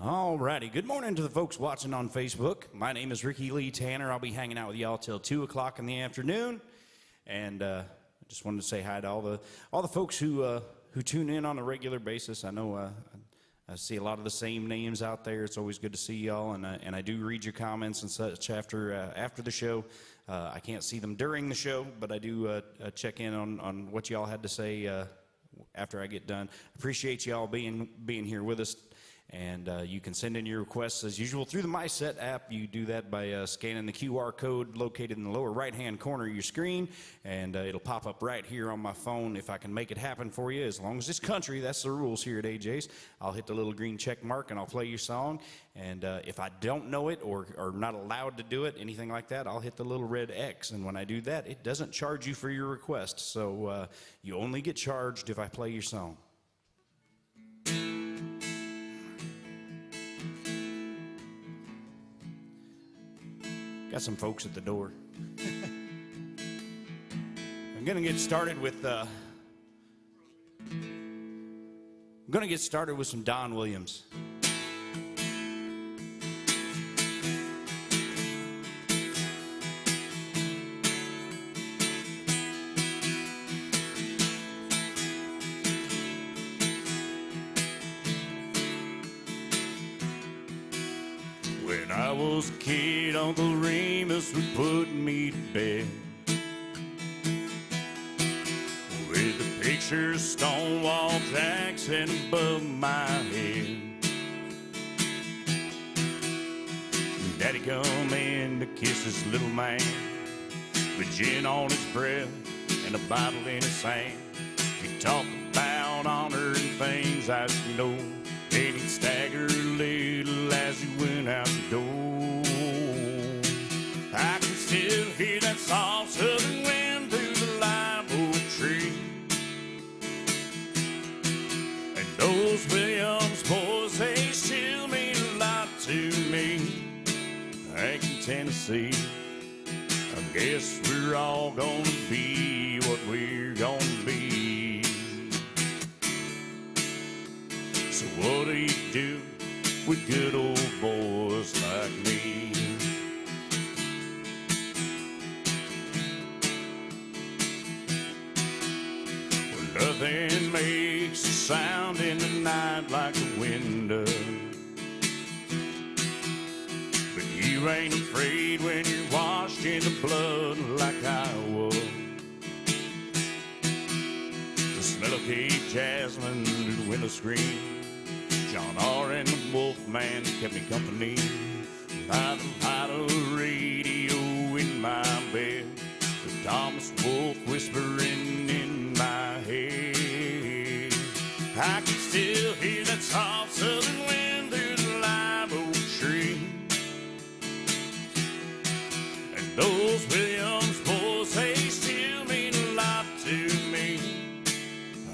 Alrighty, good morning to the folks watching on Facebook. My name is Ricky Lee Tanner. I'll be hanging out with y'all till 2 o'clock in the afternoon. And I just wanted to say hi to all the folks who tune in on a regular basis. I know I see a lot of the same names out there. It's always good to see y'all, and I do read your comments and such after the show. I can't see them during the show, but I do check in on what y'all had to say after I get done. Appreciate y'all being here with us. And you can send in your requests as usual through the MySet app. You do that by scanning the QR code located in the lower right-hand corner of your screen, and it'll pop up right here on my phone if I can make it happen for you. As long as it's country, that's the rules here at AJ's. I'll hit the little green check mark and I'll play your song. And if I don't know it or not allowed to do it, anything like that, I'll hit the little red X. And when I do that, it doesn't charge you for your request. So you only get charged if I play your song. Got some folks at the door. I'm gonna get started with some Don Williams. When I was a kid, Uncle Remus would put me to bed with the picture of Stonewall Jackson above my head. Daddy come in to kiss his little man with gin on his breath and a Bible in his hand. He talked about honor and things I should know, and he'd stagger a little as he went out the door. I can still hear that soft southern wind through the live oak tree, and those Williams boys, they still mean a lot to me. Back in Tennessee, I guess we're all gonna be what we're gonna be. So what do you do with good old boys like me? Well, nothing makes a sound in the night like the wind does, but you ain't afraid when you're washed in the blood like I was. The smell of Cape jasmine through the window screen, John R. and the Wolfman kept me company by the light of the radio in my bed, with Thomas Wolfe whispering in my head. I can still hear that soft southern wind through the live oak tree, and those Williams boys, they still mean a lot to me.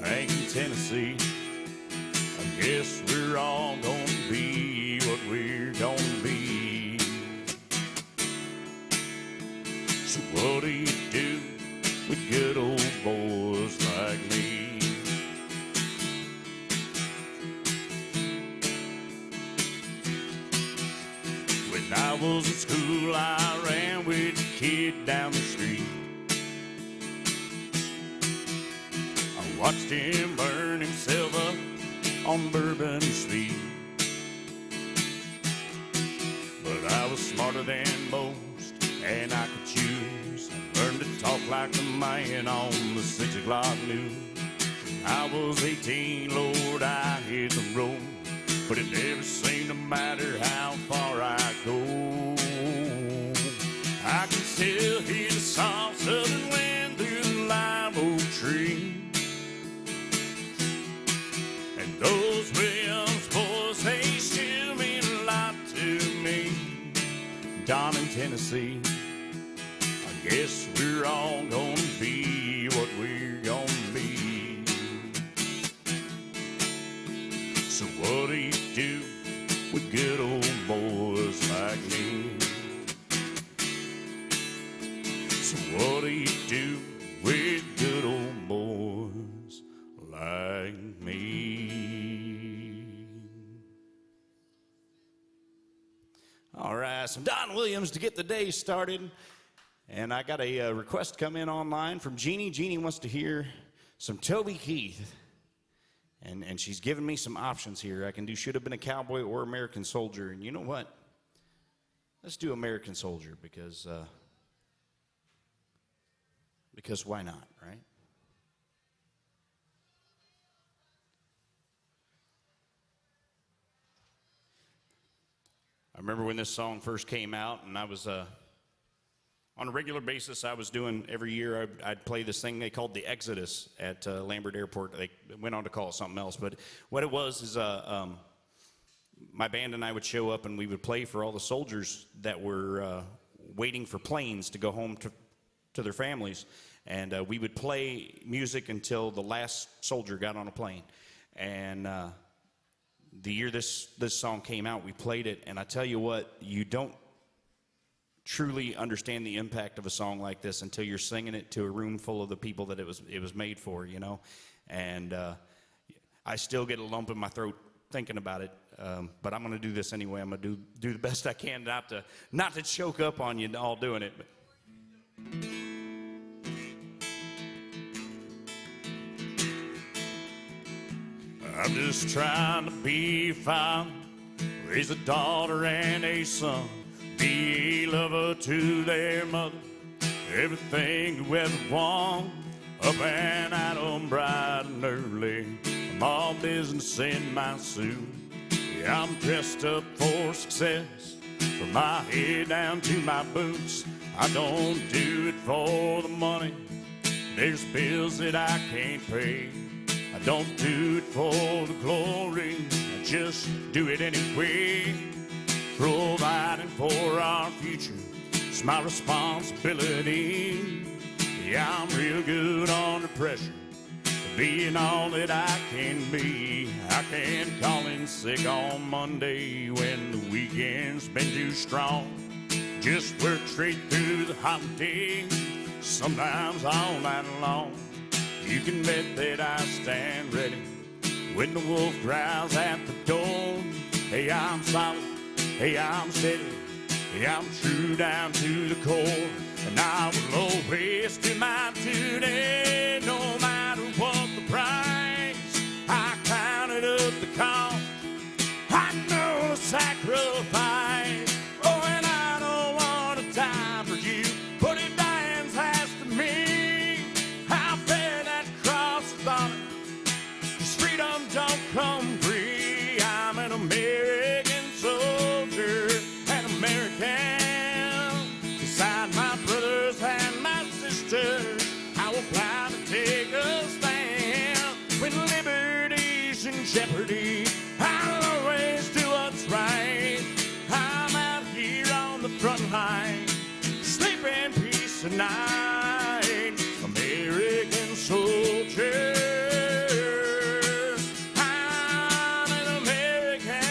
Back in Tennessee, I guess we're all gonna be what we're gonna be. So what do you do with good old boys like me? When I was in school, I ran with a kid down the street. I watched him burn himself up on Bourbon Street, but I was smarter than most, and I could choose. I learned to talk like the man on the 6 o'clock news. I was 18, Lord, I hit the road, but it never seemed to matter how far I go. I can still hear the soft southern wind through the live oak tree, and those Williams boys, they still mean a lot to me. Down in Tennessee, I guess we're all gonna be what we're gonna be. So what do you do with good old boys like me? So what do you do with good old boys like me? All right, some Don Williams to get the day started. And I got a request come in online from Jeannie. Jeannie wants to hear some Toby Keith. And she's given me some options here. I can do Should Have Been a Cowboy or American Soldier. And you know what? Let's do American Soldier because why not, right? I remember when this song first came out, and I was, on a regular basis, I was doing, every year, I'd play this thing they called the Exodus at Lambert Airport. They went on to call it something else, but what it was is my band and I would show up, and we would play for all the soldiers that were waiting for planes to go home to their families, and we would play music until the last soldier got on a plane. And the year this song came out, we played it, and I tell you what, you don't truly understand the impact of a song like this until you're singing it to a room full of the people that it was made for, you know. And I still get a lump in my throat thinking about it, but I'm going to do this anyway. I'm going to do the best I can not to choke up on you all doing it. But. I'm just trying to be fine, raise a daughter and a son, be a lover to their mother, everything you ever want, up and at 'em bright and early. I'm all business in my suit, yeah, I'm dressed up for success, from my head down to my boots. I don't do it for the money, there's bills that I can't pay. I don't do it for the glory, I just do it anyway. Providing for our future, it's my responsibility. Yeah, I'm real good under pressure, being all that I can be. I can't call in sick on Monday when the weekend's been too strong. Just work straight through the holiday, sometimes all night long. You can bet that I stand ready when the wolf growls at the door. Hey, I'm solid, hey, I'm steady, hey, I'm true down to the core. And I will always do my duty, no matter what the price. I counted up the cost, I know the sacrifice. Oh, and I don't want to die for you, but it dies has to me. I bear that cross on it, 'cause freedom don't come free. I'm an American soldier, an American. Beside my brothers and my sisters, I will gladly take a stand. When liberty's in jeopardy, I'll always do what's right. I'm out here on the front line, sleep in peace tonight. American soldier, I'm an American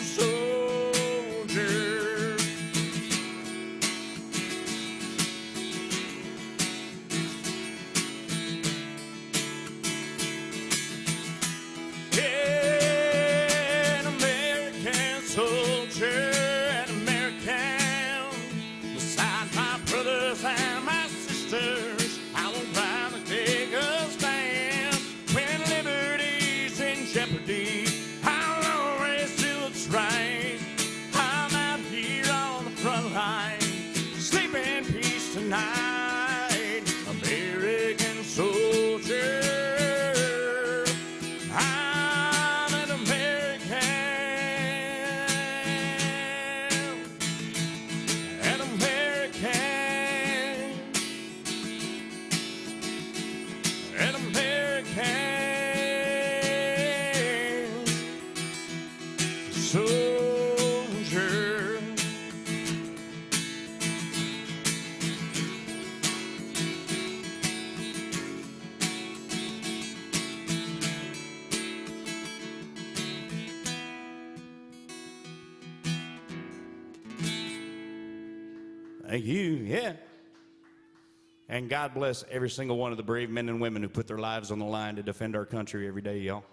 soldier. Yeah, an American soldier, an American. Beside my brothers and my sisters, I will gladly take a stand. When liberty's in jeopardy, I'll always do what's right. I'm out here on the front line, sleep in peace tonight. American soldier, I'm an American, an American, an American soldier. Thank you, yeah. And God bless every single one of the brave men and women who put their lives on the line to defend our country every day, y'all.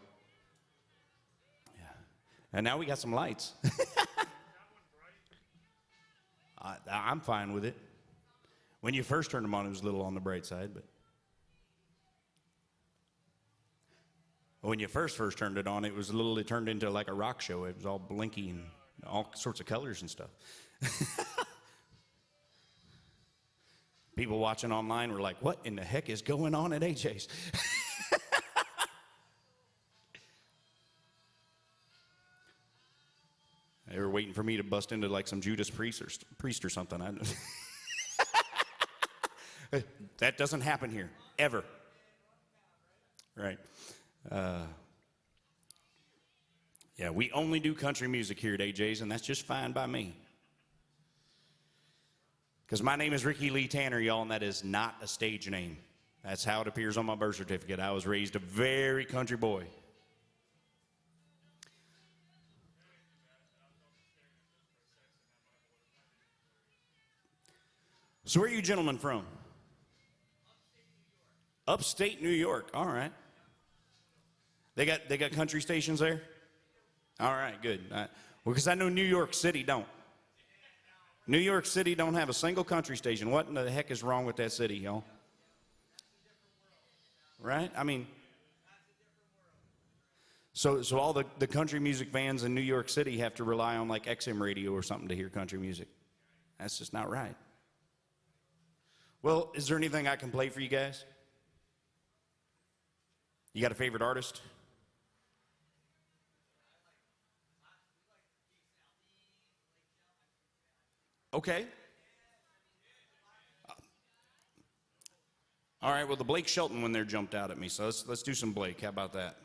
Yeah. And now we got some lights. I'm fine with it. When you first turned them on, it was a little on the bright side, but when you first turned it on, it turned into like a rock show. It was all blinky and all sorts of colors and stuff. People watching online were like, what in the heck is going on at AJ's? They were waiting for me to bust into like some Judas priest or something. That doesn't happen here, ever. Right. Yeah, we only do country music here at AJ's, and that's just fine by me. Because my name is Ricky Lee Tanner, y'all, and that is not a stage name. That's how it appears on my birth certificate. I was raised a very country boy. So where are you gentlemen from? Upstate New York. All right. They got country stations there? All right, good. Well, because I know New York City don't. New York City don't have a single country station. What in the heck is wrong with that city, y'all? Right? I mean, so all the country music fans in New York City have to rely on like XM radio or something to hear country music. That's just not right. Well, is there anything I can play for you guys? You got a favorite artist? Okay. All right, well, the Blake Shelton one there jumped out at me, so let's do some Blake. How about that?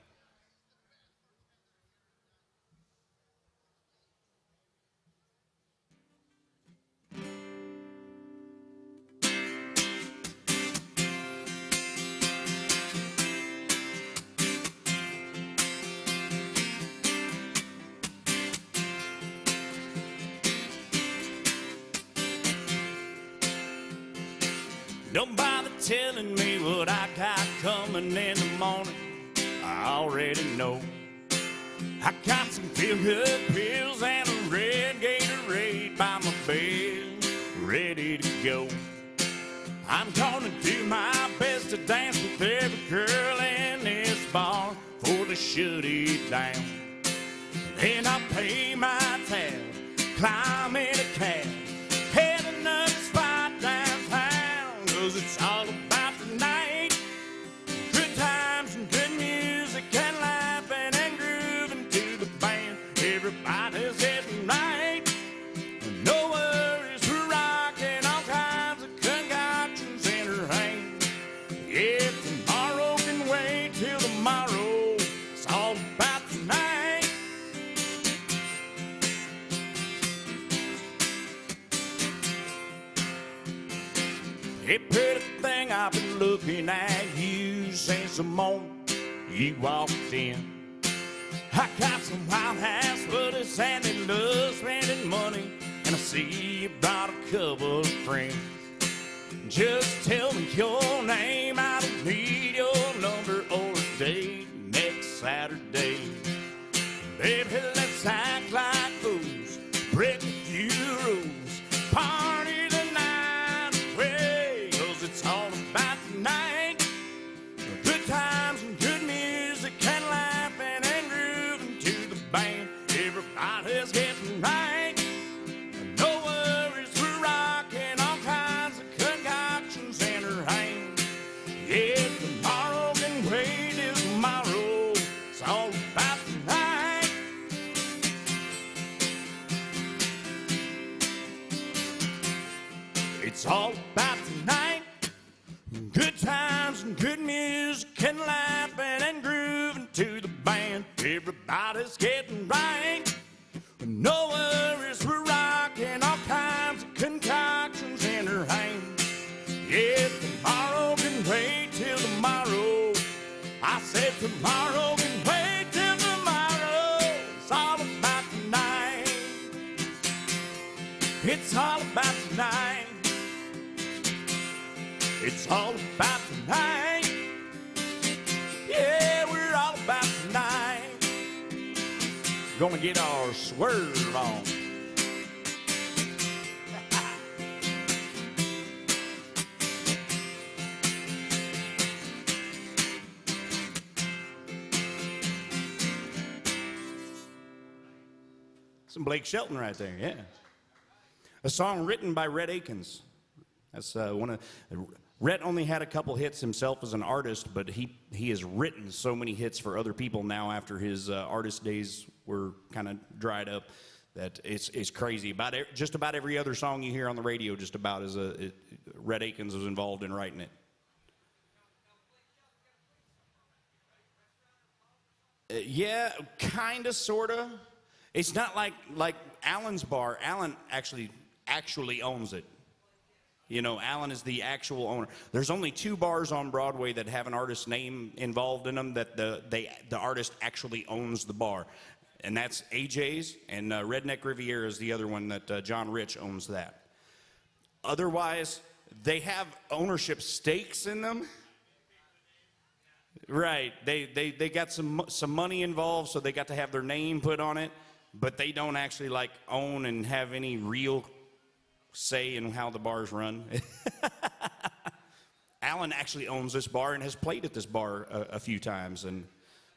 Don't bother telling me what I got coming in the morning. I already know. I got some feel-good pills and a red Gatorade by my bed, ready to go. I'm gonna do my best to dance with every girl in this bar before they shut it down. Then I'll pay my tab, climb in a cab, head another spot downtown, 'cause it's all about tonight. Good times and good music and laughing and grooving to the band. Everybody's getting right. No worries, we're rocking all kinds of concoctions in her hand. Yeah, tomorrow can wait till tomorrow. It's all about tonight. Hey, pretty thing, I've been looking at you since the moment you walked in. I got some wild ass buddies and they love spending money, and I see you brought a couple of friends. Just tell me your name, I don't need your number or a date next Saturday. Baby, let's act like fools, break a few rules, party the night away, 'cause it's all about tonight. Good times and good music and laughing and grooving to the band. Everybody's getting right. No worries, we're rocking all kinds of concoctions in her hand. Yeah, tomorrow can wait till tomorrow. It's all about tonight. It's all about tonight. Good times and good music and laughing and grooving to the band. Everybody's getting right. No worries, we're rocking all kinds of concoctions in her hand. Yeah, tomorrow can wait till tomorrow. I said tomorrow can wait till tomorrow. It's all about tonight. It's all about tonight. It's all about tonight. Yeah, we're all about tonight. Gonna get our swerve on. Some Blake Shelton right there, yeah. A song written by Rhett Akins. That's one of... Rhett only had a couple hits himself as an artist, but he has written so many hits for other people now after his artist days were kind of dried up that it's crazy. Just about every other song you hear on the radio just about is Rhett Akins was involved in writing it. Yeah, kind of, sort of. It's not like Alan's bar. Alan actually owns it. You know, Alan is the actual owner. There's only 2 bars on Broadway that have an artist's name involved in them that the artist actually owns the bar. And that's AJ's, and Redneck Riviera is the other one that John Rich owns that. Otherwise, they have ownership stakes in them. Right, they got some money involved, so they got to have their name put on it, but they don't actually like own and have any real say in how the bars run. Alan actually owns this bar and has played at this bar a few times, and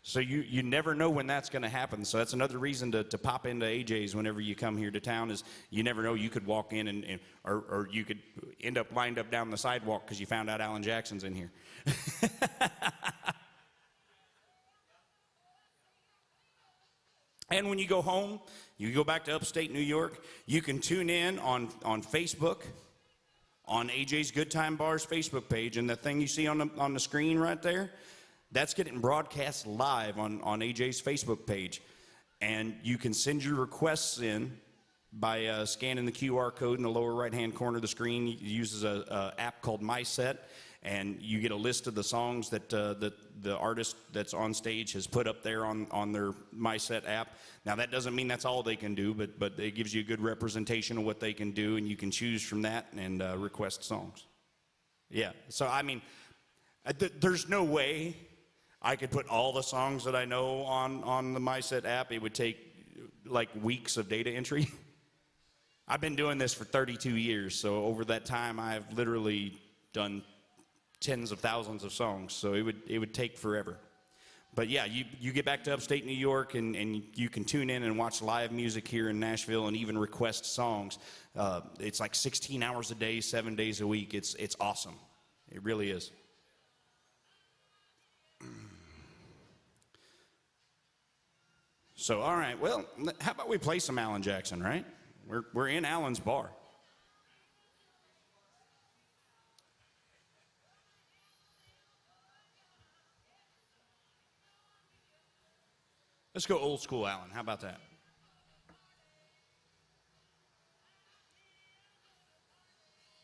so you never know when that's going to happen. So that's another reason to pop into AJ's whenever you come here to town, is you never know. You could walk in or you could end up lined up down the sidewalk because you found out Alan Jackson's in here. And when you go home, you go back to upstate New York, you can tune in on Facebook, on AJ's Good Time Bar's Facebook page, and the thing you see on the screen right there, that's getting broadcast live on AJ's Facebook page. And you can send your requests in by scanning the QR code in the lower right-hand corner of the screen. It uses an app called MySet, and you get a list of the songs that the artist that's on stage has put up there on their MySet app. Now, that doesn't mean that's all they can do, but it gives you a good representation of what they can do, and you can choose from that and request songs. Yeah, so I mean, there's no way I could put all the songs that I know on the MySet app. It would take like weeks of data entry. I've been doing this for 32 years, so over that time I've literally done tens of thousands of songs, so it would take forever. But yeah, you get back to upstate New York and you can tune in and watch live music here in Nashville and even request songs. It's like 16 hours a day, 7 days a week. It's awesome. It really is. So, all right, well, how about we play some Alan Jackson, right? We're in Alan's bar. Let's go old school Alan. How about that?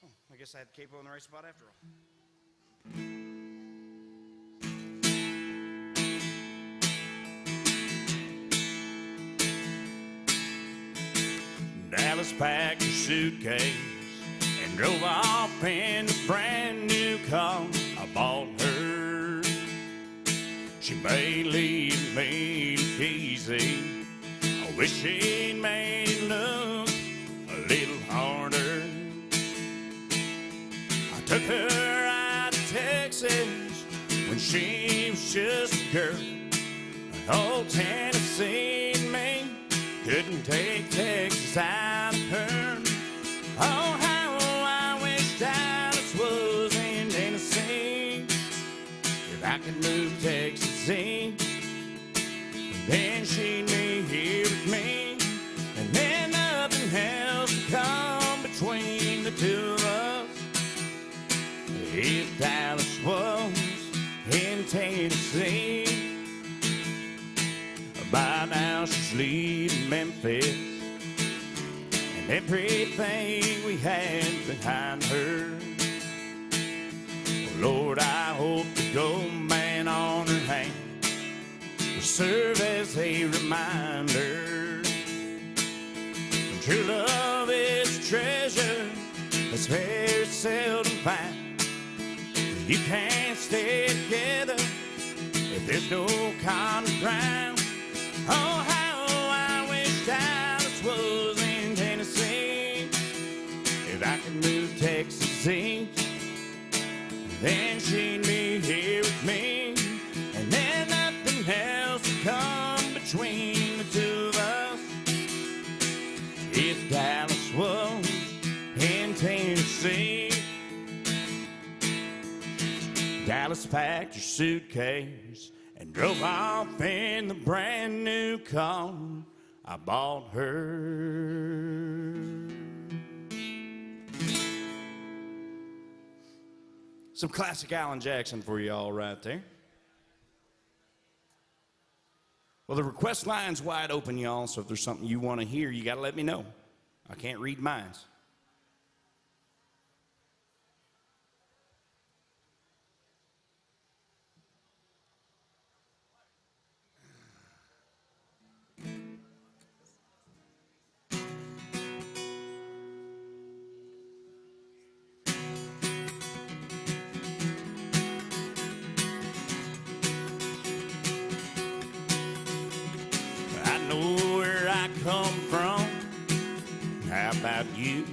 Oh, I guess I had capo in the right spot after all. Dallas packed her suitcase and drove off in a brand new car I bought her. She may leave me easy. I wish she'd made it look a little harder. I took her out to Texas when she was just a girl. Old Tennessee and me couldn't take Texas out of her. Oh, how I wish Dallas was in Tennessee. If I could move Texas in, then she'd be here with me, and then nothing else would come between the two of us. If Dallas was in Tennessee, by now she's leaving Memphis, and everything we had behind her. Oh, Lord, I hope the gold man on her hand will serve as a reminder. True love is a treasure that's very seldom found. You can't stay together if there's no common ground. Oh, how I wish Dallas was in Tennessee. If I could move Texas east, then she'd be here with me, and then nothing else would come between the two of us. packed her suitcase and drove off in the brand new car I bought her. Some classic Alan Jackson for you all right there. Well, the request line's wide open, y'all, so if there's something you want to hear, you got to let me know. I can't read minds. Come from, how about you?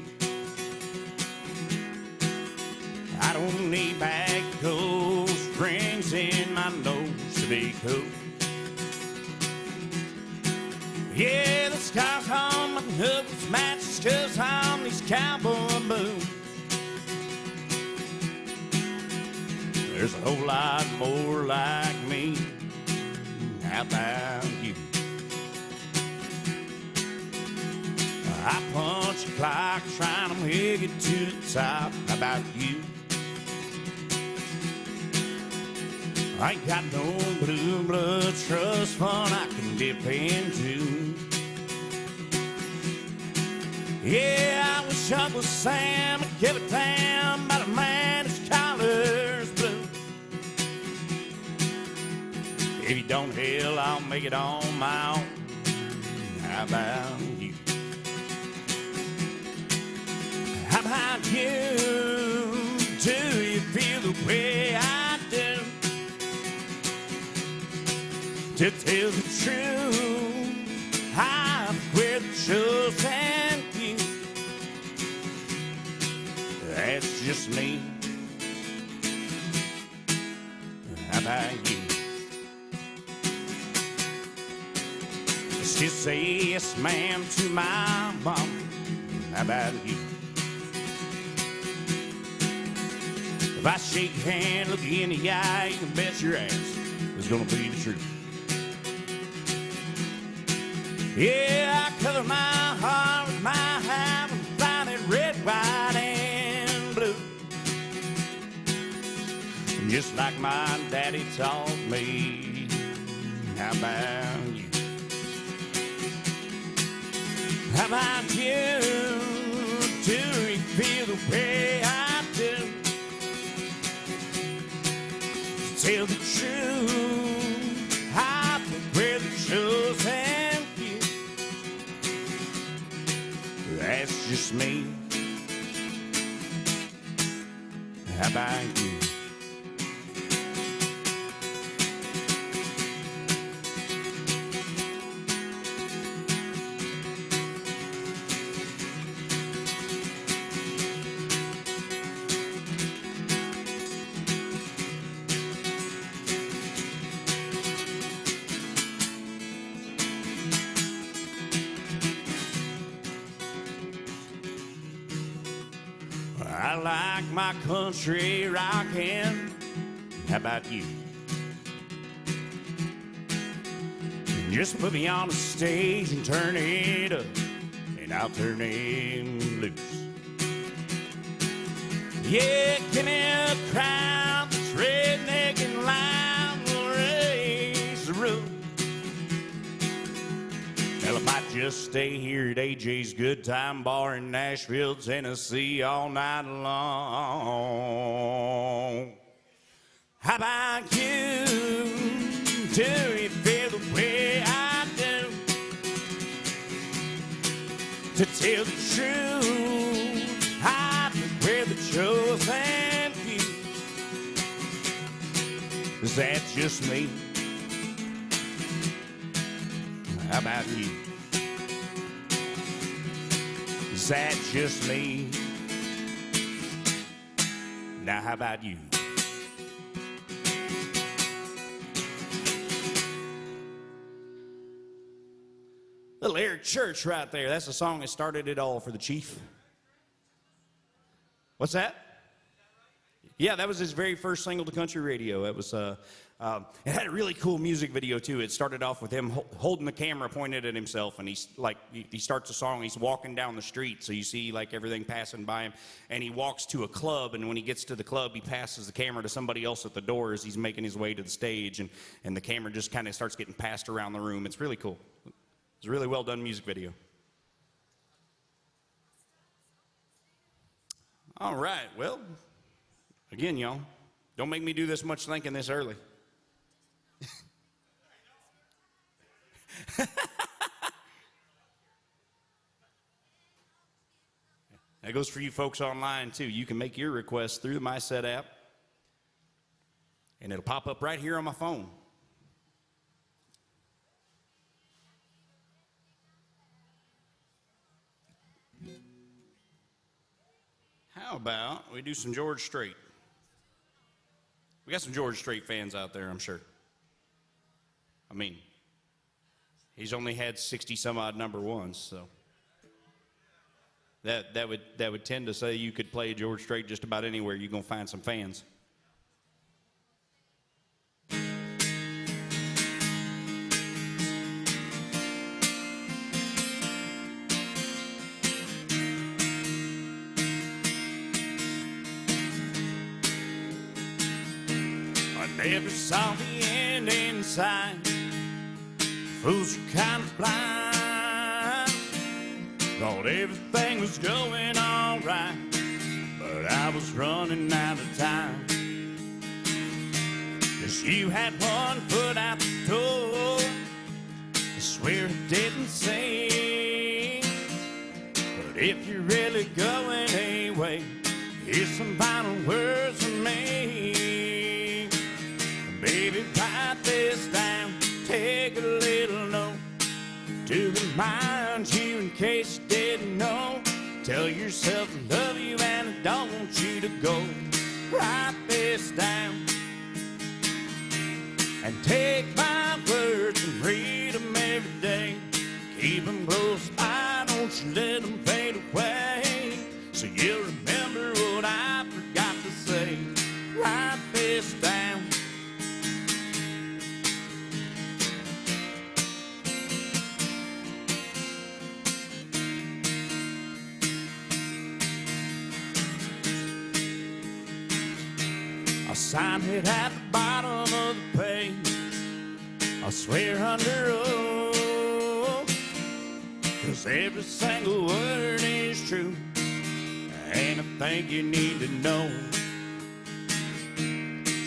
I don't need back-goes springs in my nose to be cool. Yeah, the scars on my knuckles match the scuffs on these cowboy boots. There's a whole lot more like me. How about you? I punch a clock trying to make it to the top. How about you? I ain't got no blue blood trust fund I can dip into. Yeah, I wish Uncle Sam would give a damn about a man whose collar's blue. If you don't, hell, I'll make it on my own. How about you? How about you? Do you feel the way I do? To tell the truth, I'm where the chosen few. That's just me. How about you? She say yes, ma'am, to my mom. How about you? If I shake your hand, look you in the eye, you can bet your ass it's gonna be the truth. Yeah, I cover my heart with my hat and find it red, white, and blue. Just like my daddy taught me. How about you? How about you? Do you feel the way I do? Tell the truth, I wear the chosen few. That's just me. How about you? I like my country rockin'. How about you? Just put me on the stage and turn it up, and I'll turn it loose. Yeah, give me a crowd that's redneck and loud, we'll raise the roof. Hell, I might just stay here at AJ's Good Time Bar in Nashville, Tennessee all night long. How about you? Do you feel the way I do? To tell the truth, I wear the chosen few. Is that just me? How about you? Is that just me? Now how about you? Little Eric Church right there. That's the song that started it all for the Chief. What's that? Yeah, that was his very first single to country radio. It was it had a really cool music video too. It started off with him holding the camera pointed at himself, and he's like, he starts a song. He's walking down the street, so you see like everything passing by him, and he walks to a club. And when he gets to the club, he passes the camera to somebody else at the door as he's making his way to the stage, and the camera just kind of starts getting passed around the room. It's really cool. It's a really well done music video. All right, well, again, y'all, don't make me do this much thinking this early. That goes for you folks online too. You can make your requests through the MySet app, and it'll pop up right here on my phone. How about we do some George Strait? We got some George Strait fans out there, I'm sure. I mean, he's only had 60 some odd number ones, so that would tend to say you could play George Strait just about anywhere. You're gonna find some fans. Never saw the end in sight. Fools are kind of blind. Thought everything was going all right, but I was running out of time. 'Cause you had one foot out the door. I swear it didn't say. But if you're really going away, here's some final words from me. Baby, write this down, take a little note to remind you in case you didn't know. Tell yourself I love you and I don't want you to go. Write this down and take my words and read them every day. Keep them close by, don't you let them fade away. So you'll remember what I forgot to say. Write this down. I'll sign it at the bottom of the page. I'll swear under oath, 'cause every single word is true, and I think you need to know.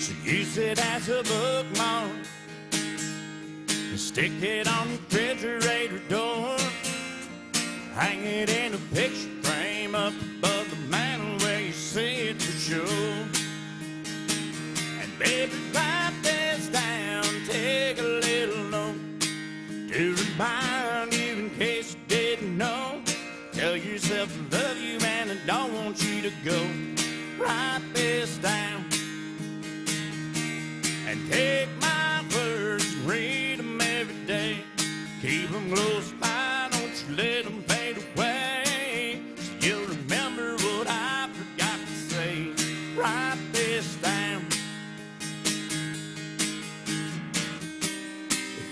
So use it as a bookmark and stick it on your refrigerator door. Hang it in a picture frame up above the mantel where you see it for sure. Baby, write this down, take a little note to remind you in case you didn't know. Tell yourself I love you and I don't want you to go. Write this down and take my words and read them every day. Keep them close by, don't you let them fade away. So you'll remember what I forgot to say. Write this down.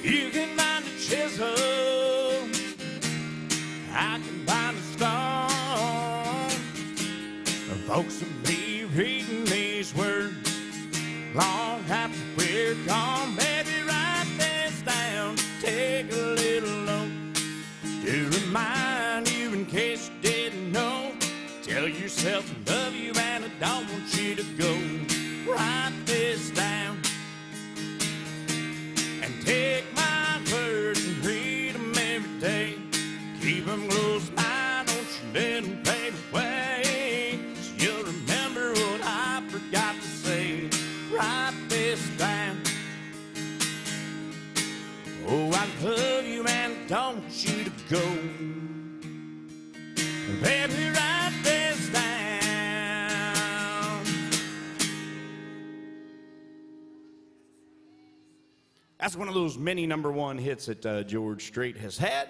You can find a chisel, I can find a stone. The folks will be reading these words long after we're gone. Baby, write this down, take a little note to remind you in case you didn't know. Tell yourself I love you and I don't want you to go. Write this down and take my words and read them every day. Keep them close by, don't you let them fade away. So you'll remember what I forgot to say. Write this down. Oh, I love you and I don't want you to go. Baby, write this down. That's one of those many number one hits that George Strait has had.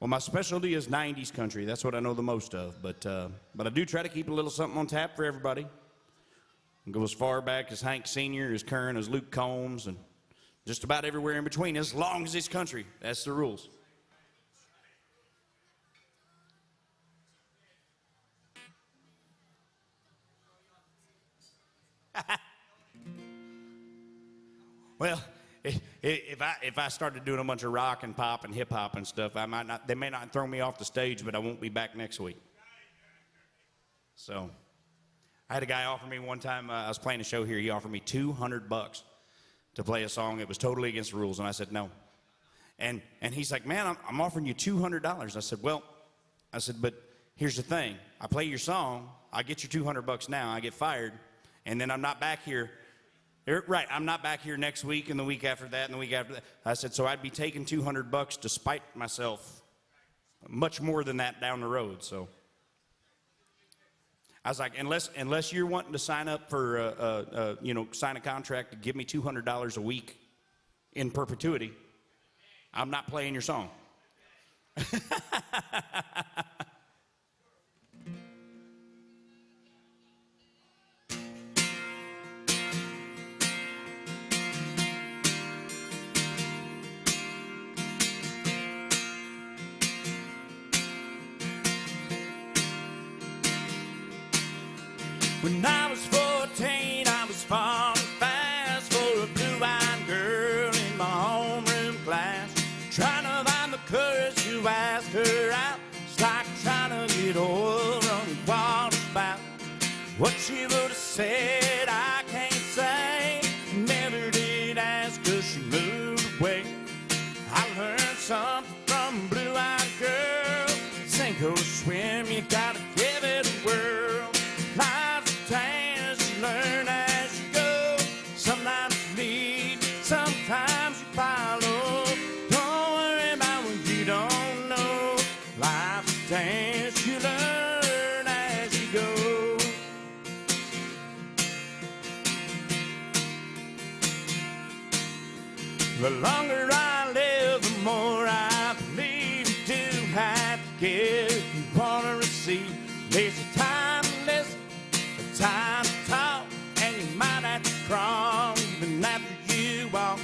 Well, my specialty is 90s country. That's what I know the most of. But I do try to keep a little something on tap for everybody. And go as far back as Hank Sr., as current as Luke Combs, and just about everywhere in between, as long as it's country. That's the rules. Well, if I started doing a bunch of rock and pop and hip hop and stuff, they may not throw me off the stage, but I won't be back next week. So, I had a guy offer me one time. I was playing a show here. He offered me $200 to play a song that was totally against the rules, and I said no. And he's like, man, I'm offering you $200. I said, well, but here's the thing. I play your song, I get your $200 now, I get fired, and then I'm not back here. Right, I'm not back here next week and the week after that and the week after that. I said, so I'd be taking $200 to spite myself much more than that down the road. So I was like, unless you're wanting to sign up for, sign a contract to give me $200 a week in perpetuity, I'm not playing your song. When I was 14, I was falling fast for a blue-eyed girl in my homeroom class. Trying to find the courage to ask her out. It's like trying to get oil on water spout. What she would have said, I can't say. Never did ask her, she moved away. I learned something from a blue-eyed girl. Sink or swim, you gotta give it a whirl. Life's a dance, you learn as you go. Sometimes you lead, sometimes you follow. Don't worry about what you don't know. Life's a dance, you learn as you go. The longer I live, the more I believe you do have to give. You want to receive. There's a time to listen, a time to talk, and you might have to crawl even after you walk.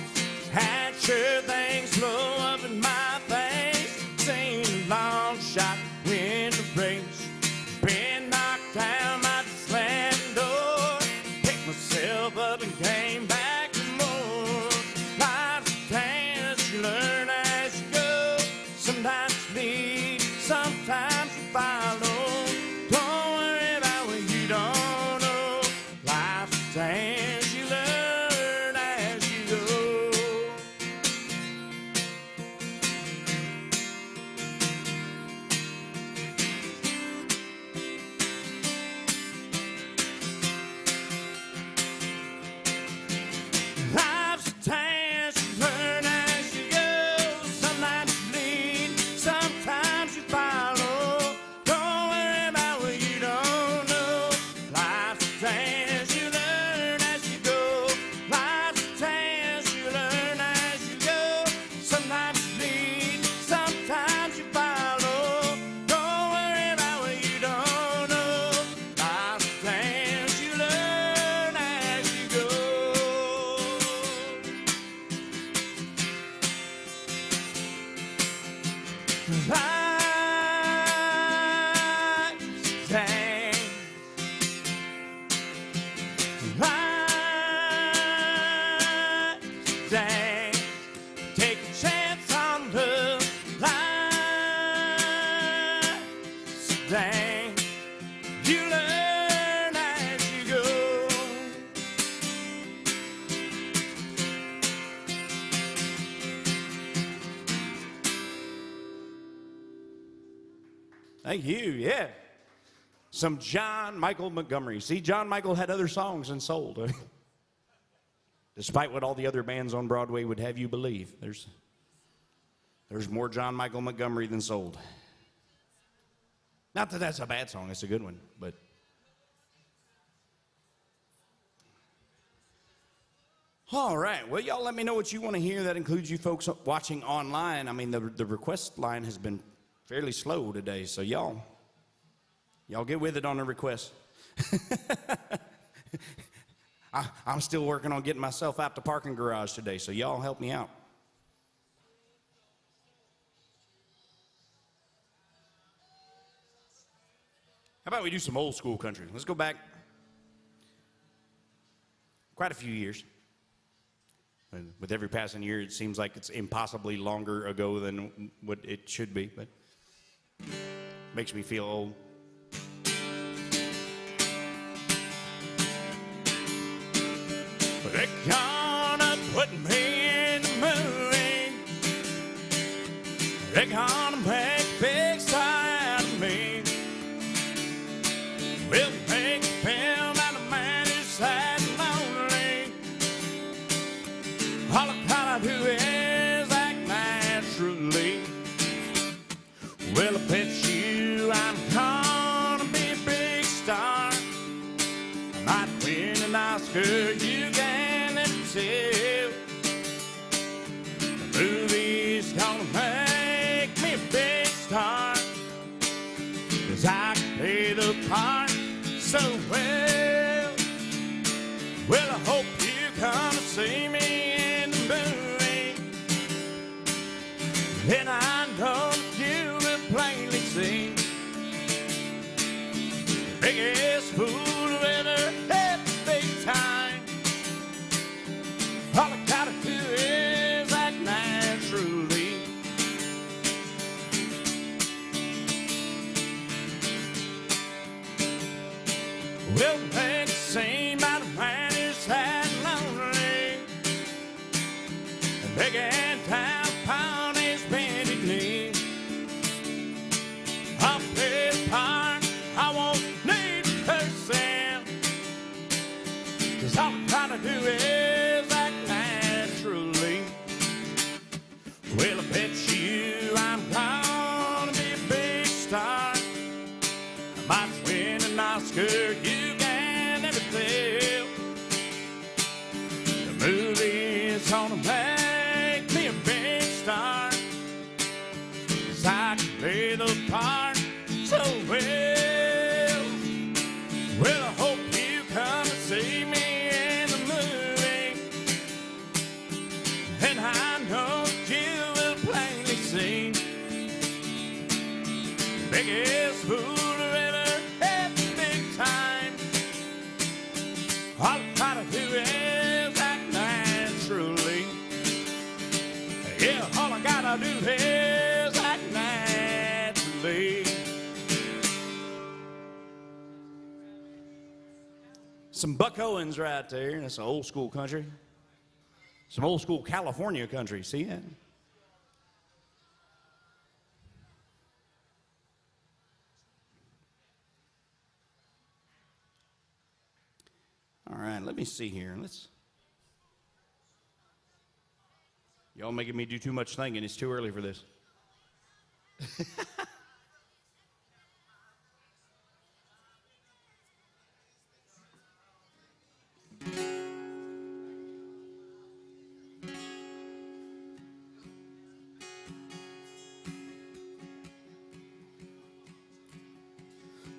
Had sure things blow up in my face. Seen a long shot win the race. Been knocked down, I just slammed the door. Picked myself up and came back for more. Life's a dance, you learn as you go. Sometimes you lead, sometimes you follow. Dance, you learn as you go. Life's a dance, you learn as you go. Sometimes you lead, sometimes you follow. Don't worry about what you don't know. Life's a dance, you learn. Take a chance on love. Life's a dance, you learn as you go. Thank you, yeah. Some John Michael Montgomery. See, John Michael had other songs and sold. Despite what all the other bands on Broadway would have you believe, there's more John Michael Montgomery than sold. Not that that's a bad song, it's a good one, but all right, well, y'all let me know what you want to hear. That includes you folks watching online. I mean, the request line has been fairly slow today, so y'all get with it on the request. I'm still working on getting myself out the parking garage today, so y'all help me out. How about we do some old school country? Let's go back quite a few years. And with every passing year, it seems like it's impossibly longer ago than what it should be, but makes me feel old. They're gonna put me in the movie. They're gonna make a big star out of me. We'll make a film out of a man who's sad and lonely. All I gotta do is act naturally. Well, I bet you I'm gonna be a big star. I might win an Oscar, you can never tell. The movie's gonna make me a big star, 'cause I can play the part so well. Well, I hope you come to see me in the movie, and I know you will plainly see the biggest fool who ever had a big time. All I gotta do is act naturally. We'll make a scene by the man who's sad and lonely, and begging down upon his bended knee. I'll play the part, I won't need cursing, 'cause all I'm trying to do is act naturally. Well, I bet you I'm gonna be a big star. I might win an Oscar, you can never tell. The movie's gonna make me a big star, 'cause I can play the part so well. Well, I hope you come to see me in the movie, and I know you will plainly see the biggest fool who ever had the big time. All I try to do is act naturally. Yeah, all I gotta do is act naturally. Some Buck Owens right there. That's some old school country. Some old school California country. See that? All right, let me see here. Y'all making me do too much thinking. It's too early for this.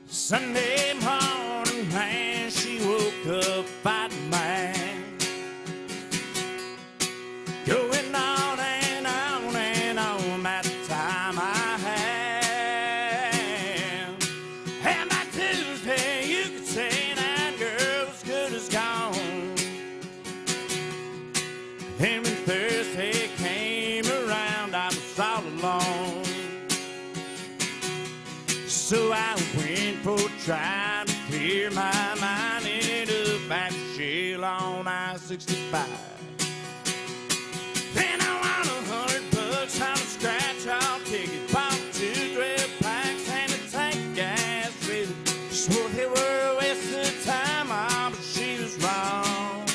Sunday morning, man, she woke up fighting mad, going on and on and on at the time I had. And by Tuesday, you could say that girl was good as gone. And when Thursday came around, I was all alone. So I went for a try to clear my mind, ended up at the Shell on I-65. Then I won $100 on a scratch-off ticket, bought 2 12 packs and a tank of gas with it. Swore they were a waste of time, but she was wrong.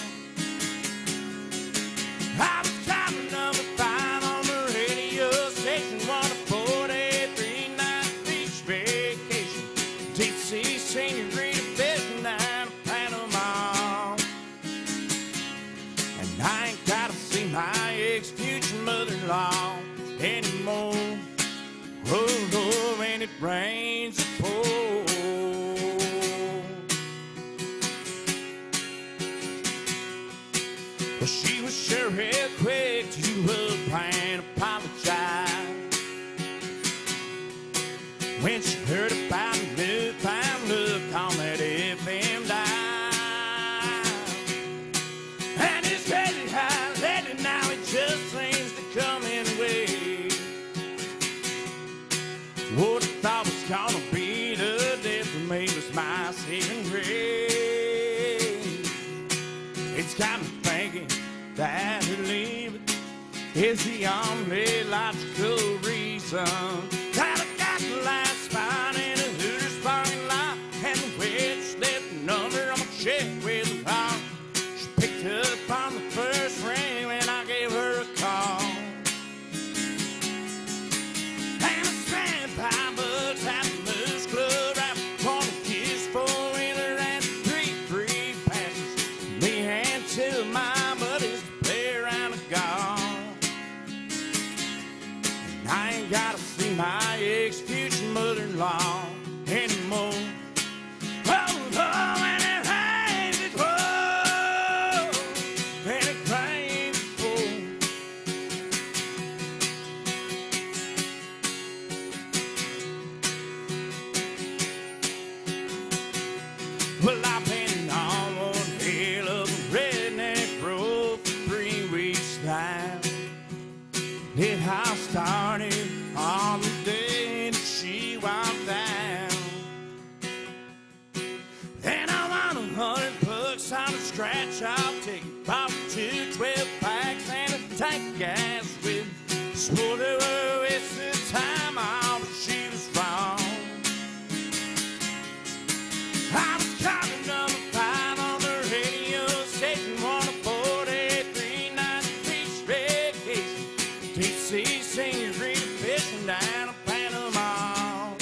I was driving number 5 on the radio station, 143.9 beach vacation, deep sea scenery, fishing down to Panama. And I ain't gotta see my ex-future mother-in-law anymore. Oh, no. when it rains it pours. Well, she was sure real quick to up and apologize when she heard about a newfound look on that FM dial. And it's crazy how lately now it just seems to come in waves. What I thought was gonna be the death of me was my saving grace. It's got me thinking that her leaving is the only logical reason that I got the last spot in a Hooters parking lot, and the witch left the number on my check with a rock. She picked up on the first ring when I gave her a call, and I spent $5 at the Moose Club right before the kids four-wheeler and 3 free passes. Me and 2 of my buddies to play around the golf. I ain't gotta see my ex-future mother-in-law anymore. Oh, oh, when it rains, it pours. When it rains, it pours. Well, I've been on one hell of a redneck road for 3 weeks now. It all started on the day that she walked down. Then I won $100 on a scratch-off ticket, bought 2 12-packs and a tank of gas with. Swore to her it's the time all, but she was wrong. I was calling number 5 on the radio station, 143.9 Beach Vacation. DC Senorita fishing down a Panama.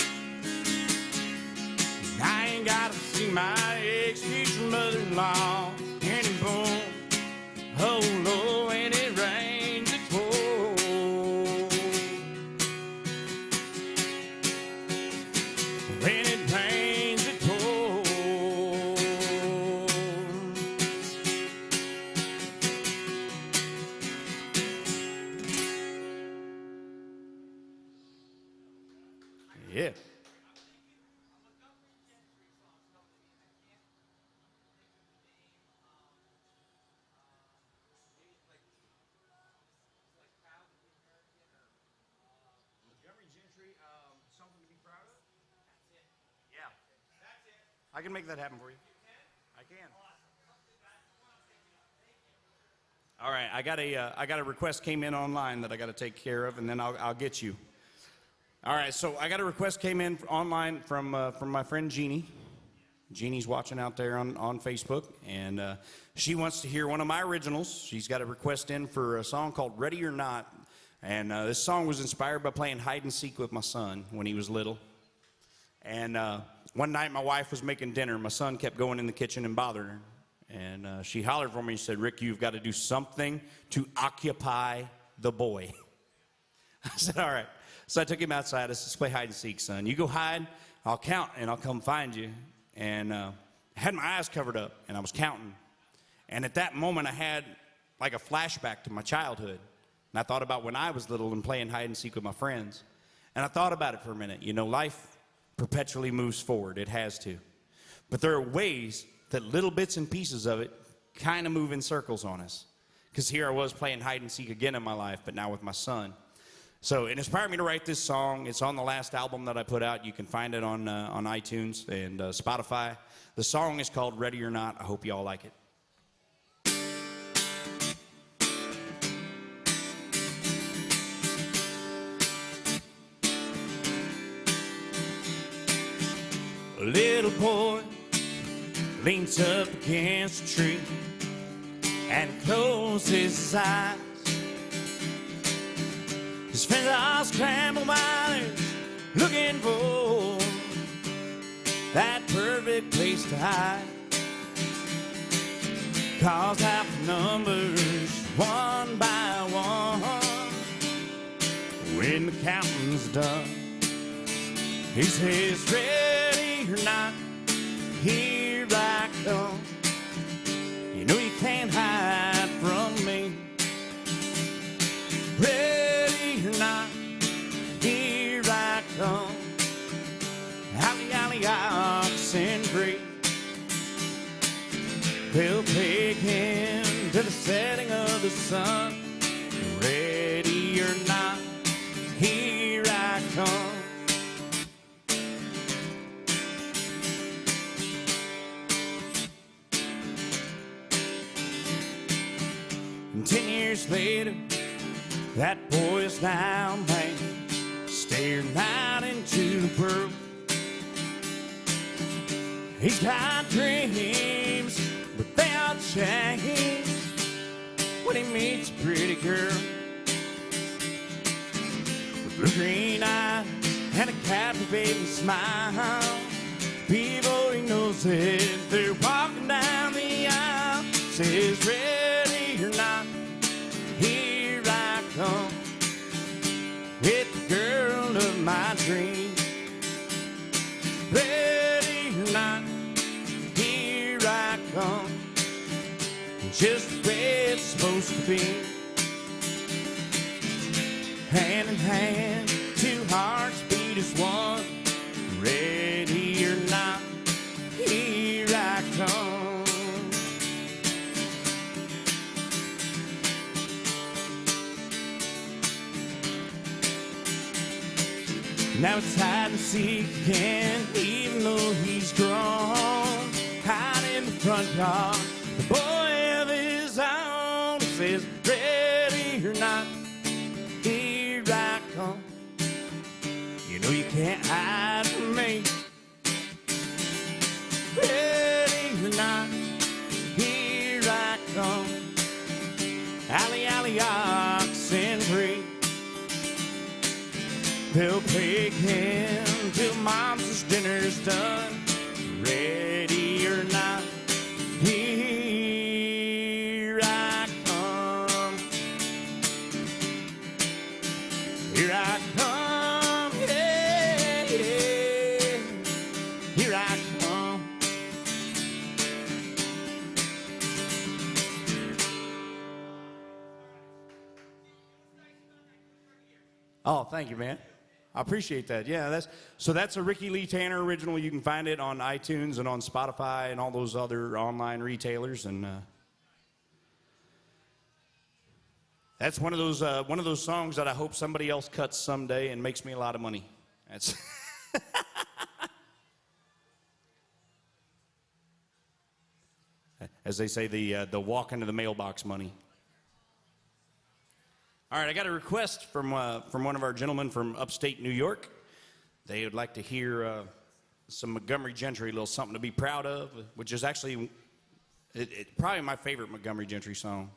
I ain't gotta see my ex-future mother-in-law anymore. Oh Lord, when it rains it pours. When it rains it pours. Yeah. Something to be proud of? Yeah. I can make that happen for you. I can. All right, I got a request came in online that I got to take care of, and then I'll get you. All right, so I got a request came in online from my friend Jeannie. Jeannie's watching out there on Facebook, and she wants to hear one of my originals. She's got a request in for a song called Ready or Not, and this song was inspired by playing hide and seek with my son when he was little. And one night my wife was making dinner. My son kept going in the kitchen and bothering her, and she hollered for me and said, "Rick, you've got to do something to occupy the boy." I said, "All right." So I took him outside. I said, "Let's play hide and seek, son. You go hide, I'll count, and I'll come find you." And I had my eyes covered up, and I was counting. And at that moment, I had like a flashback to my childhood. And I thought about when I was little and playing hide and seek with my friends. And I thought about it for a minute. You know, life perpetually moves forward. It has to. But there are ways that little bits and pieces of it kind of move in circles on us. Because here I was playing hide and seek again in my life, but now with my son. So it inspired me to write this song. It's on the last album that I put out. You can find it on iTunes and Spotify. The song is called Ready or Not. I hope you all like it. A little boy leans up against a tree and closes his eyes. His friends all scramble by, looking for that perfect place to hide. Calls out the numbers one by one. When the counting's done, He says, ready or not, here I come. You know you can't hide from me. Ready or not, here I come. Alley, alley, oxen free. We'll take him to the setting of the sun. Ready or not, here I come. And 10 years later, that boy's down man, staring out into the world. He's got dreams, but they all change when he meets a pretty girl with blue green eyes and a captivating smile. Before he knows it, they're walking down the aisle. Says, ready or not, here I come with the girl of my dreams. Ready or not, here I come, just the way it's supposed to be. Hand in hand, two hearts beat as one. Ready or not, here I come. Now it's hide and seek again, even though he's grown. Out in the front yard, the boy of his own says, ready or not, here I come. You know you can't hide from me. Ready or not, here I come. Alley, alley, oxen free. They'll take him till mom's dinner's done. Ready or not, here I come. Here I come, yeah, yeah. Here I come. Oh, thank you, man. I appreciate that. Yeah, that's a Ricky Lee Tanner original. You can find it on iTunes and on Spotify and all those other online retailers. And that's one of those songs that I hope somebody else cuts someday and makes me a lot of money. That's as they say, the walk into the mailbox money. All right, I got a request from one of our gentlemen from upstate New York. They would like to hear some Montgomery Gentry, a little something to be proud of, which is actually probably my favorite Montgomery Gentry song.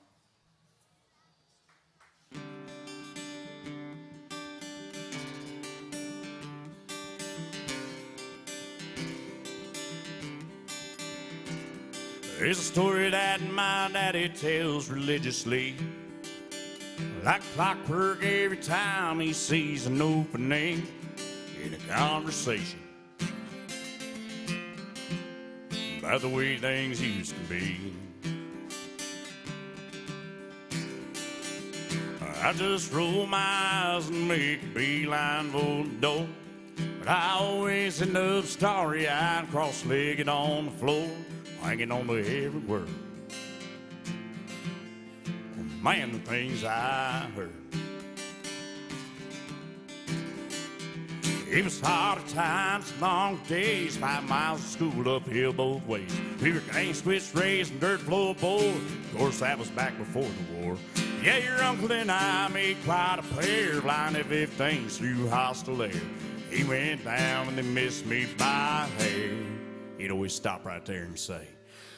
There's a story that my daddy tells religiously, like clockwork every time he sees an opening in a conversation about the way things used to be. I just roll my eyes and make a beeline for the door, but I always end up starry-eyed, cross-legged on the floor, hanging on to every word. Man, the things I heard. It was hard times, long days, 5 miles of school uphill both ways. We were gang switch raised and dirt floor boys. Of course, that was back before the war. Yeah, your uncle and I made quite a pair, flying F-15s through hostile air. He went down and they missed me by a hair. He'd always stop right there and say,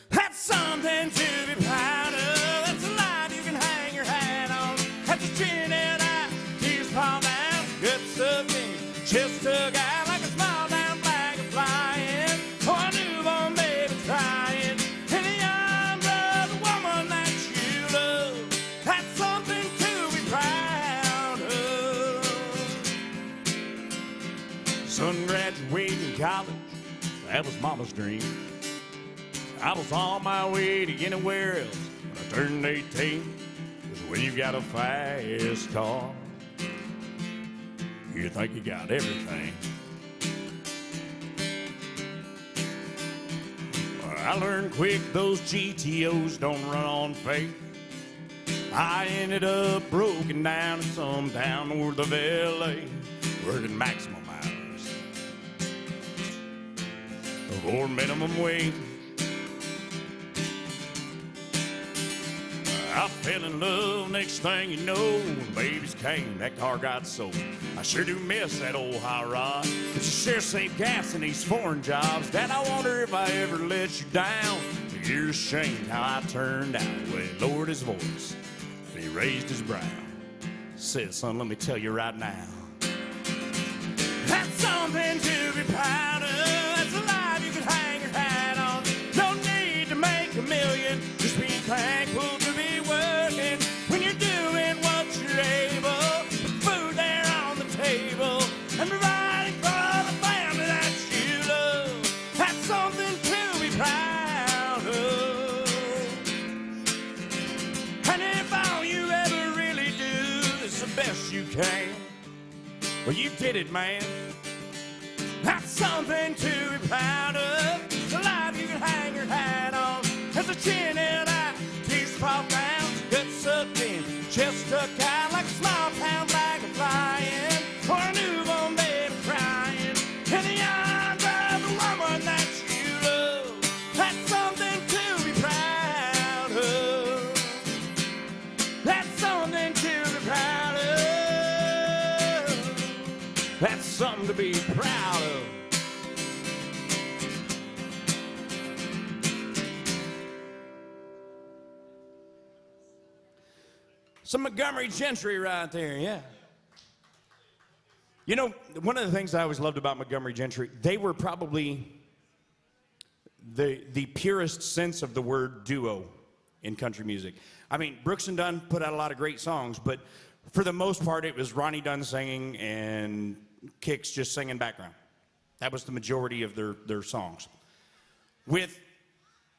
that's something to be proud of. That's a life you can hang your hat on. That's a chin and eye, tears fall down, guts up in, chest stuck out like a small down flag of flying. Oh, a newborn baby crying in the arms of the woman that you love. That's something to be proud of. Sun graduating college, that was mama's dream. I was on my way to anywhere else when I turned 18. Cause when you got a fast car, you think you got everything. I learned quick those GTOs don't run on faith. I ended up broken down in some town north of LA, working maximum hours for minimum wage. I fell in love, next thing you know, when babies came, that car got sold. I sure do miss that old high rod, but you sure save gas in these foreign jobs. Dad, I wonder if I ever let you down. You're ashamed how I turned out. Well, he lowered his voice, and he raised his brow. Said, son, let me tell you right now, that's something to be proud of. That's a life you can hang your hat on. No need to make a million, just be thankful to be working when you're doing what you're able. Put food there on the table and providing for the family that you love. That's something to be proud of. And if all you ever really do is the best you can, well, you did it, man. That's something to be proud of. A life you can hang your hat on. There's a chin held out, tears fall down, gut sucked in, chest stuck out like a small town bag of flying, or a newborn baby crying in the arms of the woman that you love. That's something to be proud of. That's something to be proud of. That's something to be proud of. Some Montgomery Gentry right there, yeah. You know, one of the things I always loved about Montgomery Gentry, they were probably the purest sense of the word duo in country music. I mean, Brooks and Dunn put out a lot of great songs, but for the most part, it was Ronnie Dunn singing and Kix just singing background. That was the majority of their songs. With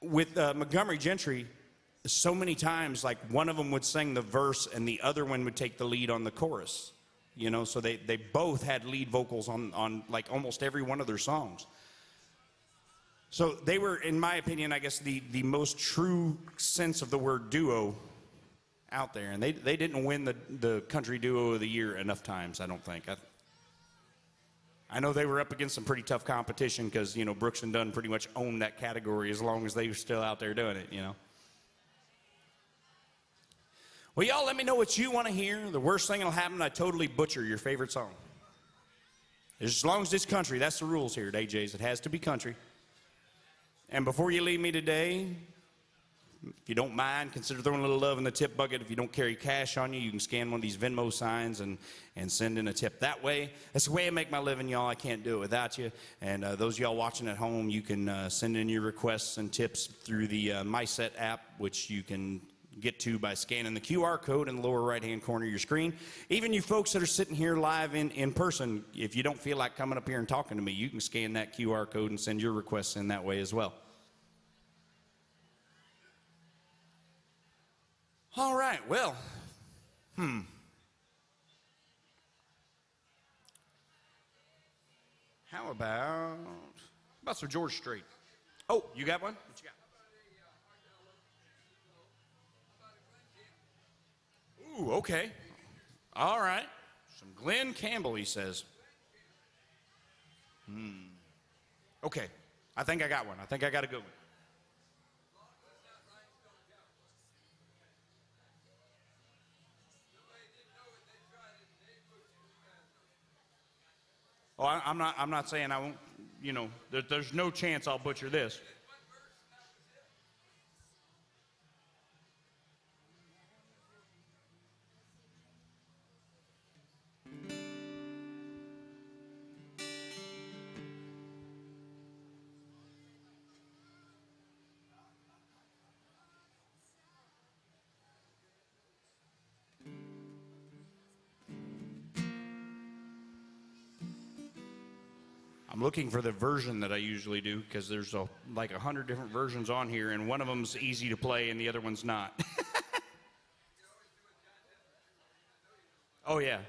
Montgomery Gentry, so many times, like, one of them would sing the verse and the other one would take the lead on the chorus. You know, so they both had lead vocals on like almost every one of their songs. So they were, in my opinion, I guess the most true sense of the word duo out there. And they didn't win the country duo of the year enough times, I don't think. I know they were up against some pretty tough competition because, you know, Brooks and Dunn pretty much owned that category as long as they were still out there doing it, you know. Well, y'all let me know what you want to hear. The worst thing that'll happen, I totally butcher your favorite song. As long as it's country, that's the rules here at AJ's. It has to be country. And before you leave me today, if you don't mind, consider throwing a little love in the tip bucket. If you don't carry cash on you, you can scan one of these Venmo signs and send in a tip that way. That's the way I make my living, y'all. I can't do it without you. And those of y'all watching at home, you can send in your requests and tips through the MySet app, which you can get to by scanning the QR code in the lower right-hand corner of your screen. Even you folks that are sitting here live in person, if you don't feel like coming up here and talking to me, you can scan that QR code and send your requests in that way as well. All right, well, how about some George Strait? Oh, you got one? What you got? Ooh, okay. All right. Some Glenn Campbell, he says. Okay. I think I got one. I think I got a good one. Oh, I'm not saying I won't, you know, there's no chance I'll butcher this. I'm looking for the version that I usually do because there's like 100 different versions on here, and one of them's easy to play and the other one's not. Oh, yeah.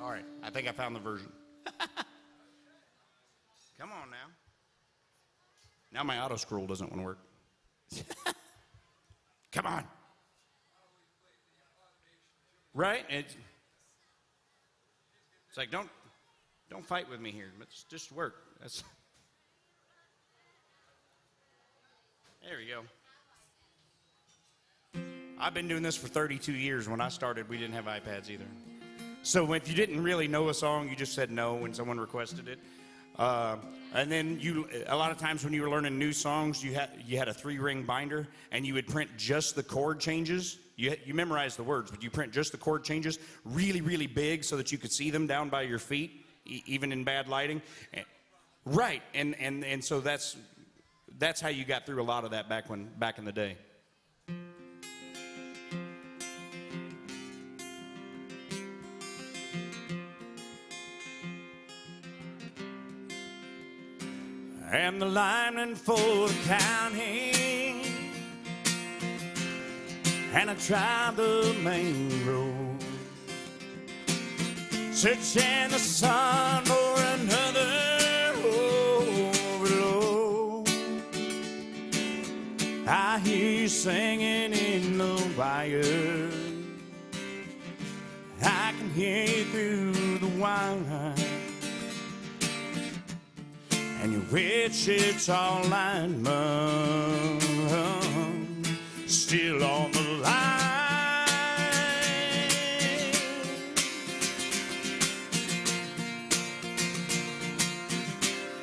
All right, I think I found the version. Come on now. Now my auto scroll doesn't want to work. Come on. Right? It's like don't fight with me here. Let's just work. There we go. I've been doing this for 32 years. When I started, we didn't have iPads either. So if you didn't really know a song, you just said no when someone requested it. And then a lot of times when you were learning new songs, you had a 3-ring binder, and you would print just the chord changes. You memorized the words, but you print just the chord changes really, really big so that you could see them down by your feet, even in bad lighting. Right, and so that's how you got through a lot of that back in the day. And the lineman for the county, and I tried the main road, searching the sun for another overload. I hear you singing in the wire, I can hear you through the wire. And your Wichita lineman still on the line.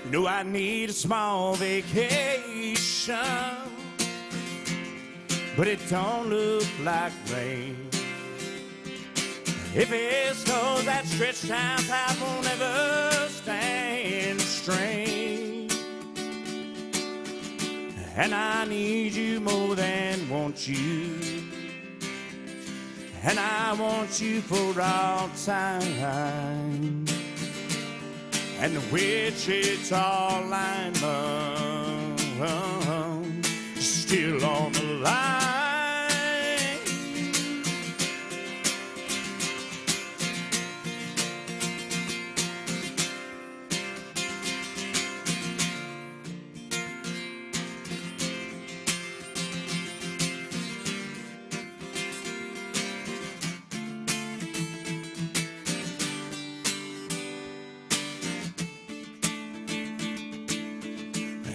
You know I need a small vacation, but it don't look like rain. If it snows, that stretch time path will never stand strain. And I need you more than want you, and I want you for all time. And the Wichita lineman still on the line.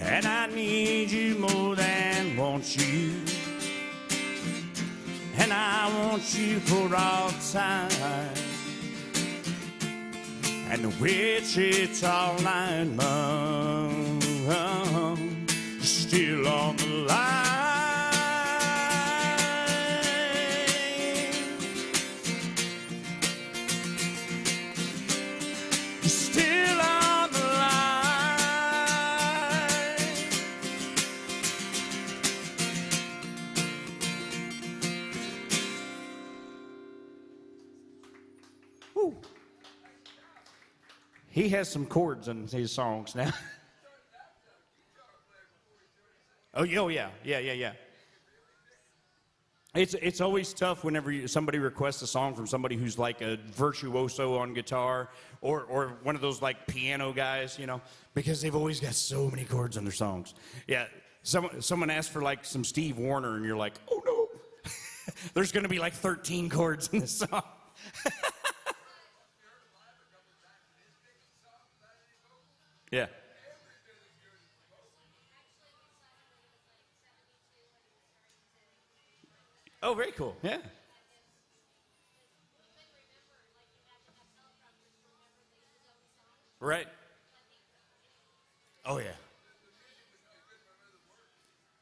And I need you more than want you, and I want you for all time. And the Wichita lineman still on the line. Still on the line. Woo. He has some chords in his songs now. Oh yeah. It's always tough whenever somebody requests a song from somebody who's like a virtuoso on guitar or one of those like piano guys, you know, because they've always got so many chords in their songs. Yeah, someone asked for like some Steve Wariner, and you're like, oh no, there's going to be like 13 chords in this song. Yeah. Oh, very cool. Yeah.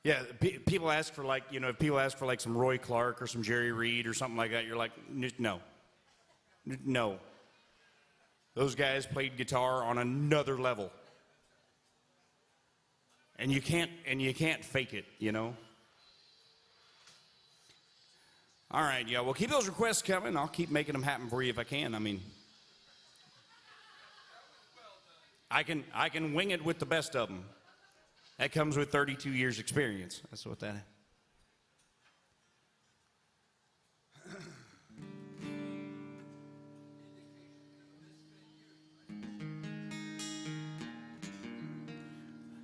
Yeah, people ask for like, if people ask for like some Roy Clark or some Jerry Reed or something like that, you're like, no. No. Those guys played guitar on another level. And you can't fake it, All right, yeah, well, keep those requests coming. I'll keep making them happen for you if I can. I mean, I can wing it with the best of them. That comes with 32 years experience. That's what that is.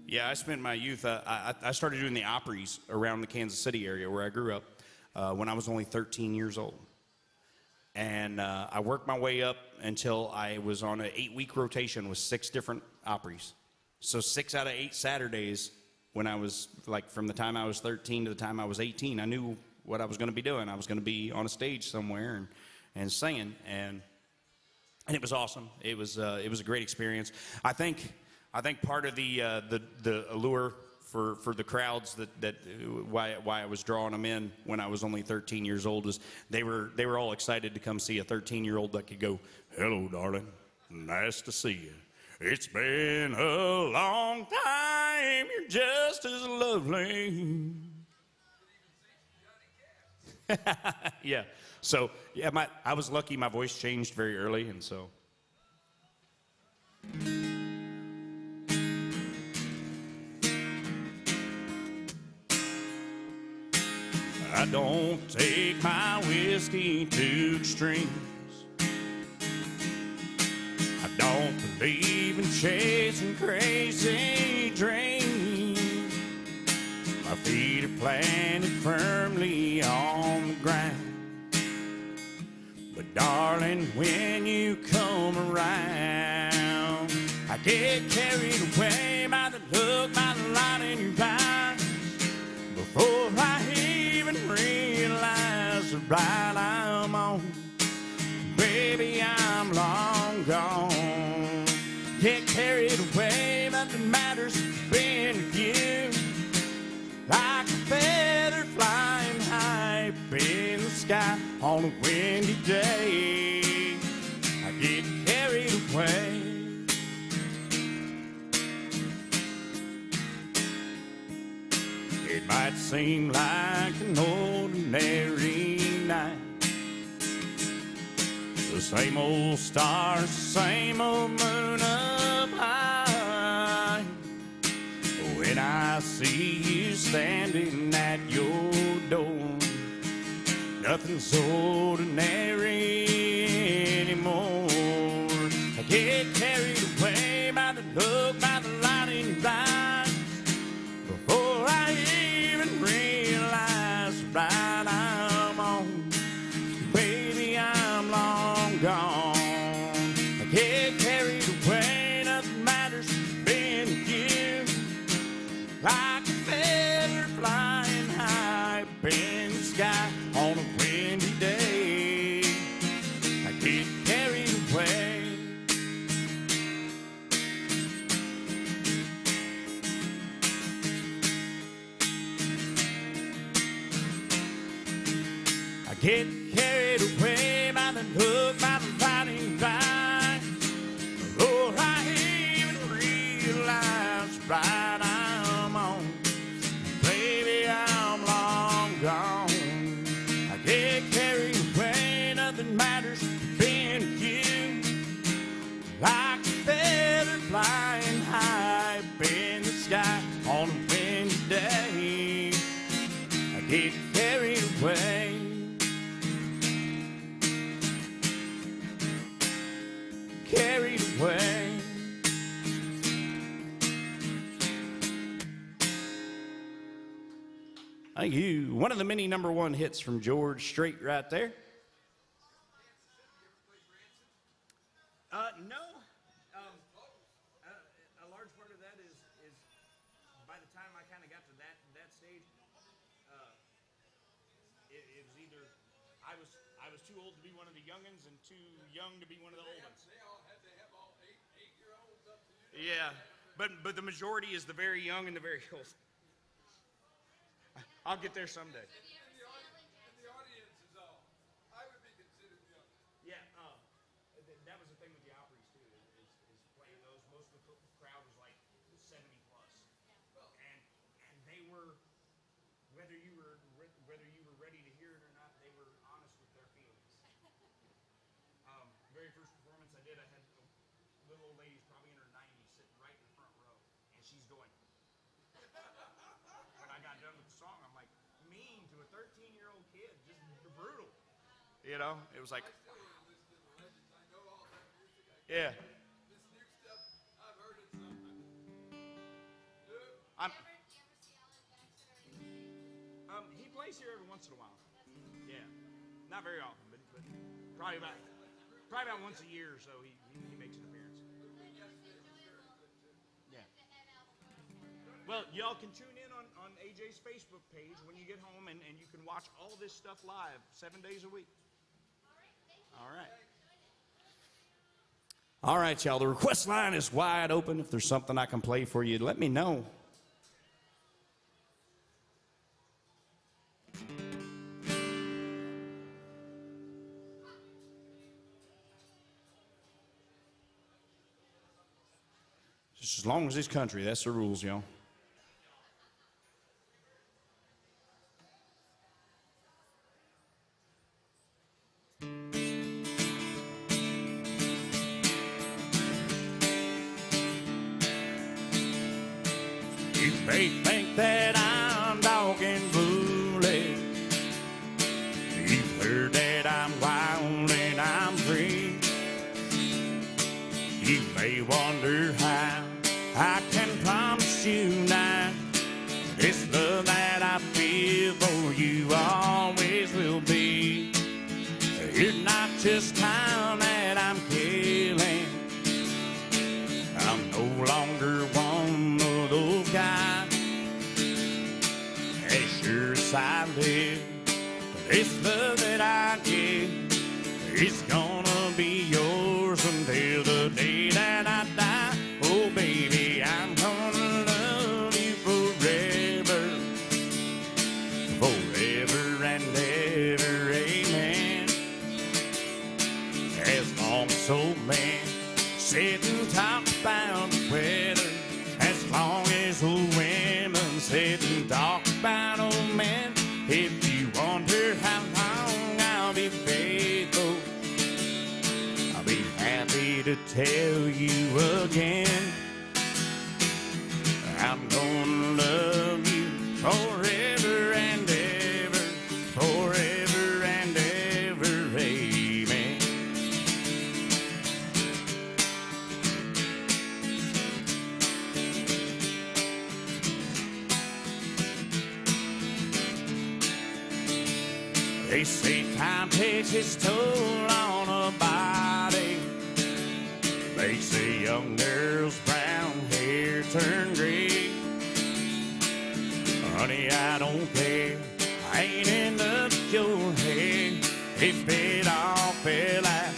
Yeah, I spent my youth, I started doing the Opries around the Kansas City area where I grew up when I was only 13 years old. And I worked my way up until I was on an 8-week rotation with 6 different Opries. So 6 out of 8 Saturdays when I was, like, from the time I was 13 to the time I was 18, I knew what I was going to be doing. I was going to be on a stage somewhere and singing, and it was awesome. It was a great experience. I think part of the allure for the crowds that why I was drawing them in when I was only 13 years old is they were all excited to come see a 13-year-old that could go, "Hello, darling, nice to see you. It's been a long time. You're just as lovely." Yeah. So yeah, I was lucky. My voice changed very early, and so. I don't take my whiskey to extremes. I don't believe in chasing crazy dreams. My feet are planted firmly on the ground. But darling, when you come around, I get carried away by the look, by the light in your eyes. Before I even realize the ride I'm on, baby, I'm long gone. Get carried away, nothing matters being with you. Like a feather flying high up in the sky on a windy day, I get carried away. It might seem like an ordinary night, the same old stars, same old moon up high. When I see you standing at your door, nothing's ordinary anymore. I get carried away by the look, by the light in your eyes. Before I even realize the ride I'm on, baby, I'm long gone. I get carried away, nothing matters being with you. Like a feather flying high up in the sky on a windy day, I get carried away. I get carried away by the look, by the light in your eyes. Before I even realize the ride I'm on, baby, I'm long gone. I get carried away, nothing matters being with you. Like a feather flying high up in the sky on a windy day, I get carried away. Carried away. Thank you. One of the many #1 hits from George Strait right there. No. A large part of that is by the time I kind of got to that stage, it was either I was too old to be one of the youngins and too young to be one of the old ones. They all had to have all eight-year-olds up to you. Yeah, but the majority is the very young and the very old. I'll get there someday. And the audience is all. I would be considered young. Yeah, that was the thing with the Opry's too, is playing those. Most of the crowd was like 70 plus, and they were, whether you were ready to hear it or not, they were honest with their feelings. Very first performance I did, I had a little old lady, probably in her 90s, sitting right in the front row, and she's going. When I got done with the song, I'm like, mean to a 13-year-old kid, just brutal. You know, it was like, I still want to listen to the legends. I know all that music. yeah. This new stuff, I've heard it sometimes. I'm, he plays here every once in a while. Yeah, not very often, but probably about once a year or so he makes an appearance. Yeah. Well, y'all can tune in on AJ's Facebook page when you get home, and you can watch all this stuff live 7 days a week. All right. All right, y'all. The request line is wide open. If there's something I can play for you, let me know. Just as long as it's country, that's the rules, y'all. You may think that I'm talking bully. You've heard that I'm wild and I'm free. You may wonder how I can promise you now this love that I feel for you always will be. You're not just time that I'm killing. I'm no longer one of those guys. As sure as I live, this love that I give is gonna be yours until the day that I die. Oh, baby, I'm gonna love you forever, forever and ever, amen. As long as old man sit and talk about the weather, as long as old women sit and talk about old men, if you wonder how long I'll be faithful, I'll be happy to tell you again. I'm gonna love you forever and ever, forever and ever, amen. They say time takes its toll on a body, makes a young girl's brown hair turn gray. Honey, I don't care, I ain't in love with your hair. If it all fell out,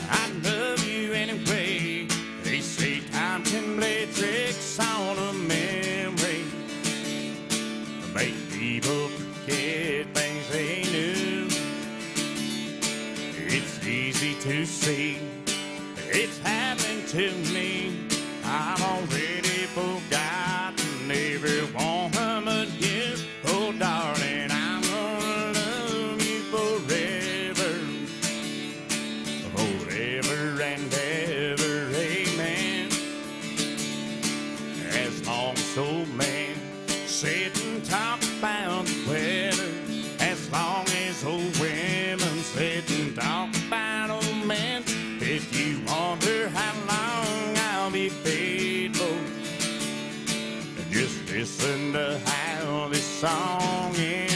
I love you anyway. They say time can play tricks on a memory, make people forget things they knew. It's easy to see, it's happening to me. I've already forgotten everyone but you. Oh, darling, I'm gonna love you forever, forever and ever, amen. As long as old man sit and talk about the weather, as long as old women sit and talk about old men, if you wonder how long I'll be faithful, just listen to how this song ends.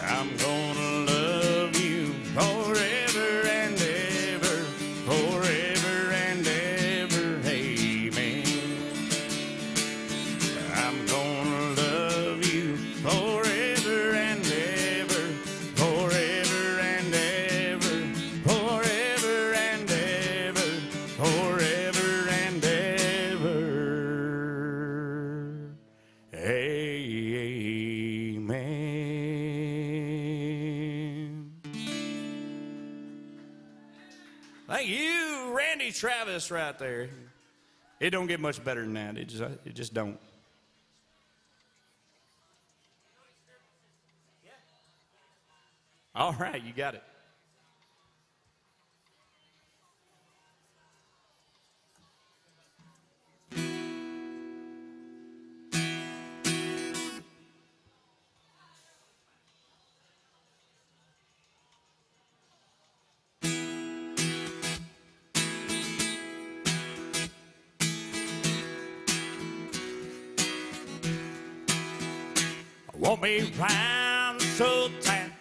I'm gonna love you forever and ever, forever and ever, amen. I'm gonna love you forever and ever, forever and ever, forever and ever, forever and ever, amen. Thank you, Randy Travis, right there. It don't get much better than that. It just don't. All right, you got it. Won't be round so tight.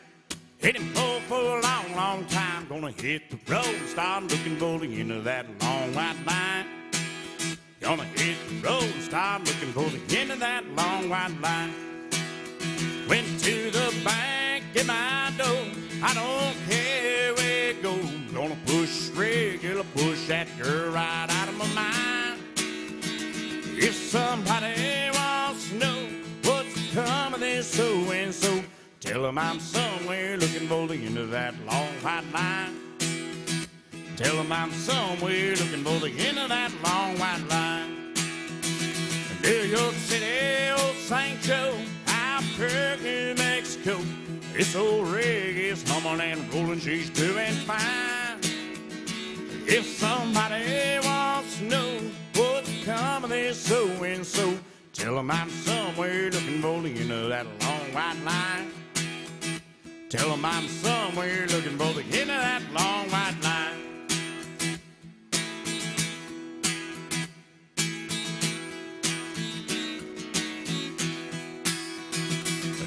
Hit him for a long, long time. Gonna hit the road and start looking for the end of that long white line. Gonna hit the road and start looking for the end of that long white line. Went to the bank, get my dough. I don't care where it goes. Gonna push regular, push that girl right out of my mind. If somebody wants to know what's coming, this so and so, tell them I'm somewhere looking for the end of that long white line. Tell them I'm somewhere looking for the end of that long white line. New York City, old St. Joe, Albuquerque, New Mexico. This old rig is humming and rolling, she's doing fine. If somebody wants to know what's coming, this so and so, tell them I'm somewhere looking for the end of that long white line. Tell them I'm somewhere looking for the end of that long white line.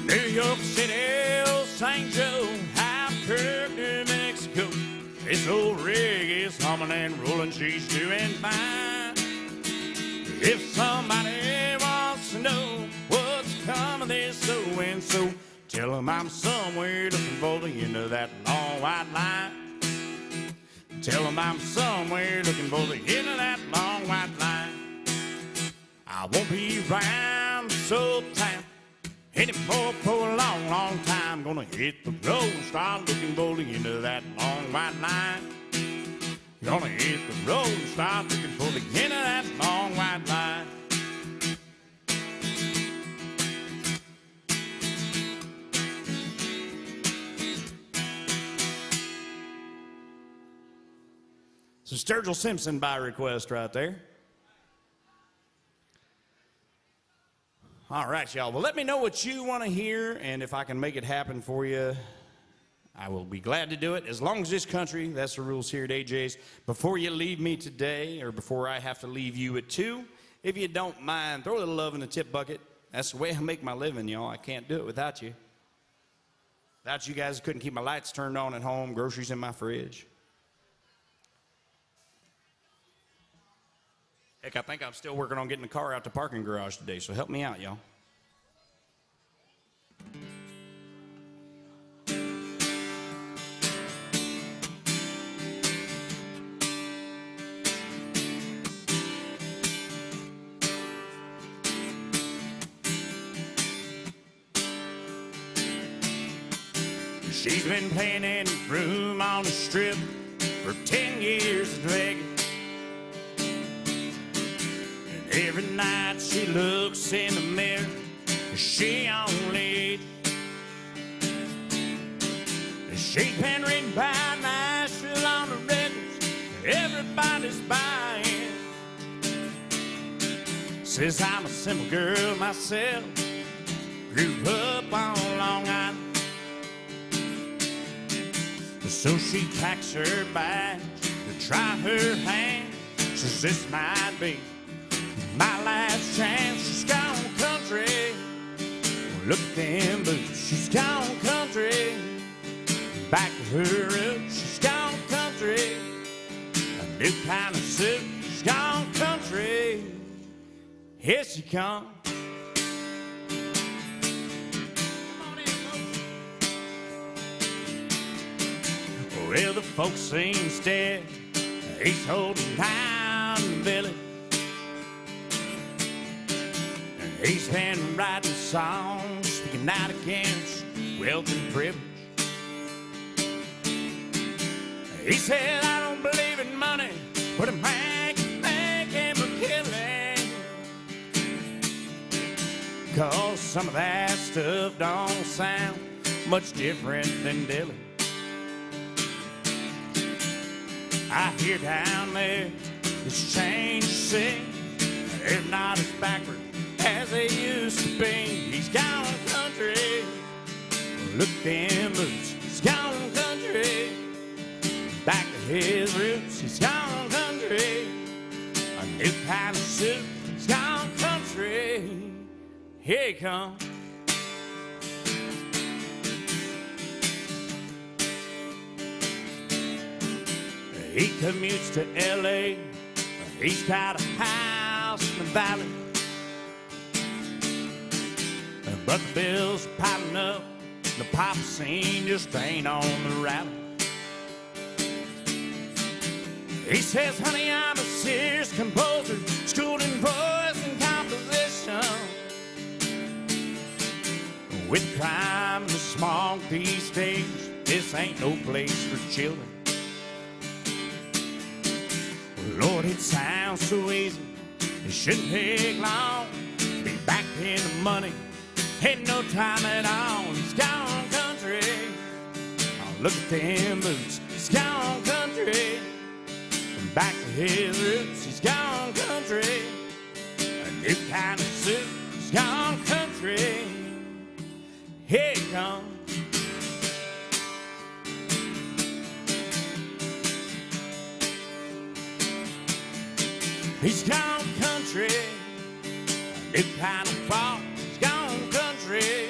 New York City, old St. Joe, Albuquerque, New Mexico. This old rig is humming and rolling, she's doing fine. If somebody wants to know what's coming, this so and so, tell them I'm somewhere looking for the end of that long white line. Tell them I'm somewhere looking for the end of that long white line. I won't be round so tight. Hit him for a long, long time. Gonna hit the road and start looking for the end of that long white line. Gonna hit the road and start looking for the end of that long white line. So Sturgill Simpson by request right there. All right, y'all. Well, let me know what you want to hear, and if I can make it happen for you, I will be glad to do it. As long as this country, that's the rules here at AJ's. Before you leave me today, or before I have to leave you at 2, if you don't mind, throw a little love in the tip bucket. That's the way I make my living, y'all. I can't do it without you. Without you guys, I couldn't keep my lights turned on at home, groceries in my fridge. Heck, I think I'm still working on getting the car out the parking garage today, so help me out, y'all. She's been playing in a room on the strip for 10 years in Vegas. Every night she looks in the mirror, she only she's been reading about Nashville on the records, everybody's buying. Says I'm a simple girl myself, grew up on Long Island. So she packs her bags to try her hand. Says this might be my last chance. She's gone country. Look at them boots. She's gone country. Back to her roots. She's gone country. A new kind of suit. She's gone country. Here she comes. Well, the folks seem dead. He's holding down the village. He's been writing songs, speaking out against wealth and privilege. He said, I don't believe in but a man can make him a killing. 'Cause some of that stuff don't sound much different than Dylan. I hear down there it's changed sing. They're not as backward as they used to be. He's gone country. Look at them boots. He's gone country. Back to his roots. He's gone country. A new kind of suit. He's gone country. Here he comes. He commutes to L.A. He's got a house in the valley. But the bills are piling up. The pop scene just ain't on the rally. He says, honey, I'm a serious composer, schooled in voice and composition. With crime and the smog these days, this ain't no place for children. Lord, it sounds so easy. It shouldn't take long. Be back in the money in no time at all. He's gone country. Oh, look at them boots. He's gone country. Back to his roots. He's gone country. A new kind of suit. He's gone country. Here he comes. He's gone country, a new kind of walk. He's gone country,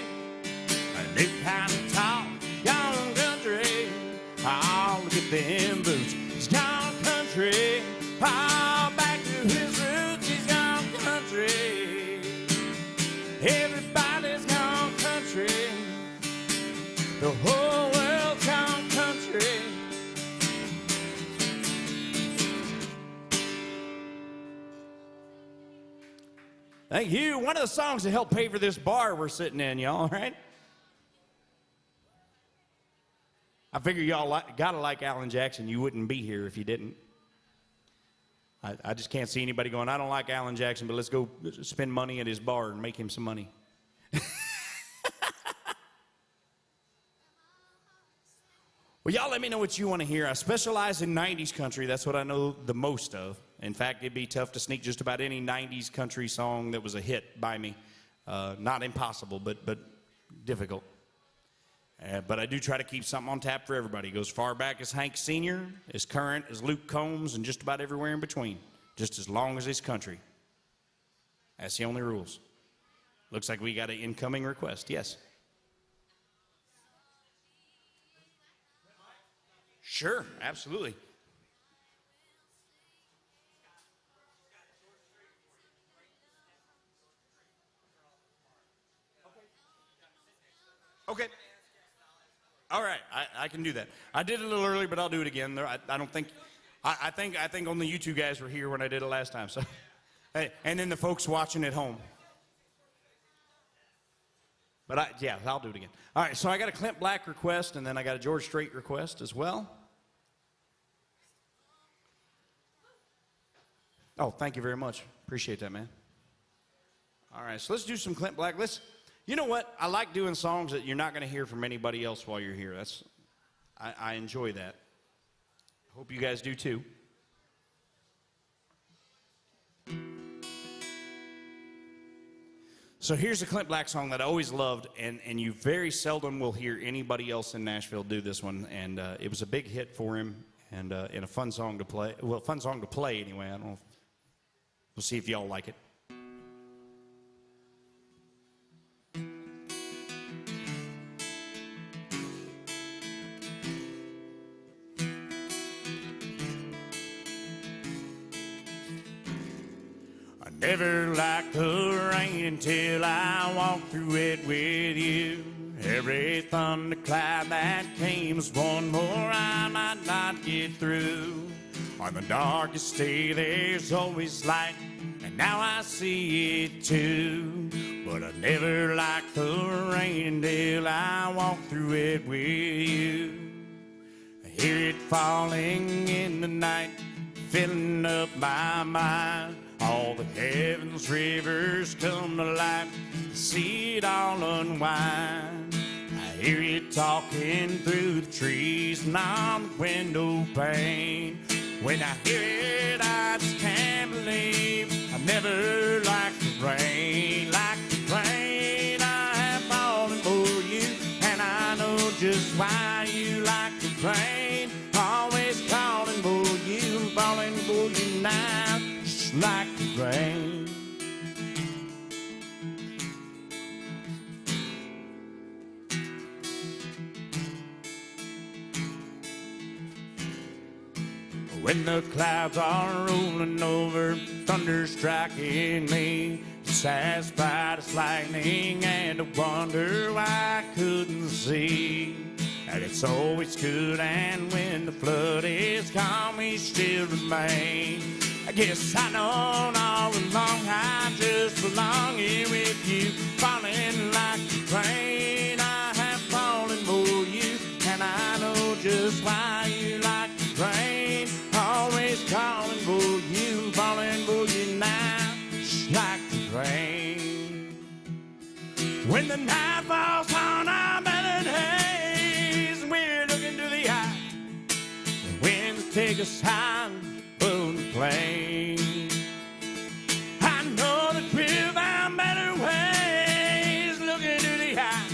a new kind of talk. Gone country, oh, look at them boots. He's gone country, oh, back to his roots. He's gone country. Everybody's gone country. The whole world's gone country. Thank you. One of the songs that helped pay for this bar we're sitting in, y'all, right? I figure y'all gotta like Alan Jackson. You wouldn't be here if you didn't. I just can't see anybody going, I don't like Alan Jackson, but let's go spend money at his bar and make him some money. Well, y'all let me know what you want to hear. I specialize in 90s country. That's what I know the most of. In fact, it'd be tough to sneak just about any 90s country song that was a hit by me. Not impossible, but difficult. But I do try to keep something on tap for everybody. It goes far back as Hank Sr., as current as Luke Combs, and just about everywhere in between. Just as long as it's country. That's the only rules. Looks like we got an incoming request. Yes. Sure, absolutely. Okay. All right, I can do that. I did it a little early, but I'll do it again. I don't think. I think only you two guys were here when I did it last time. So, hey, and then the folks watching at home. But yeah, I'll do it again. All right, so I got a Clint Black request, and then I got a George Strait request as well. Oh, thank you very much. Appreciate that, man. All right, so let's do some Clint Black. You know what? I like doing songs that you're not going to hear from anybody else while you're here. I enjoy that. Hope you guys do too. So here's a Clint Black song that I always loved, and you very seldom will hear anybody else in Nashville do this one. And it was a big hit for him, and a fun song to play. Well, fun song to play anyway. I don't know. We'll see if y'all like it. I never liked the rain until I walked through it with you. Every thundercloud that came was one more I might not get through. On the darkest day there's always light, and now I see it too. But I never liked the rain until I walked through it with you. I hear it falling in the night, filling up my mind. All the heavens rivers come to life, see it all unwind. I hear you talking through the trees and on the window pane. When I hear it, I just can't believe I never liked the rain. Like the rain, I have fallen for you, and I know just why you like the rain. Always calling for you, falling for you now, just like the rain. When the clouds are rolling over, thunder striking me, satisfied as lightning, and I wonder why I couldn't see. And it's always good, and when the flood is gone, we still remain. I guess I know all along I just belong here with you, falling like the rain. I have fallen for you, and I know just why you like the rain. Always calling for you, falling for you now, just like the rain. When the night falls on our melon haze, we're looking to the eye, the winds take us high above the plain. I know that we'll find better ways, looking to the eye,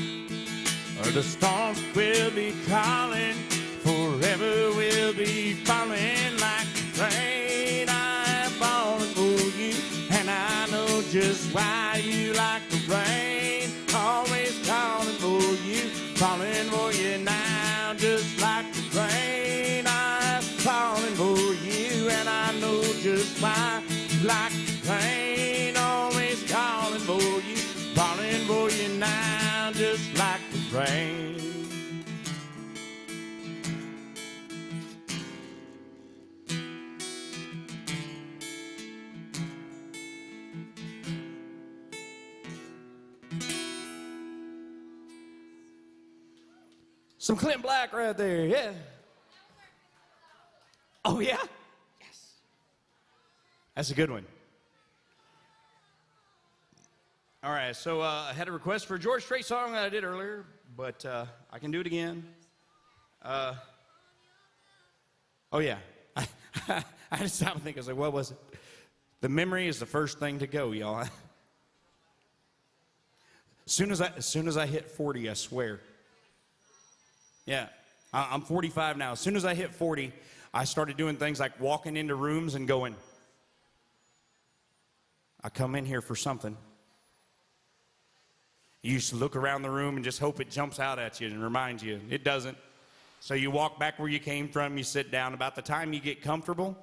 or the storms will be calling, forever we'll be falling like the rain. I am falling for you, and I know just why you like the rain. Always calling for you, falling for you now, just like the rain. I am falling for you, and I know just why you like the rain. Always calling for you, falling for you now, just like the rain. Some Clint Black right there, yeah. Oh, yeah? Yes. That's a good one. All right, so I had a request for a George Strait song that I did earlier, but I can do it again. Oh, yeah. I had to stop and think. I was like, what was it? The memory is the first thing to go, y'all. As soon as I hit 40, I swear. Yeah, I'm 45 now. As soon as I hit 40, I started doing things like walking into rooms and going, I come in here for something. You used to look around the room and just hope it jumps out at you and reminds you. It doesn't. So you walk back where you came from, you sit down. About the time you get comfortable,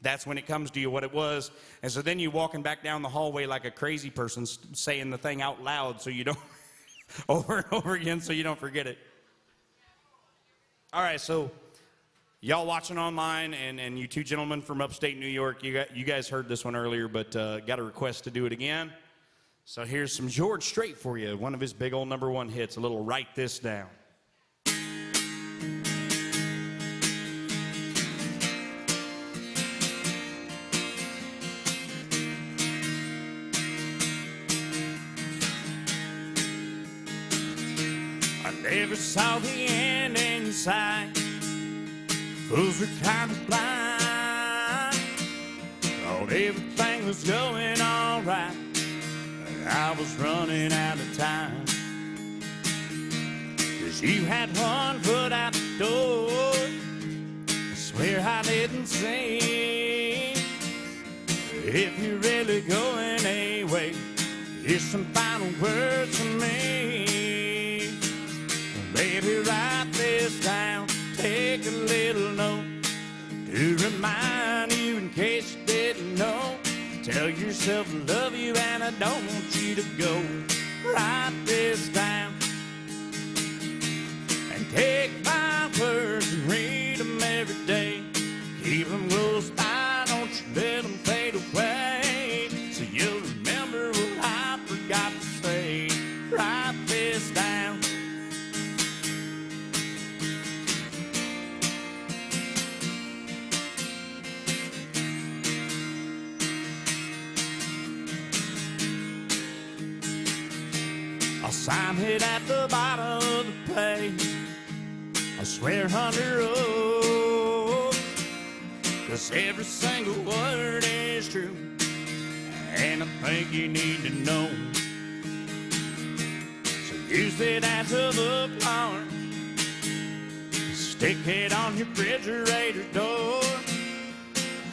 that's when it comes to you what it was. And so then you're walking back down the hallway like a crazy person saying the thing out loud so you don't, over and over again so you don't forget it. All right, so y'all watching online and you two gentlemen from upstate New York, you guys heard this one earlier, but got a request to do it again. So here's some George Strait for you, one of his big old #1 hits, a little Write This Down. I never saw the end in sight. Fools were kind of blind. Thought everything was going all right. I was running out of time. 'Cause you had one foot out the door. I swear I didn't see. If you're really going away, here's some final words from me. Baby, write this down. Take a little note to remind you in case you didn't know. Tell yourself I love you and I don't want you to go. Write this down and take my words and read them every day. Keep them close by, don't you let them fade away. So you'll remember what I forgot to say. Write this down. I'll sign it at the bottom of the page. I swear under oath, 'cause every single word is true, and I think you need to know. So use it as a bookmark, stick it on your refrigerator door,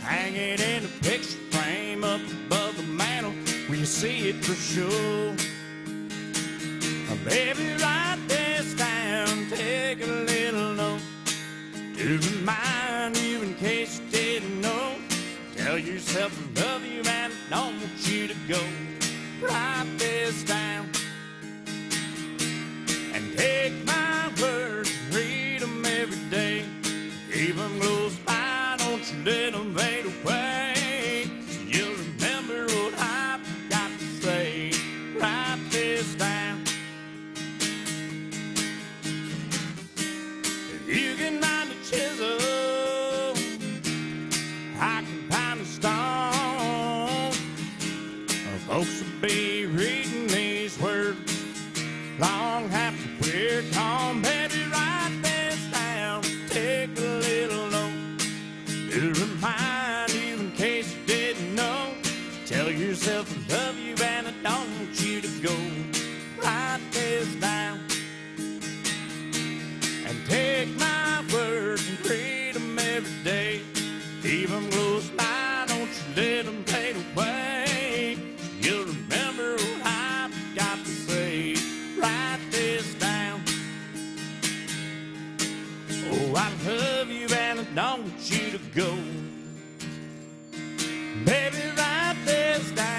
hang it in a picture frame up above the mantle where you see it for sure. Baby, write this down, take a little note to remind you in case you didn't know. Tell yourself I love you and I don't want you to go. Write this down and take my words and read them every day. Keep them close by, don't you let them fade away. So you'll remember what I've got to say. Write this down. You can find a chisel, I can find a stone. Folks will be reading these words long after we're gone. Baby, write this down, take a little note to remind you in case you didn't know. Tell yourself I love you and I don't want you to go. Write this down and take my words and read them every day. Keep them close by, don't you let them fade away. You'll remember what I've got to say. Write this down. Oh, I love you and I don't want you to go. Baby, write this down.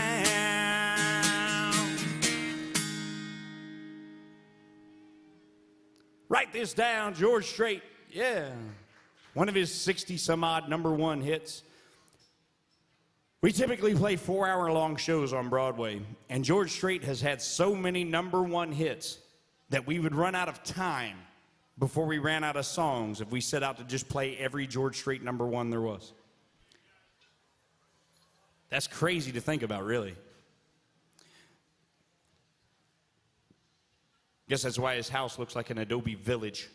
Write this down, George Strait. Yeah. One of his 60-some-odd #1 hits. We typically play 4-hour-long shows on Broadway, and George Strait has had so many #1 hits that we would run out of time before we ran out of songs if we set out to just play every George Strait #1 there was. That's crazy to think about, really. Guess that's why his house looks like an adobe village.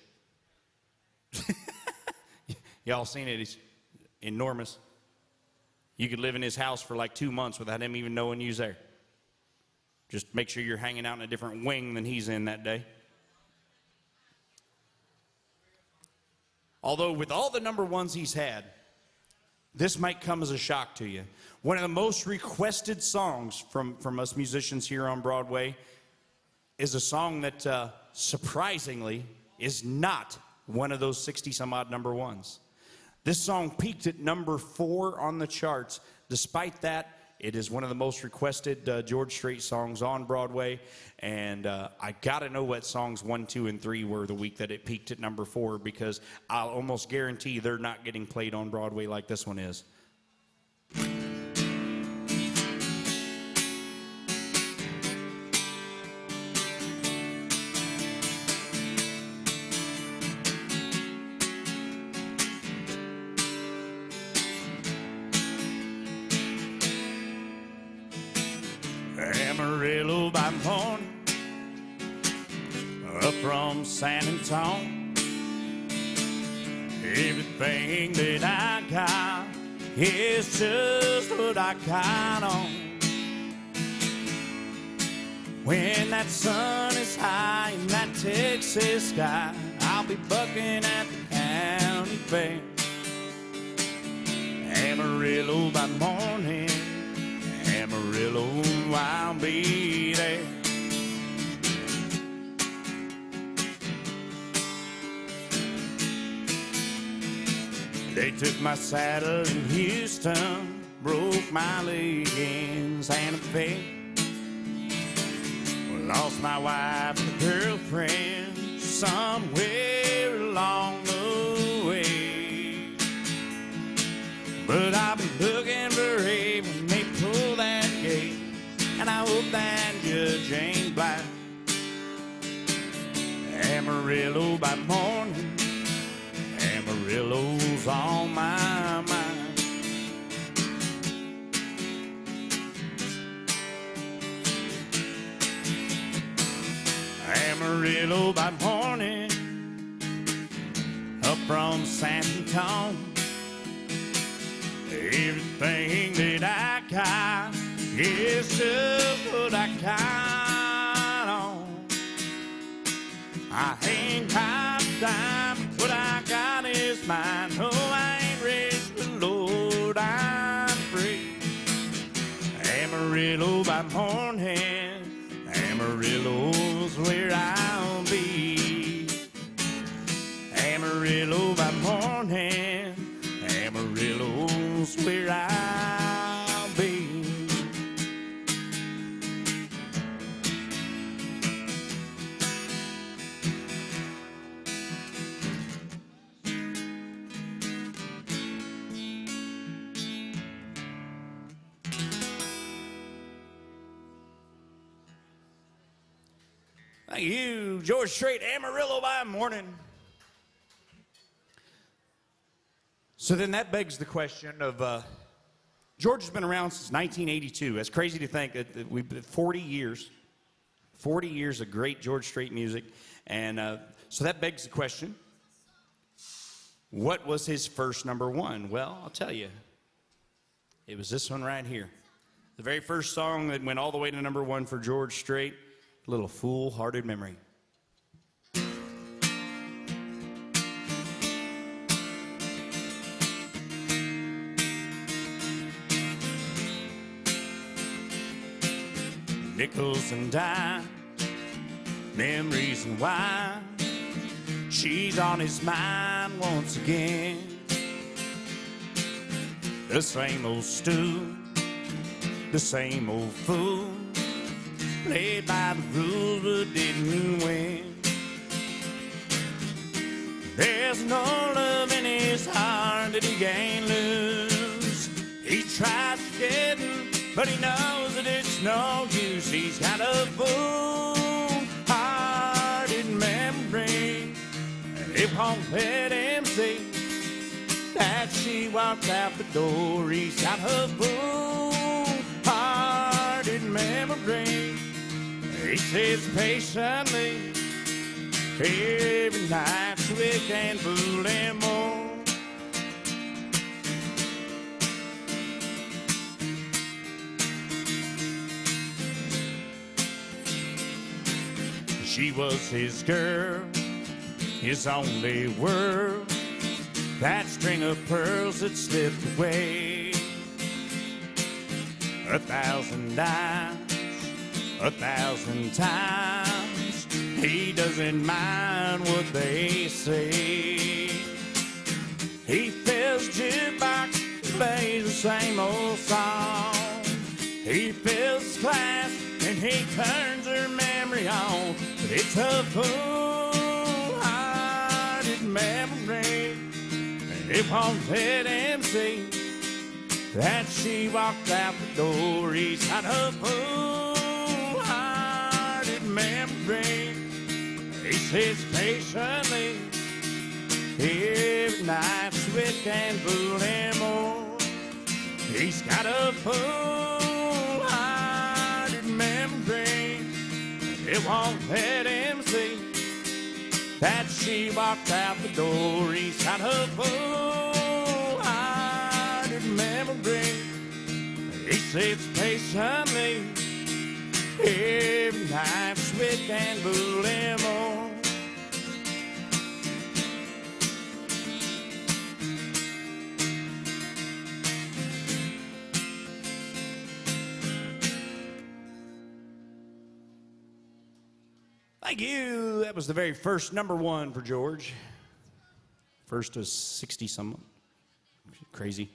Y'all seen it? It's enormous. You could live in his house for like 2 months without him even knowing you's there. Just make sure you're hanging out in a different wing than he's in that day. Although with all the #1s he's had, this might come as a shock to you. One of the most requested songs from us musicians here on Broadway is a song that surprisingly is not one of those 60-some-odd #1s. This song peaked at #4 on the charts. Despite that, it is one of the most requested George Strait songs on Broadway, and I gotta know what songs 1, 2, and 3 were the week that it peaked at #4, because I'll almost guarantee they're not getting played on Broadway like this one is. Amarillo by morning, up from San Antonio. Everything that I got is just what I got on. When that sun is high in that Texas sky, I'll be bucking at the county fair. Amarillo by morning, Amarillo, I'll be there. They took my saddle in Houston, broke my leg in Santa Fe. Lost my wife and girlfriend somewhere along the way. But I'll be looking for Abe when they pull that gate, and I hope that judge ain't black. Amarillo by morning, Amarillo's on my mind. Amarillo by morning, up from San Antonio. Everything that I got is just what I count on. I ain't got time, what I got is mine. No, I ain't rich, but Lord, I'm free. Amarillo by morning, Amarillo's where I'll be. Amarillo by morning, Amarillo's where I'll be. Thank you, George Strait, Amarillo by morning. So then that begs the question of, George has been around since 1982. That's crazy to think that we've been 40 years of great George Strait music. And so that begs the question, what was his first number one? Well, I'll tell you, it was this one right here. The very first song that went all the way to number one for George Strait, Little Fool-Hearted Memory. Nickels and dimes, memories and wine. She's on his mind once again. The same old stew, the same old fool. Played by the rules but didn't win. There's no love in his heart that he can't lose. He tries forgetting, but he knows that it's no use. He's got a full-hearted memory, and it won't let him see that she walked out the door. He's got a full-hearted memory. He sits patiently every night so we can fool him more. She was his girl, his only world. That string of pearls that slipped away. 1,000 dimes, 1,000 times. He doesn't mind what they say. He fills jukebox, plays the same old song. He fills his glass and he turns her memory on. But it's a full-hearted memory, and it won't let him see that she walked out the door. He's got a full-hearted memory. He sits patiently every night so it can fool him more. He's got a full-hearted memory. It won't let him see that she walked out the door. He's got a full-hearted memory. He sits patiently every night so it can fool him more. Thank you. That was the very first number one for George. First was 60-some. Crazy.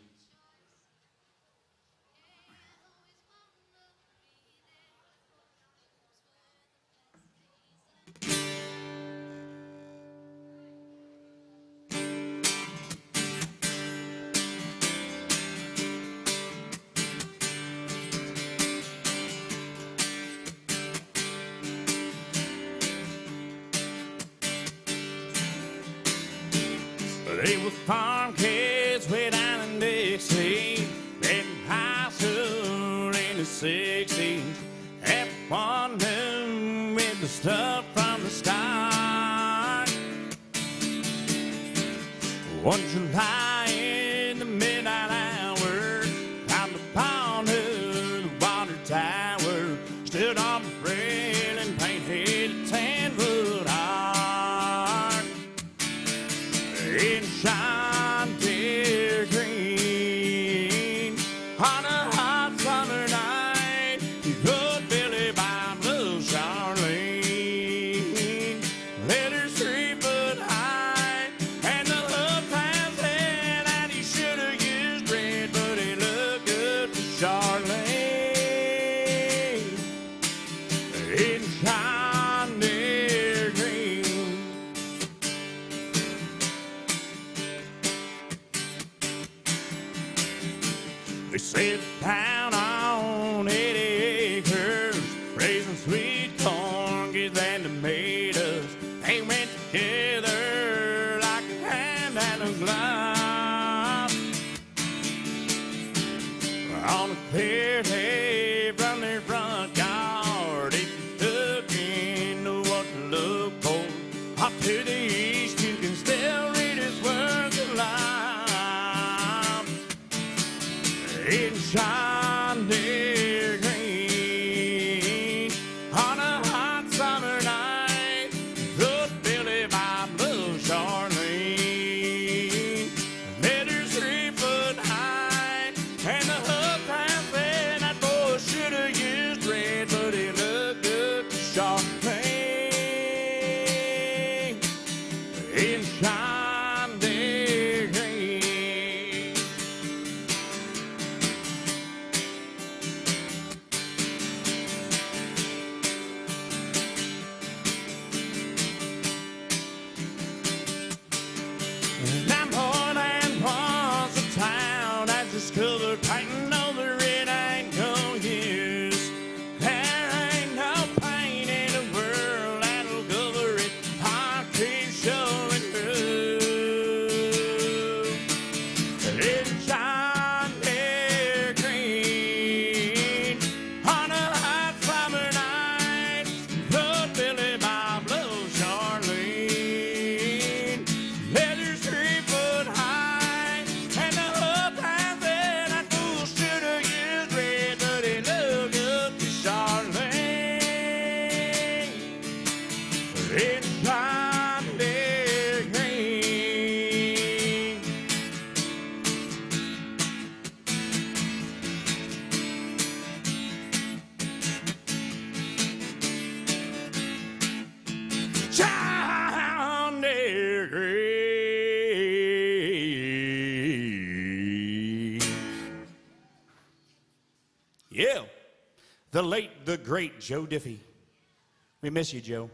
They were farm kids way down in Dixie, in high school in the 60s. Everyone knew with the stuff from the start. One July in the midnight hour, found the pond of the water tower, stood on the rail and painted a 10-foot arc in Chantier green. On a hot summer night, he put Billy by Blue Charlene. Letters 3 foot high, and the hook times in, and he should have used red, but he looked good to Charlene in Chantier green. We sit down on 80 acres, raising sweet corn, kids and tomatoes. They went together like a hand and a glove. On a clear day from their front yard, if you look into what to look for, off to the east you can still read his words aloud. In Chantier green, on a hot summer night, wrote Billy by Blue Charlene. Letters 3 foot high, and the hook times in. That boy should have used red, but he looked good to Charlene in Chantier green. Now more than once a town has discovered painting over it ain't no use. There ain't no paint in the world that'll cover it. I keep showing through. In Chantier green, on a hot summer night, wrote Billy by Blue Charlene. Letters 3 foot high, and the hook times in. That fool should have used red, but he looked good to Charlene in Chantier green. Chantier green. Yeah, the late, the great Joe Diffie. We miss you, Joe.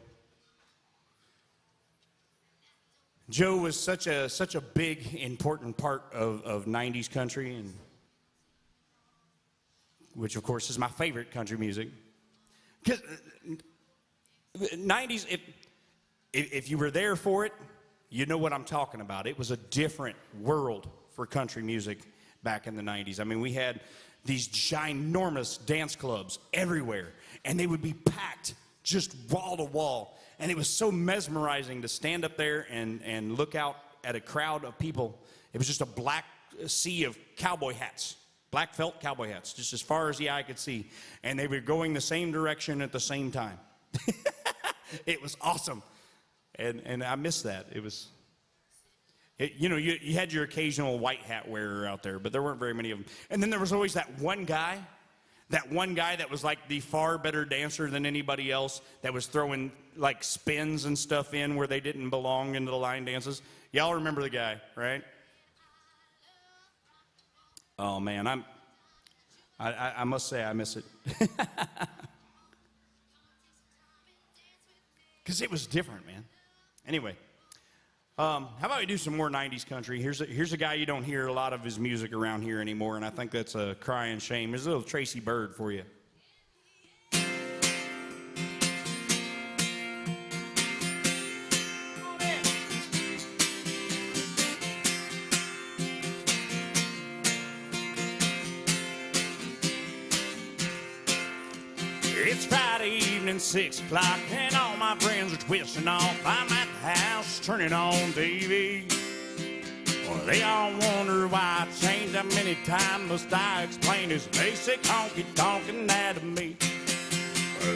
Joe was such a big, important part of 90s country, and which of course is my favorite country music. 'Cause 90s, if you were there for it, you know what I'm talking about. It was a different world for country music back in the 90s. I mean, we had these ginormous dance clubs everywhere, and they would be packed just wall to wall. And it was so mesmerizing to stand up there and look out at a crowd of people. It was just a black sea of cowboy hats, black felt cowboy hats, just as far as the eye could see. And they were going the same direction at the same time. It was awesome. And I miss that. It was, you had your occasional white hat wearer out there, but there weren't very many of them. And then there was always that one guy that was like the far better dancer than anybody else, that was throwing like spins and stuff in where they didn't belong into the line dances. Y'all remember the guy, right? Oh man, I must say I miss it. Because it was different, man. Anyway, how about we do some more 90s country? Here's a guy you don't hear a lot of his music around here anymore, and I think that's a crying shame. Here's a little Tracy Byrd for you. It's Friday evening evening, 6 o'clock, and all my friends are twisting off. I'm at the house turning on TV. Well, they all wonder why I changed. How many times must I explain this basic honky-tonk anatomy?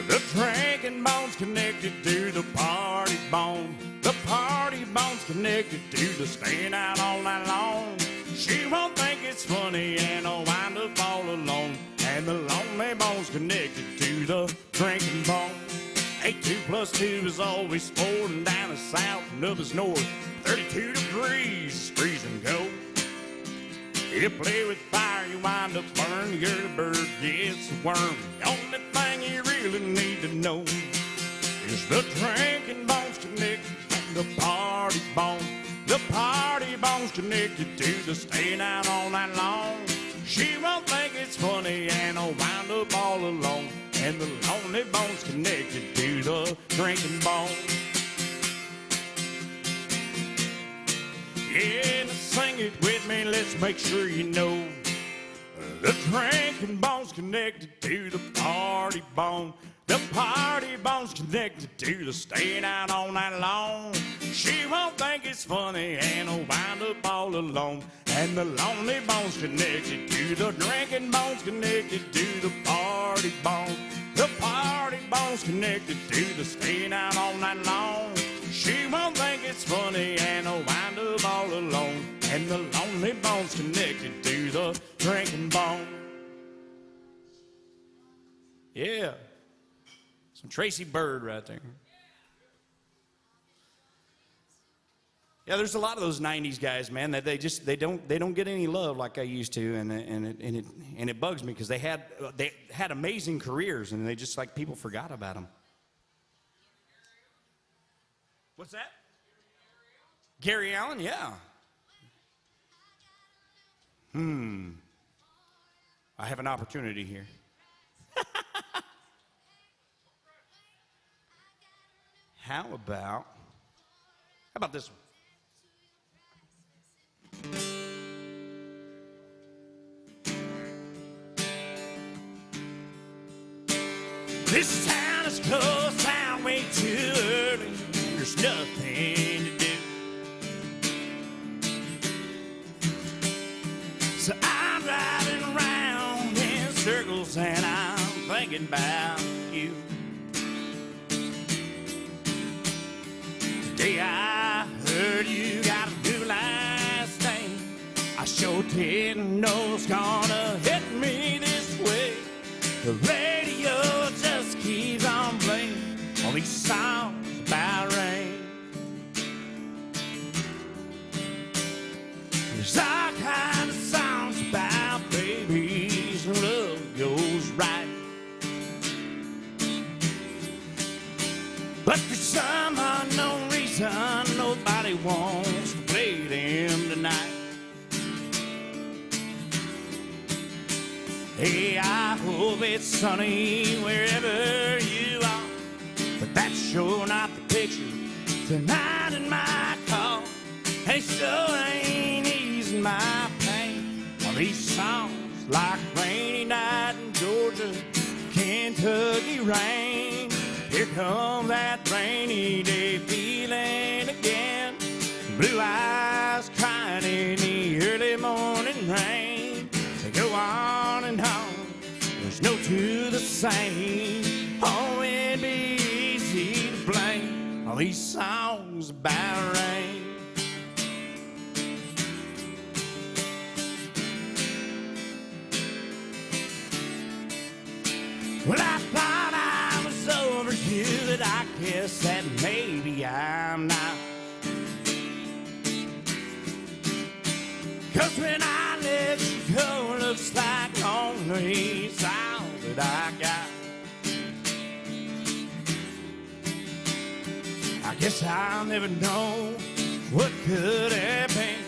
The drinking bone's connected to the party bone. The party bone's connected to the staying out all night long. She won't think it's funny and I'll wind up all alone. And the lonely bone's connected to the drinking bone. 82 plus 2 is always 4, and down is south and up is north. 32 degrees, freezing cold. You play with fire, you wind up burning. The early bird gets the worm. The only thing you really need to know is the drinking bone's connected to the party bone. The party bone's connected to the staying out all night long. She won't think it's funny and I'll wind up all alone. And the lonely bone's connected to the drinking bone. Yeah, now sing it with me, let's make sure you know. The drinking bone's connected to the party bone. The party bone's connected to the staying out all night long. She won't think it's funny and I'll wind up all alone. And the lonely bone's connected to the drinking bone's connected to the party bone. The party bone's connected to the staying out all night long. She won't think it's funny and I'll wind up all alone. And the lonely bone's connected to the drinking bone. Yeah. Some Tracy Bird right there. Yeah, there's a lot of those '90s guys, man. That they don't get any love like I used to, and it bugs me because they had amazing careers, and they just like people forgot about them. What's that? Gary Allen, yeah. I have an opportunity here. How about this one? This town is closed down way too early. There's nothing to do. So I'm driving around in circles and I'm thinking about you. Today I heard you got a new last name. I sure didn't know it's gonna hit me this way. The radio just keeps on playing all these songs about rain. There's all kinds of songs about babies and love goes right. But for some unknown reason, nobody wants to play them tonight. Hey, I hope it's sunny wherever you are, but that's sure not the picture tonight in my car. Hey, sure ain't easing my pain. All these songs like Rainy Night in Georgia, Kentucky rain. Here comes that rainy day feeling again. Blue eyes crying in the early morning rain. They go on and on, there's no two the same. Oh, it'd be easy to blame all these songs about rain. Well, I thought I was over you, but I guess that maybe I'm not. 'Cause when I let you go, looks like lonely's all that I got. I guess I'll never know what could have been.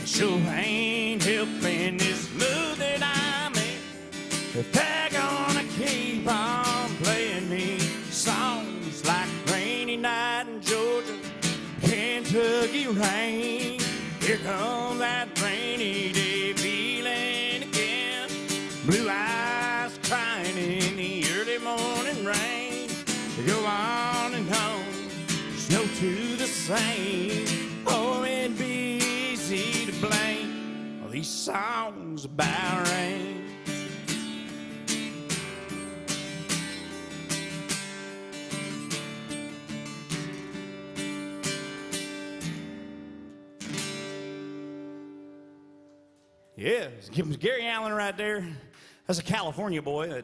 It sure ain't helping this mood that I'm in. If they're gonna keep on playing me songs like Rainy Night in Georgia, Kentucky rain. Here comes that rainy day feeling again. Blue eyes crying in the early morning rain. same. Oh, it'd be easy to blame all these songs about rain. Yeah, give him Gary Allen right there. That's a California boy,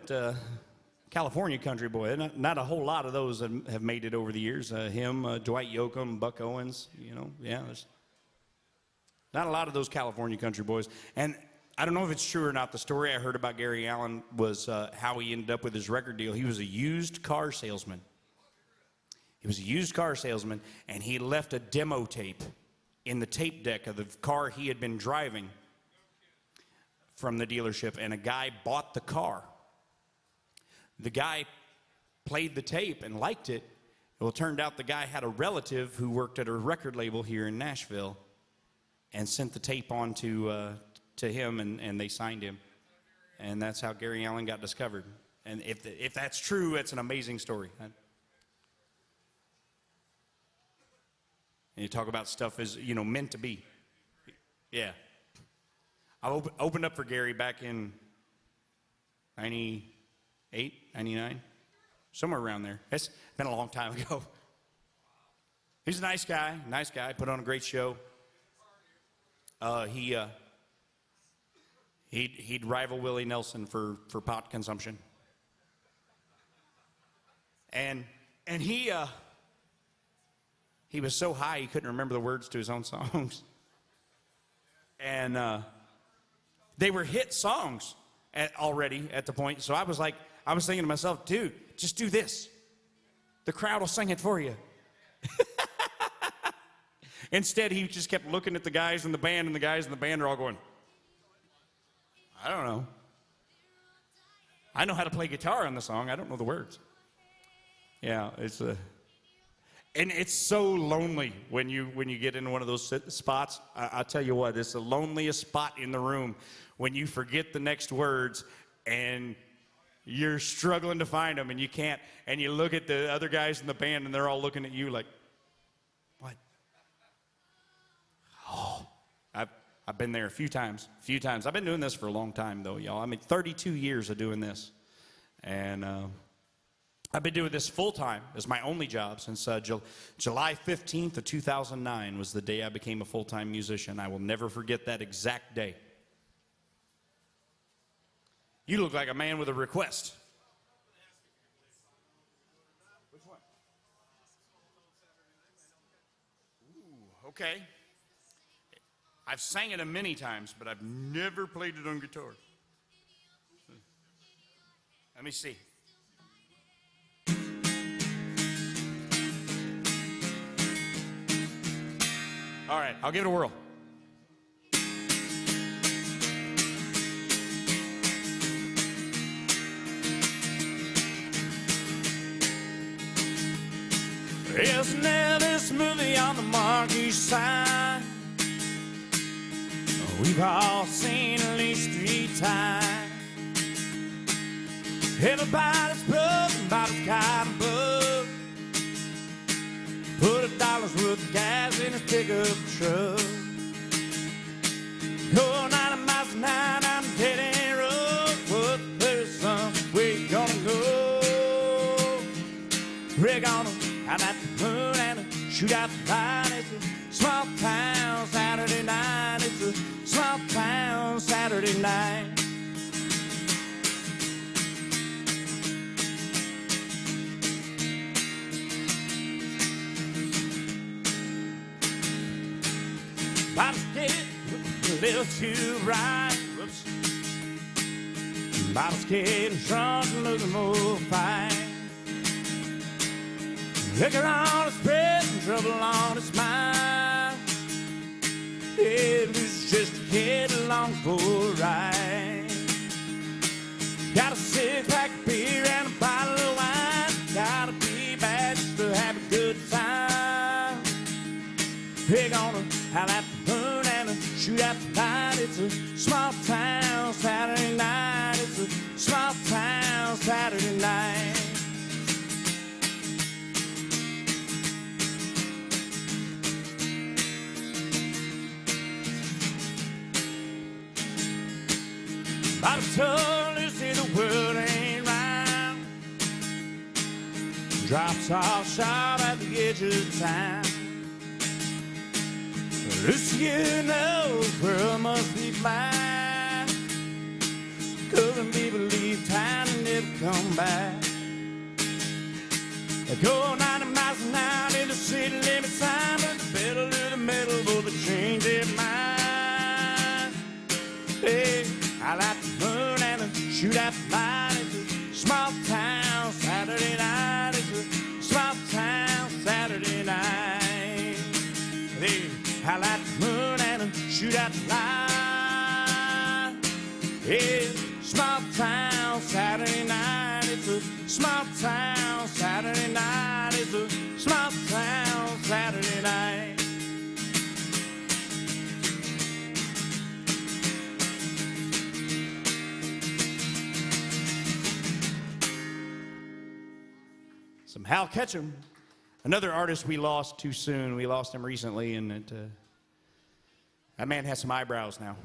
California country boy. Not a whole lot of those have made it over the years. Him, Dwight Yoakam, Buck Owens, you know, yeah. There's not a lot of those California country boys. And I don't know if it's true or not. The story I heard about Gary Allen was how he ended up with his record deal. He was a used car salesman. He was a used car salesman, and he left a demo tape in the tape deck of the car he had been driving from the dealership, and a guy bought the car. The guy played the tape and liked it. Well, it turned out the guy had a relative who worked at a record label here in Nashville and sent the tape on to him, and they signed him. And that's how Gary Allen got discovered. And if that's true, it's an amazing story. And you talk about stuff as, you know, meant to be. Yeah. I opened up for Gary back in 98, 99, somewhere around there. It's been a long time ago. He's a nice guy, put on a great show. He'd rival Willie Nelson for pot consumption. And he was so high he couldn't remember the words to his own songs. And they were hit songs already at the point. So I was thinking to myself, dude, just do this. The crowd will sing it for you. Instead, he just kept looking at the guys in the band, and the guys in the band are all going, I don't know. I know how to play guitar on the song. I don't know the words. Yeah, and it's so lonely when you get into one of those spots. I'll tell you what, it's the loneliest spot in the room when you forget the next words and you're struggling to find them and you can't, and you look at the other guys in the band and they're all looking at you like, what? Oh, I've been there a few times. I've been doing this for a long time though, y'all. I mean, 32 years of doing this. And I've been doing this full-time as my only job since July 15th of 2009 was the day I became a full-time musician. I will never forget that exact day. You look like a man with a request. Which one? Ooh, okay. I've sang it many times, but I've never played it on guitar. Let me see. All right, I'll give it a whirl. Isn't there this movie on the marquee sign? We've all seen at least 3 times. Everybody's broken, body's got a bug. Put $1 worth of gas in his pickup truck. Go 90 miles an hour down the dead end road. What place, son? Where you gonna go? We're gonna out at the moon and shoot out the light. It's a small town Saturday night. It's a small town Saturday night. Body's getting a little too bright. Whoops. Body's getting drunk and looking more fine. Liquor on his breath and trouble on his mind. It was just to get along for a ride. Got a 6-pack of beer and a bottle of wine. Gotta be bad just to have a good time. We're gonna howl at the moon and shoot out the light. It's a small town Saturday night. It's a small town Saturday night. I'm told to say the world ain't right. Drops off sharp at the edge of time. This you know the world must be blind. Couldn't be believed time never come back. I go 90 miles an hour in the city limit sign, but the pedal to the metal for the change in mind. Hey, I like to run and shoot at the light. It's a small town Saturday night. It's a small town Saturday night. Hey, I like to run and shoot at the light. Hey, small town Saturday night. It's a small town Saturday night. It's a small town Saturday night. Some Hal Ketchum, another artist we lost too soon. We lost him recently, and that man has some eyebrows now.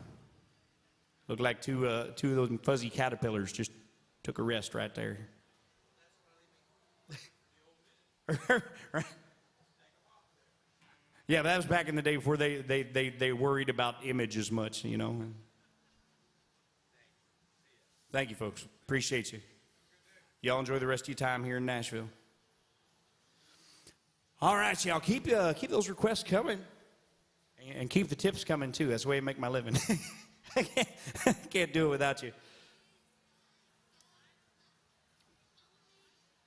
Look like two of those fuzzy caterpillars just took a rest right there. Yeah, that was back in the day before they worried about image as much, you know. Thank you, folks. Appreciate you. Y'all enjoy the rest of your time here in Nashville. All right, y'all, keep those requests coming, and keep the tips coming too. That's the way I make my living. I can't do it without you.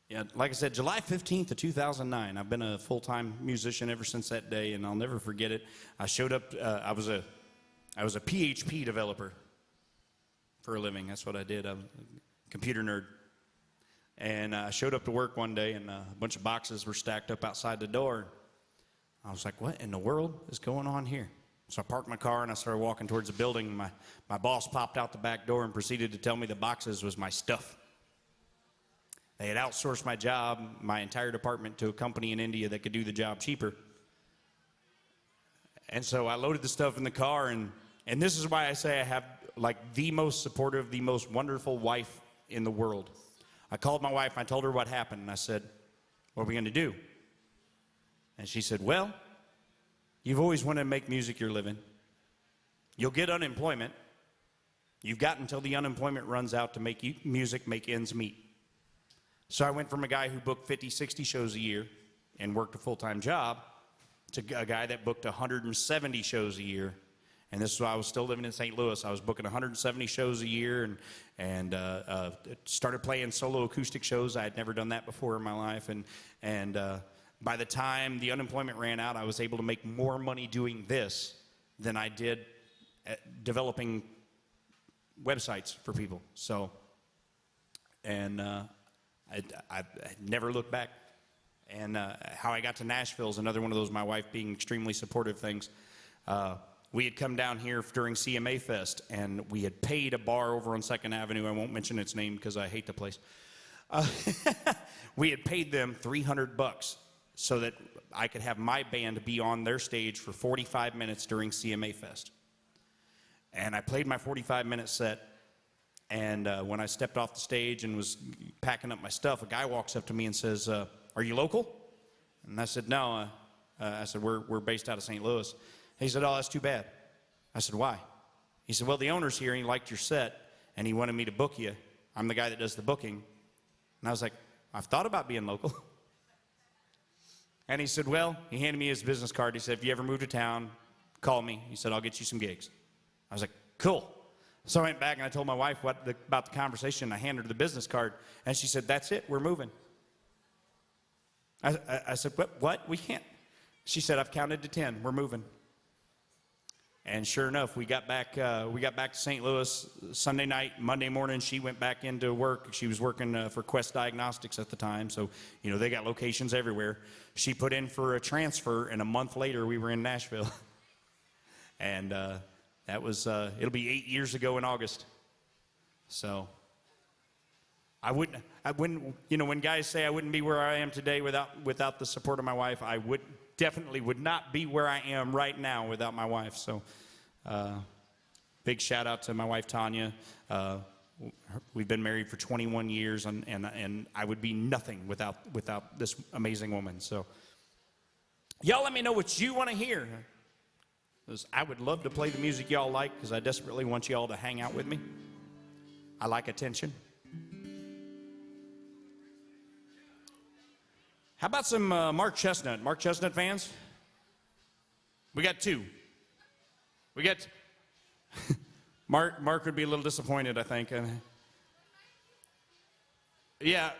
Yeah, like I said, July 15th of 2009. I've been a full-time musician ever since that day, and I'll never forget it. I showed up. I was a PHP developer for a living. That's what I did. I'm a computer nerd. And I showed up to work one day, and a bunch of boxes were stacked up outside the door. I was like, what in the world is going on here? So I parked my car, and I started walking towards the building. My boss popped out the back door and proceeded to tell me the boxes was my stuff. They had outsourced my job, my entire department, to a company in India that could do the job cheaper. And so I loaded the stuff in the car, and this is why I say I have, like, the most supportive, the most wonderful wife in the world. I called my wife, and I told her what happened, and I said, what are we going to do? And she said, well, you've always wanted to make music your living. You'll get unemployment. You've got until the unemployment runs out to make music make ends meet. So I went from a guy who booked 50, 60 shows a year and worked a full-time job to a guy that booked 170 shows a year. And this is why I was still living in St. Louis. I was booking 170 shows a year and started playing solo acoustic shows. I had never done that before in my life. And by the time the unemployment ran out, I was able to make more money doing this than I did developing websites for people. So, and I never looked back. And how I got to Nashville is another one of those, my wife being extremely supportive things. We had come down here during CMA Fest, and we had paid a bar over on 2nd Avenue. I won't mention its name because I hate the place. We had paid them $300 so that I could have my band be on their stage for 45 minutes during CMA Fest. And I played my 45-minute set, and when I stepped off the stage and was packing up my stuff, a guy walks up to me and says, are you local? And I said, no. I said, we're based out of St. Louis. He said, oh, that's too bad. I said, why? He said, well, the owner's here, and he liked your set, and he wanted me to book you. I'm the guy that does the booking. And I was like, I've thought about being local. And he said, well, he handed me his business card. He said, if you ever move to town, call me. He said, I'll get you some gigs. I was like, cool. So I went back, and I told my wife about the conversation. I handed her the business card, and she said, that's it, we're moving. I said, what? We can't. She said, I've counted to 10, we're moving. And sure enough, we got back to St. Louis Sunday night. Monday morning, she went back into work. She was working for Quest Diagnostics at the time, so you know they got locations everywhere. She put in for a transfer, and a month later, we were in Nashville. And that was it'll be 8 years ago in August. So I wouldn't. You know, when guys say I wouldn't be where I am today without the support of my wife, I definitely would not be where I am right now without my wife. So big shout out to my wife, Tanya. We've been married for 21 years, and I would be nothing without this amazing woman. So y'all let me know what you want to hear. 'Cause I would love to play the music y'all like, because I desperately want y'all to hang out with me. I like attention. How about some Mark Chestnut? Mark Chestnut fans? We got two. We got Mark would be a little disappointed, I think. Yeah.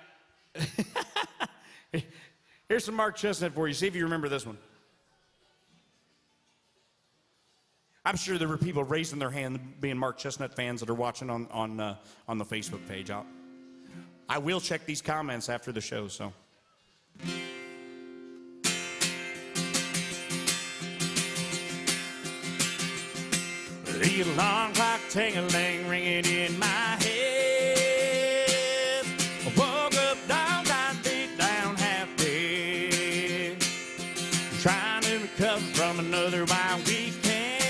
Here's some Mark Chestnut for you. See if you remember this one. I'm sure there were people raising their hand being Mark Chestnut fans that are watching on the Facebook page. I will check these comments after the show, so. The alarm clock ting-a-ling ringing in my head. I woke up dog-eyed, beat down, half dead, trying to recover from another wild weekend,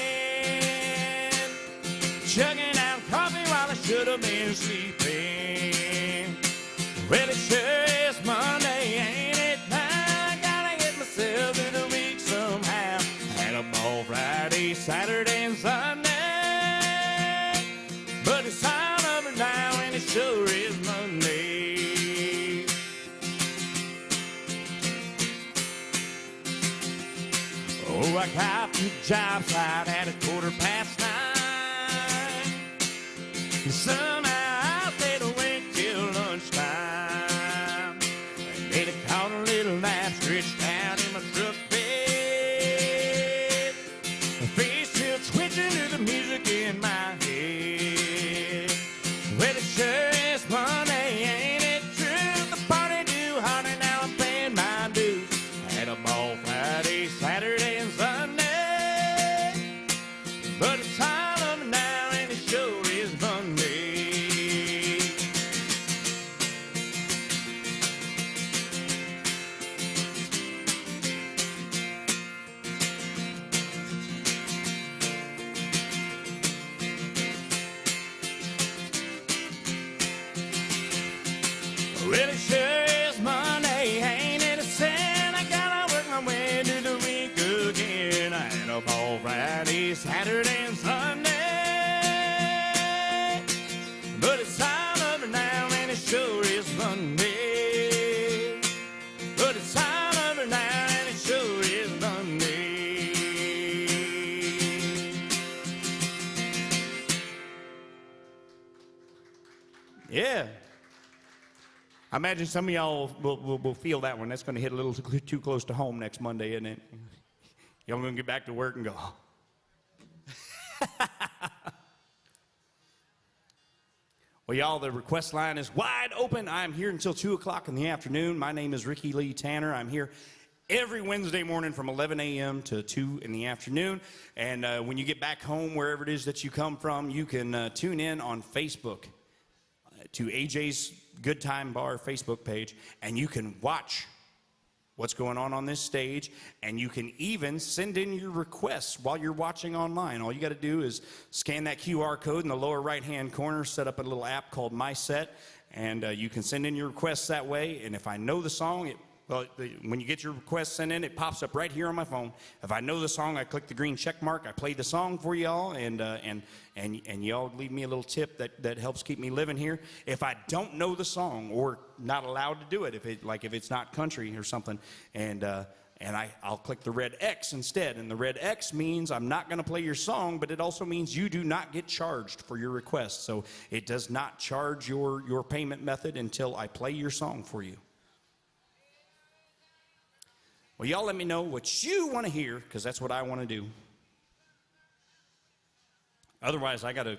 chugging out coffee while I should have been sleeping. Well, it sure is Monday, ain't it? I gotta get myself through the week somehow. Had a ball Friday, Saturday, and Sunday. But it's all over now, and it sure is Monday. Oh, I got the job site at 9:15. And somehow I stayed awake till lunchtime. And then I caught a little nap stretched out in my truck bed. My face still twitching to the music in my head. Well, it sure is Monday, ain't it true? The party too hard, and now I'm paying my dues. Had a ball Friday, Saturday, and Sunday. But it's all over now, and it sure is Monday. Well, it sure is Monday, ain't it a sin? I gotta work my way to the week again. I had a ball Friday, Saturday, and Sunday. But it's all over now, and it sure is Monday. But it's all over now, and it sure is Monday. Yeah. I imagine some of y'all will feel that one. That's going to hit a little too close to home next Monday, isn't it? Y'all going to get back to work and go, oh. Well, y'all, the request line is wide open. I'm here until 2 o'clock in the afternoon. My name is Ricky Lee Tanner. I'm here every Wednesday morning from 11 a.m. to 2 in the afternoon. And when you get back home, wherever it is that you come from, you can tune in on Facebook to AJ's Good Time Bar Facebook page, and you can watch what's going on this stage, and you can even send in your requests while you're watching online. All you got to do is scan that QR code in the lower right-hand corner, set up a little app called My Set, and you can send in your requests that way. And if I know the song, when you get your request sent in, it pops up right here on my phone. If I know the song, I click the green check mark. I play the song for y'all, and y'all leave me a little tip that helps keep me living here. If I don't know the song or not allowed to do it, if it's not country or something, and I'll click the red X instead. And the red X means I'm not going to play your song, but it also means you do not get charged for your request. So it does not charge your payment method until I play your song for you. Well, y'all let me know what you want to hear, because that's what I want to do. Otherwise, I gotta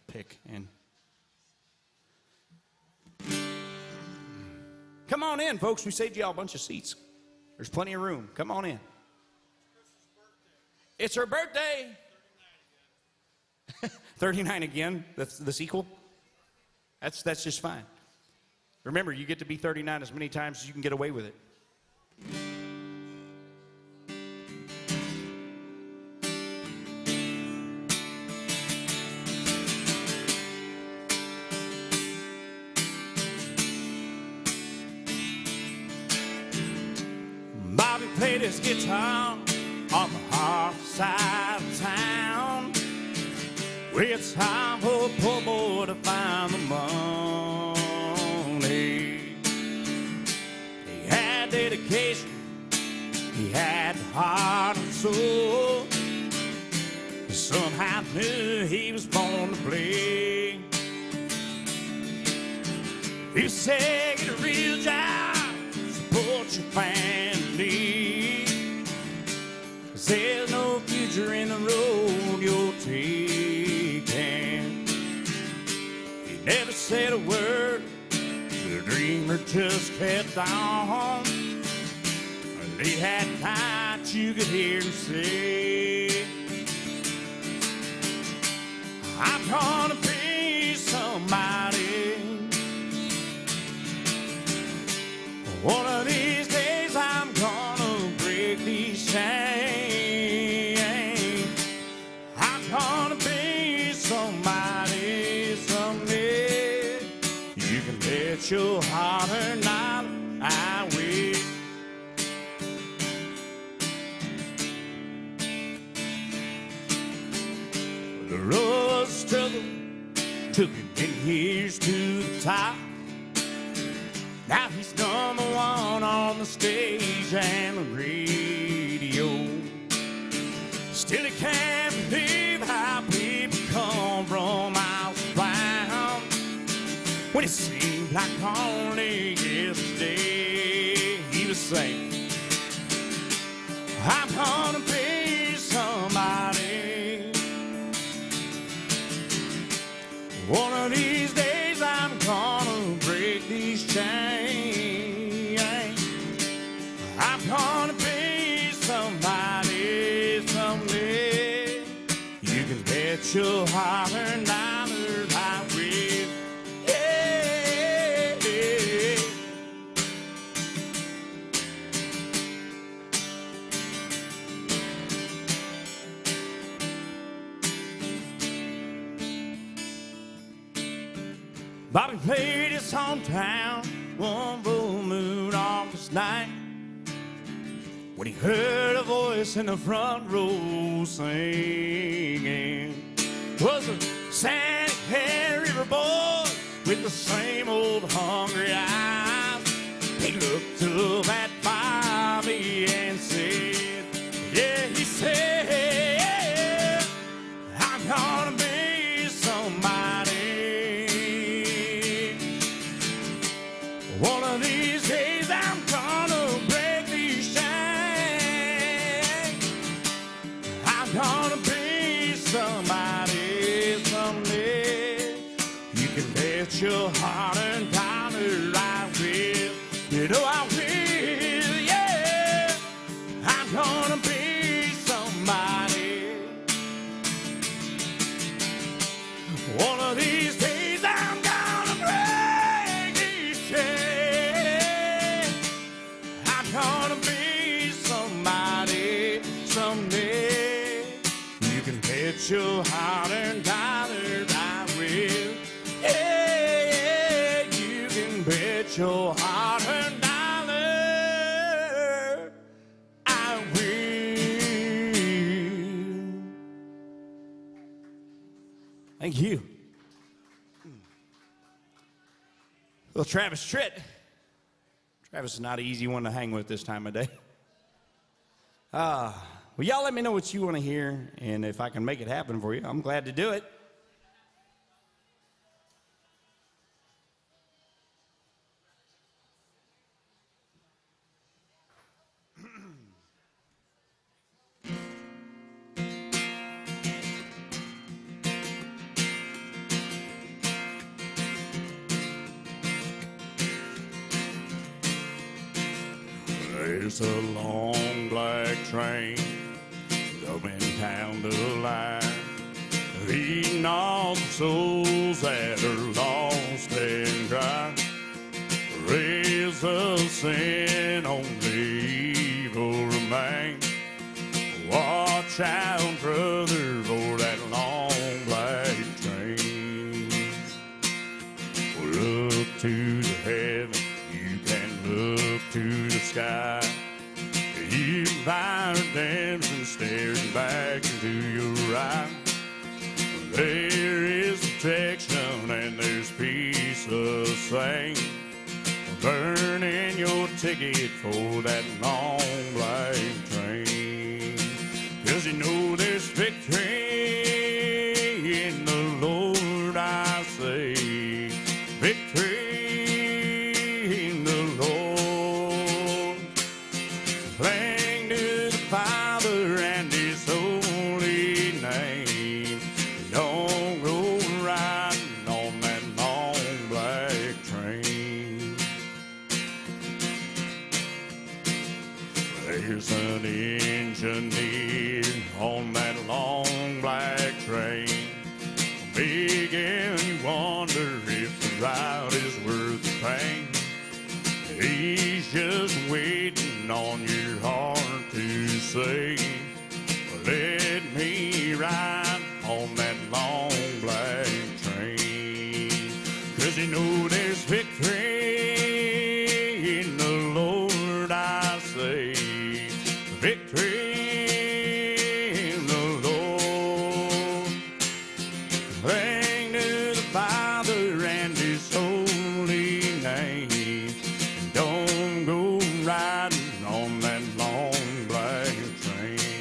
pick. And come on in, folks. We saved y'all a bunch of seats. There's plenty of room. Come on in. It's her birthday. 39 again. That's the sequel. That's just fine. Remember, you get to be 39 as many times as you can get away with it. played his guitar on the hard side of town. It's time for a poor boy to find the money. He had dedication, he had the heart and soul. Somehow knew he was born to play. You say get a real job, support your family, 'cause there's no future in the road you're taking. He never said a word, the dreamer just kept on. Late at night you could hear him say, I'm gonna be somebody. One of these days I'm gonna break these chains. I'm gonna be somebody someday. You can bet your heart or not, I will. The road of struggle took him many years to the top. Now he's number one on the stage and the radio. Still he can't believe how people come from miles around. When it seemed like only yesterday he was saying, I'm gonna be somebody. One of these days I'm gonna break these chains. I'm gonna be somebody someday. You can bet your heart or not that I will. Yeah, yeah. Bobby played his hometown one full moon August night when he heard a voice in the front row singing. Was a sandy-haired river boy with the same old hungry eyes. He looked up at Bobby and said, yeah, he said, I'm gonna be somebody. One of these days I'm gonna break these chains. I'm gonna be somebody someday. You can bet your heart and dollar I will. You know I will, yeah. I'm gonna be somebody. One of these days I'm gonna break these chains. I'm gonna be somebody someday. You can bet your heart and dollar I will. Yeah, yeah, you can bet your heart and dollar I will. Thank you. Well, Travis Tritt. Travis is not an easy one to hang with this time of day. Well, y'all let me know what you want to hear, and if I can make it happen for you, I'm glad to do it. There's a long black train going down the line, leading all the souls that are lost and dry. Raise of sin, only evil remain. Watch out, brother, for that long black train. Look to the heaven, you can look to the sky. You find her dancing, staring back into your eyes. There is protection and there's peace the same. Burning your ticket for that long black train. 'Cause you know there's victory in the Lord, I say. Victory in the Lord. Cling to the Father and His holy name. Don't go riding on that long black train. There's an engineer on that long black train, making you wonder if the ride is worth the pain. He's just waiting on your heart to say, let me ride on that long black train. 'Cause you know there's victory in the Lord, I say. Victory in the Lord. Cling to the Father and His holy name. Don't go riding on that long black train.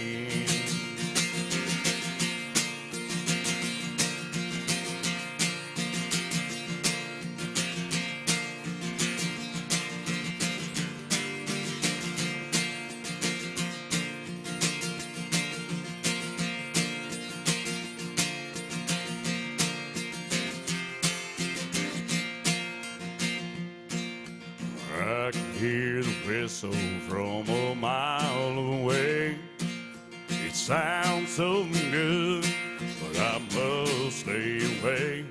I can hear the whistle from a mile away. It sounds so good, but I must stay away.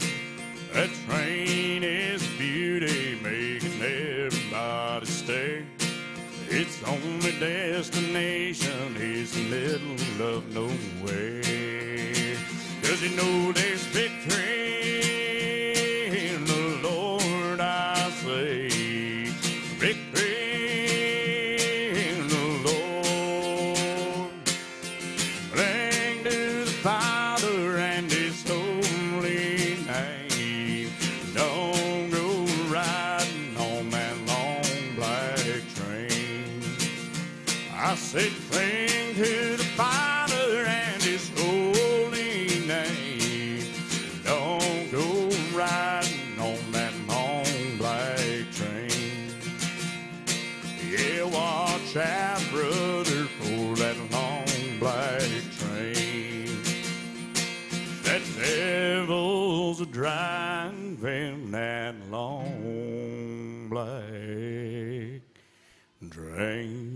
That train is beauty, making everybody stay. Its only destination is a little of nowhere. 'Cause you know there's victory in the Lord, I say. Victory in the Lord. Cling to the Father and His holy name. Don't go riding on that long black train. I said cling to the Father and His holy name. Don't go riding on that long black train. Yeah, watch out, brother, for that long black train. That devil's driving that long black train.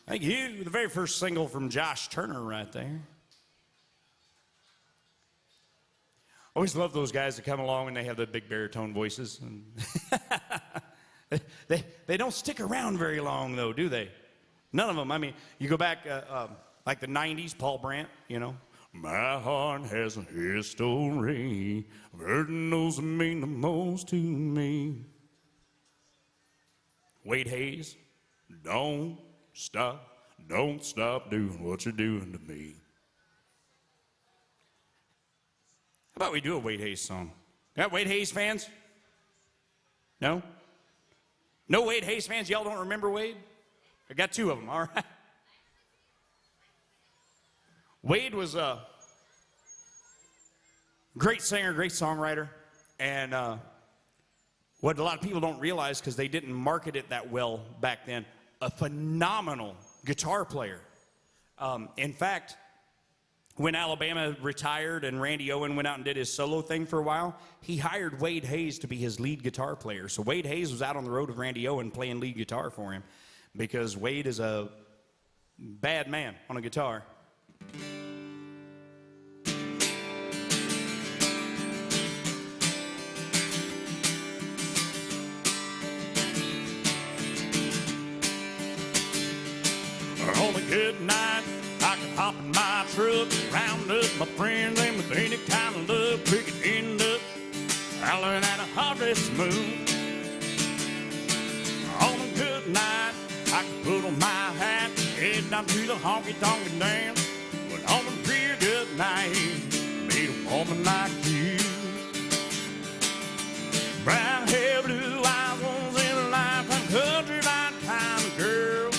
Thank you. The very first single from Josh Turner right there. Always love those guys that come along and they have the big baritone voices. They don't stick around very long, though, do they? None of them. I mean, you go back like the 90s, Paul Brandt, you know. My heart has a history of hurting those that mean the most to me. Wade Hayes, don't stop doing what you're doing to me. How about we do a Wade Hayes song? Got Wade Hayes fans? No? No Wade Hayes fans? Y'all don't remember Wade? I got two of them, all right. Wade was a great singer, great songwriter, and what a lot of people don't realize, because they didn't market it that well back then, a phenomenal guitar player. In fact, when Alabama retired and Randy Owens went out and did his solo thing for a while, he hired Wade Hayes to be his lead guitar player. So Wade Hayes was out on the road with Randy Owens playing lead guitar for him, because Wade is a bad man on a guitar. On a good night, I can hop in my truck, round up my friends, and with any kind of luck, we could end up howling at a harvest moon. get down to the honky-tonk dance. But on a real good night, meet a woman like you. Brown hair, blue eyes, once in a lifetime, country line kind of girl.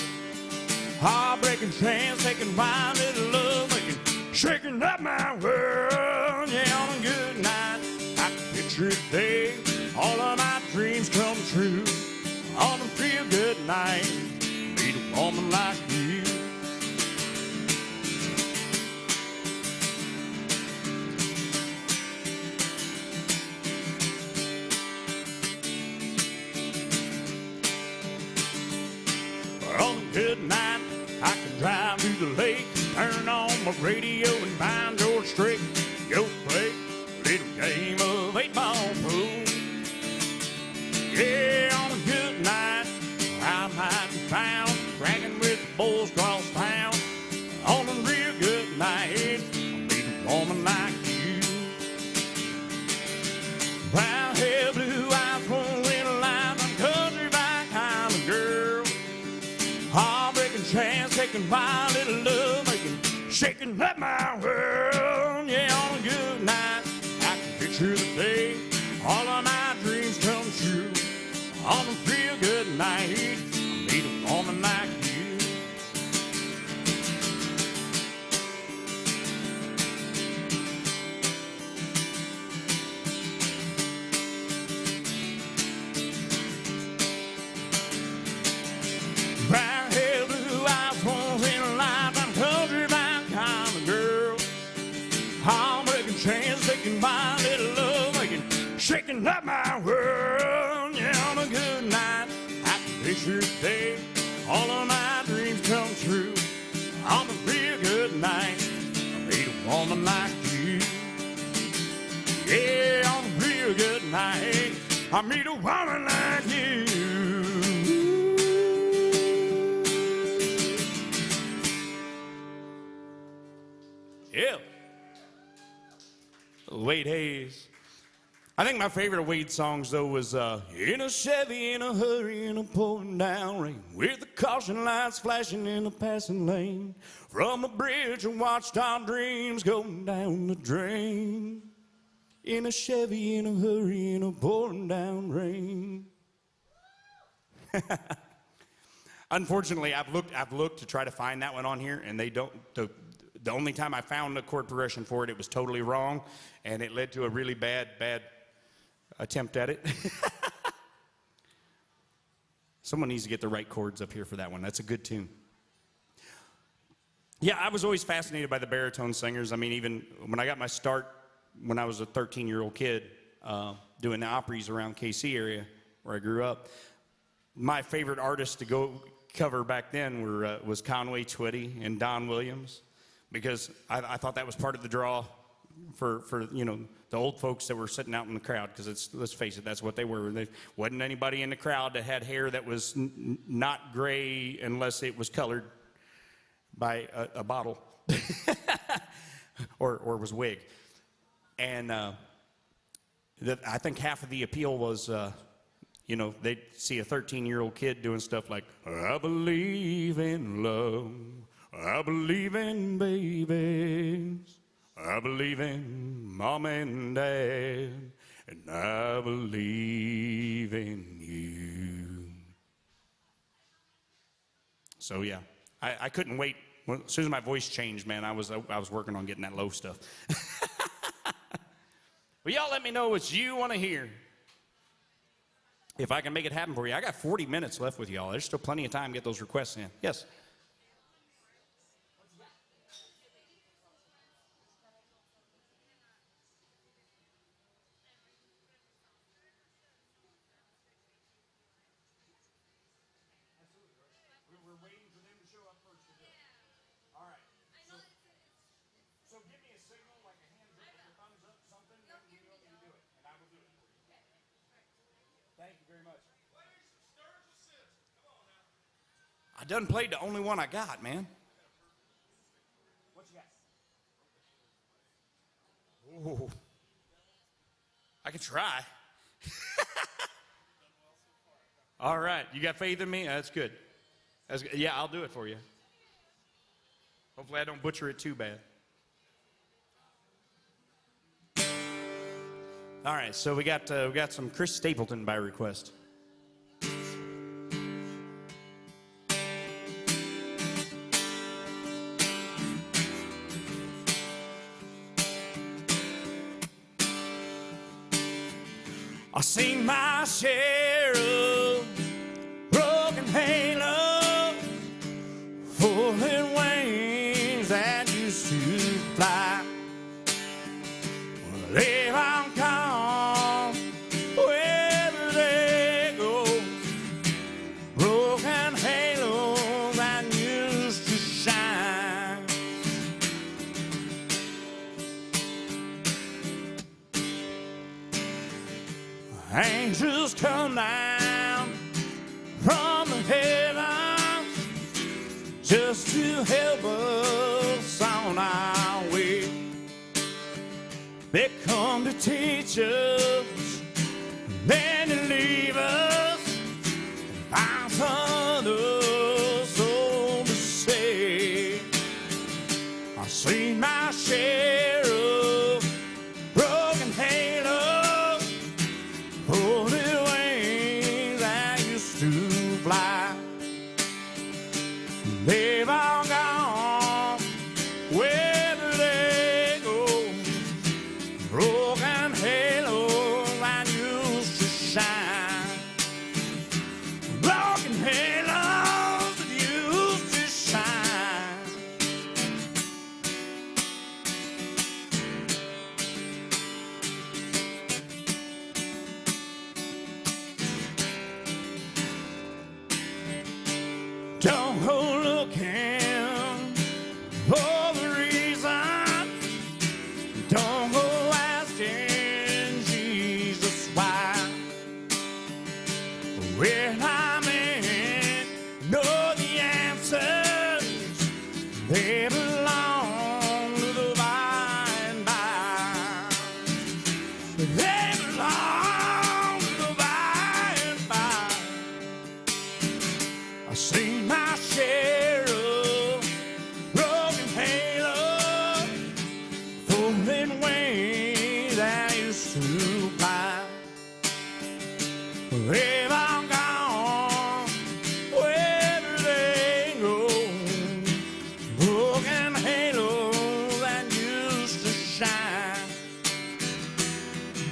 Heartbreaking chance, taking my little love, making, shaking up my world. Yeah, on a good night, I can picture the day all of my dreams come true. On a real good night, meet a woman like you. On a good night, I can drive to the lake, turn on my radio and find George Strait. Go play a little game of 8-ball pool. Yeah, on a good night, I might be found bragging with the boys across town. On a real good night, I'll meet a woman like you. Brown hair, blue eyes, once in a lifetime, country back kind of girl. Heartbreaking chance, taking my little love, making, shaking up my world. Yeah, on a good night, I can picture the day all of my dreams come true. On a real good night, I'll meet a woman like you. Brown hair, blue eyes, once in a lifetime, country back kind of girl. Heartbreaking chance, taking my little love, making, shaking up my world. Yeah, on a good night, I can picture the day all of my dreams come true. On a real good night, I meet a woman like you. Yeah, on a real good night, I meet a woman like you. Yeah. Wade Hayes. I think my favorite Wade songs, though, was in a Chevy, in a hurry, in a pouring down rain, with the caution lights flashing in a passing lane. From a bridge and watched our dreams go down the drain. In a Chevy, in a hurry, in a pouring down rain. Unfortunately, I've looked to try to find that one on here, and they don't. The only time I found a chord progression for it, it was totally wrong, and it led to a really bad attempt at it. Someone needs to get the right chords up here for that one. That's a good tune. Yeah, I was always fascinated by the baritone singers. I mean, even when I got my start when I was a 13-year-old kid doing the Opries around KC area where I grew up, my favorite artists to go cover back then was Conway Twitty and Don Williams, because I thought that was part of the draw for you know, the old folks that were sitting out in the crowd, because let's face it, that's what they were. There wasn't anybody in the crowd that had hair that was not gray unless it was colored by a bottle or was wig. And I think half of the appeal was, you know, they'd see a 13-year-old kid doing stuff like, I believe in love, I believe in babies, I believe in mom and dad, and I believe in you. So yeah, I couldn't wait. Well, as soon as my voice changed, man, I was working on getting that low stuff. Well, y'all let me know what you want to hear, if I can make it happen for you. I got 40 minutes left with y'all. There's still plenty of time to get those requests in. Yes? We're waiting for them to show up first to do it. All right. So give me a signal, like a hand up, a thumbs up, something, when you want me to do it, and I will do it for you. Thank you very much. I done played the only one I got, man. What you got? Oh, I can try. All right, you got faith in me? That's good. Yeah, I'll do it for you. Hopefully I don't butcher it too bad. All right, so we got some Chris Stapleton by request. I seen my share of broken halo, falling wings that used to fly. Well, they've all gone, wherever they go. Broken halos that used to shine. Angels come down from the heavens just to help us on our way. They come to teach us, then to leave us, find other soul to say. I've seen my share of broken halos, holding wings that used to fly. They've all gone wherever they go. Broken halos that used to shine. Broken halos that used to shine. Don't go looking for the reason. Don't go asking Jesus why. When I'm in, know the answers. They belong to the by and by. They belong to the by and by. I seen my share of broken halos, falling wings that used to fly. They've all gone wherever they go. Broken halos that used to shine.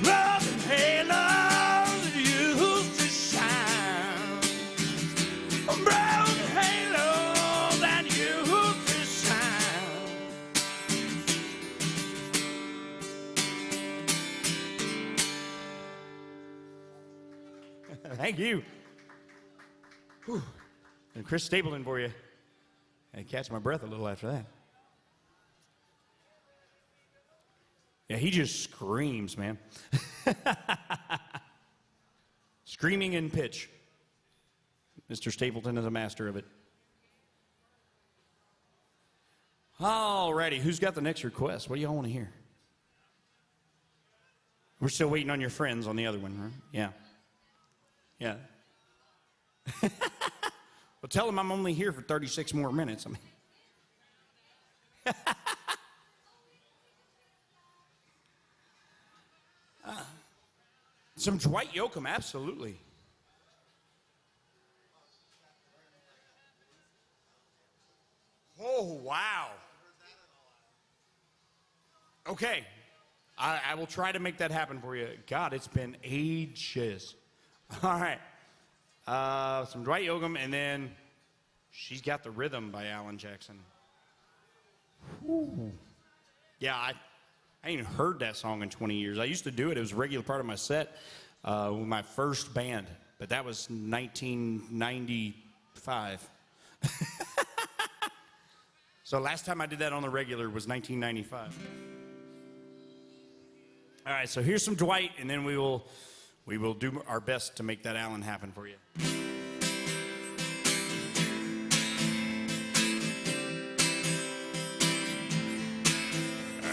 Broken halos that used to shine. Broken halos that used to shine. Thank you. Whew. And Chris Stapleton for you. I catch my breath a little after that. Yeah, he just screams, man. Screaming in pitch. Mr. Stapleton is a master of it. All righty, who's got the next request? What do y'all want to hear? We're still waiting on your friends on the other one, right? Yeah. Yeah. Well, tell them I'm only here for 36 more minutes. I mean. Some Dwight Yoakam, absolutely. Oh, wow. Okay. I will try to make that happen for you. God, it's been ages. All right. Some Dwight Yoakam, and then She's Got the Rhythm by Alan Jackson. Ooh. Yeah, I ain't heard that song in 20 years. I used to do it. It was a regular part of my set with my first band, but that was 1995. So last time I did that on the regular was 1995. All right, so here's some Dwight, and then we will do our best to make that Alan happen for you.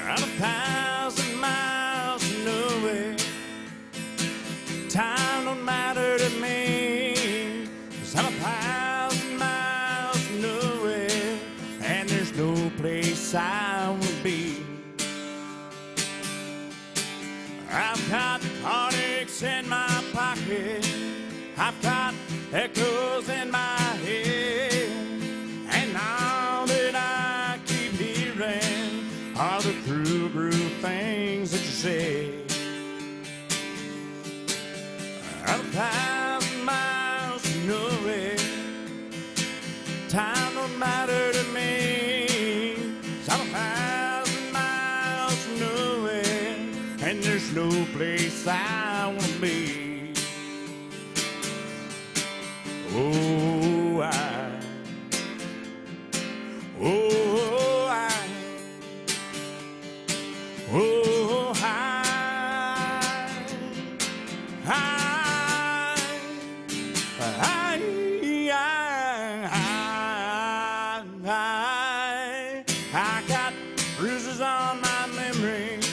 I'm 1,000 miles away. Time don't matter to me, 'cause I'm 1,000 miles away, and there's no place place I would be. I've got heartaches in my pocket, I've got echoes in my head, and now that I keep hearing all the cruel things that you say. I'm 1,000 miles from nowhere, time don't matter to me. I'm 1,000 miles from nowhere, and there's no place I want to be. Oh, I got bruises on my memories,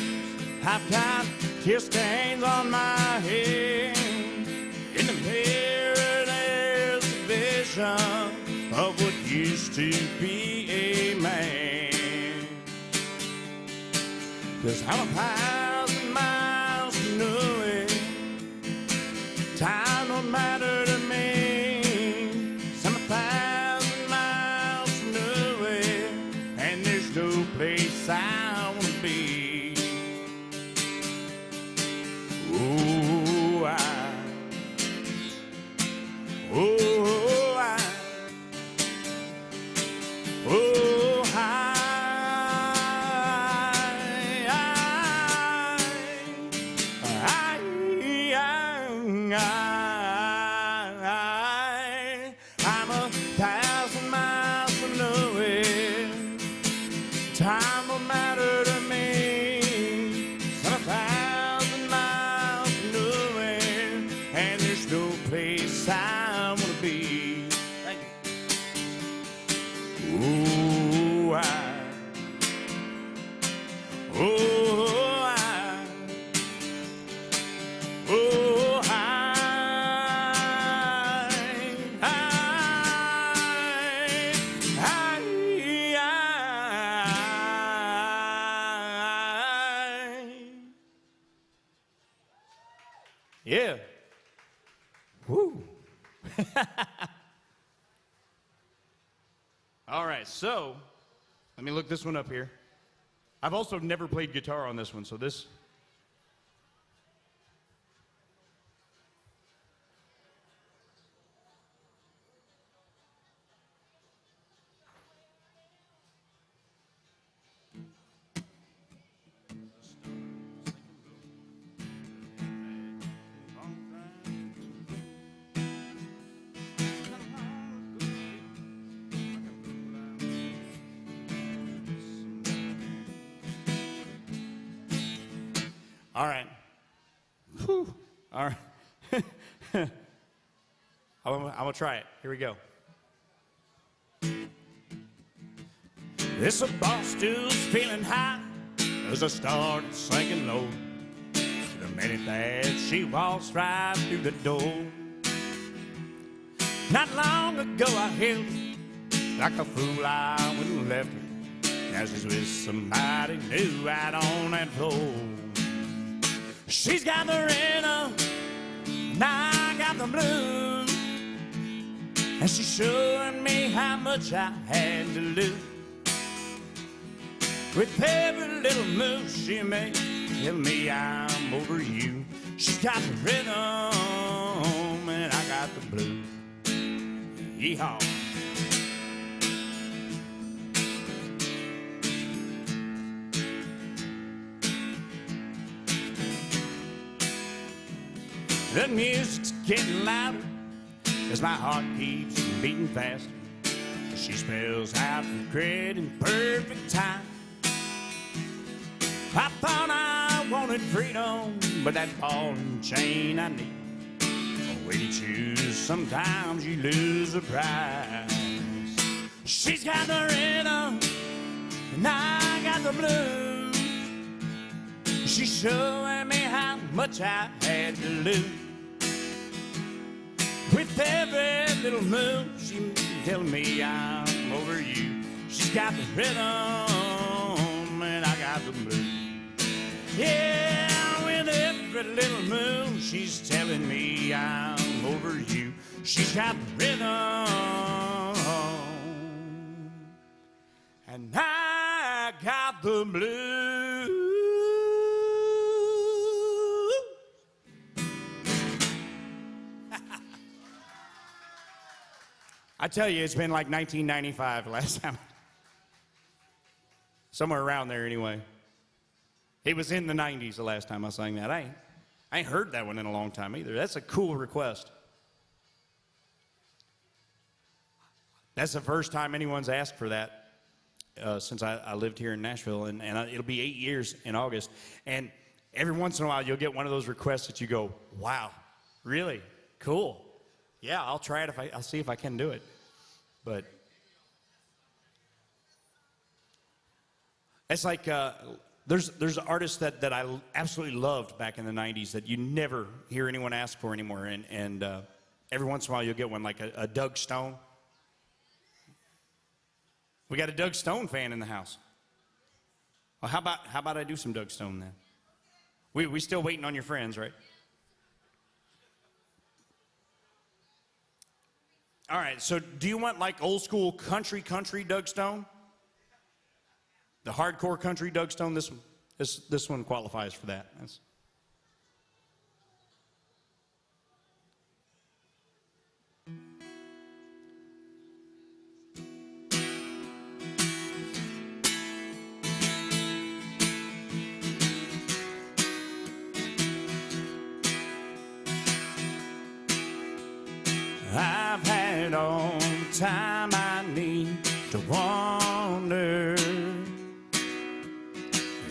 I've got tear stains on my head. In the mirror there's a vision of what used to be a man. 'Cause I'm 1,000 miles from nowhere, time don't matter to me. I'm 1,000 miles from nowhere, and there's no place I want to be. Oh, I'm 1,000 miles from nowhere, time will matter to me. I'm 1,000 miles from nowhere, and there's no place I want to be. Thank you. Oh, yeah. Woo. All right, so let me look this one up here. I've also never played guitar on this one, so this. All right. Whew. All right. I'm gonna try it. Here we go. This bar stool's feeling high as I started sinking low. The minute that she walks right through the door. Not long ago I held her like a fool. I went and left her. Now she's with somebody new out on that floor. She's got the rhythm, and I got the blues, and she's showing me how much I had to lose. With every little move she makes, tell me I'm over you. She's got the rhythm, and I got the blues. Yeehaw. The music's getting louder as my heart keeps beating faster. She spells out regret in perfect time. I thought I wanted freedom, but that ball and chain I need. The way you choose, sometimes you lose the prize. She's got the rhythm, and I got the blues. She's showing me how much I had to lose. With every little move, she telling me I'm over you. She's got the rhythm, the blues. Yeah, with every little move, she's telling me I'm over you. She's got the rhythm, and I got the blues. I tell you, it's been like 1995 last time. Somewhere around there anyway. It was in the 90s the last time I sang that. I ain't heard that one in a long time either. That's a cool request. That's the first time anyone's asked for that since I lived here in Nashville, and it'll be 8 years in August. And every once in a while, you'll get one of those requests that you go, wow, really? Cool. Yeah, I'll try it. I'll see if I can do it. But it's like there's artists that I absolutely loved back in the 90s that you never hear anyone ask for anymore. And every once in a while, you'll get one like a Doug Stone. We got a Doug Stone fan in the house. Well, how about I do some Doug Stone then? We still waiting on your friends, right? All right, so do you want like old school country Doug Stone? The hardcore country Doug Stone? This one qualifies for that. I've had all the time I need to wonder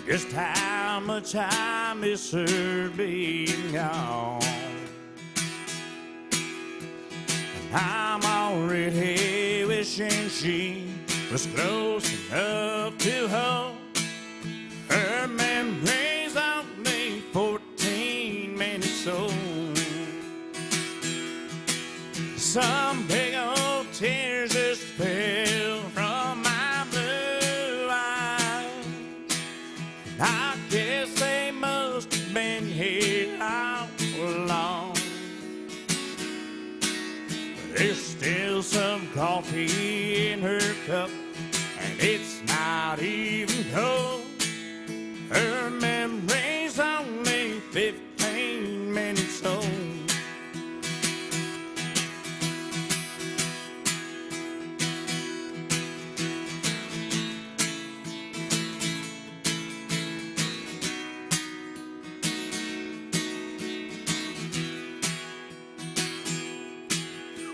just how much I miss her being gone. And I'm already wishing she was close enough to hold. Her memories only 14 minutes old. Some big old tears just fell from my blue eyes. I guess they must have been here all along. But there's still some coffee in her cup, and it's not even cold. Her memory's only 15 minutes old.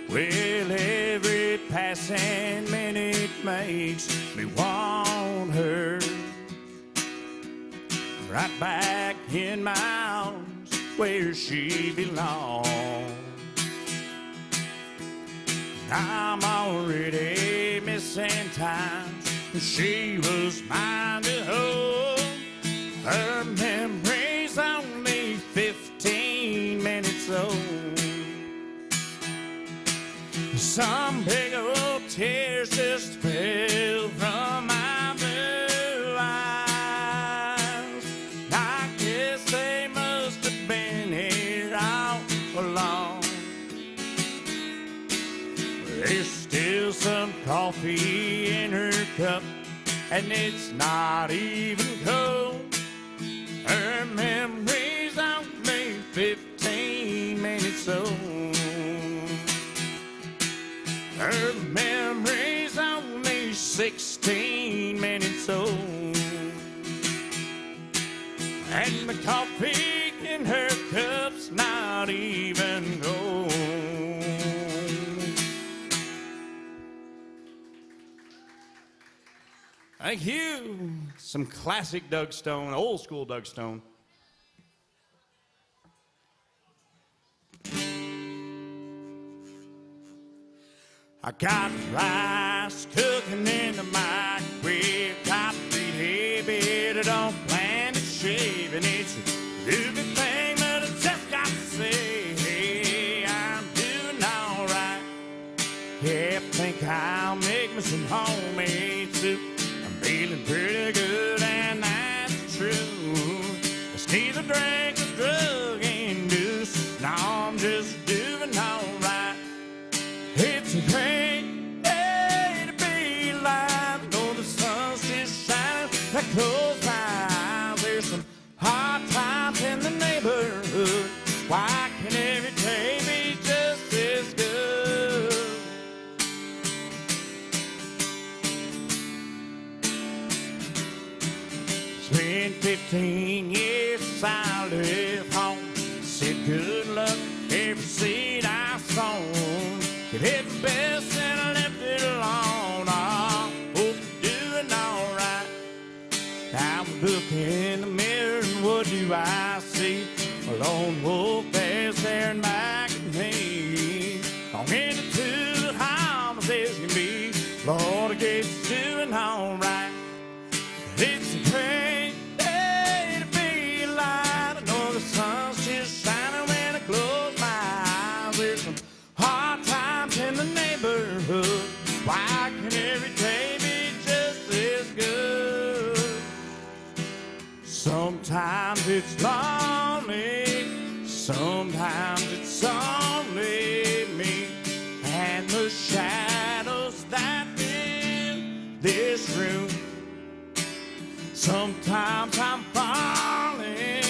Well, every passing minute makes me want her right back in my arms where she belongs. I'm already missing times when she was mine to hold. Her memory's only 15 minutes old. Some big old tears just fell from my blue eyes. I guess they must have been here all along. There's still some coffee in her cup, and it's not even cold. Her memory's only 15 minutes old. Her memory's only 16 minutes old. And the coffee in her cup's not even gold. Thank you. Some classic Doug Stone, old school Doug Stone. I got rice cooking in the microwave, coffee heavy, I don't plan to shave, and it's a little thing, but I just got to say, hey, I'm doing all right. Yeah, I think I'll make me some homemade soup. I'm feeling pretty good, and that's just doing alright. It's a great day to be alive. Though the sun's just shining, I close my eyes. There's some hard times in the neighborhood. Why can every day be just as good? It's been 15 years since I left home. Said good luck every seed I sown. It hit the best and I left it alone. Oh, hope you're doing alright. I'm looking in the mirror and what do I see? A lone wolf bears staring back at me. Longing to the harmless as can be. Lord, I guess you're doing alright. It's a great day to be alive. I know the sun's just shining when I close my eyes. There's some hard times in the neighborhood. Why can every day be just as good? Sometimes it's lonely, sometimes it's only me and the shadows that fill this room. Sometimes I'm falling,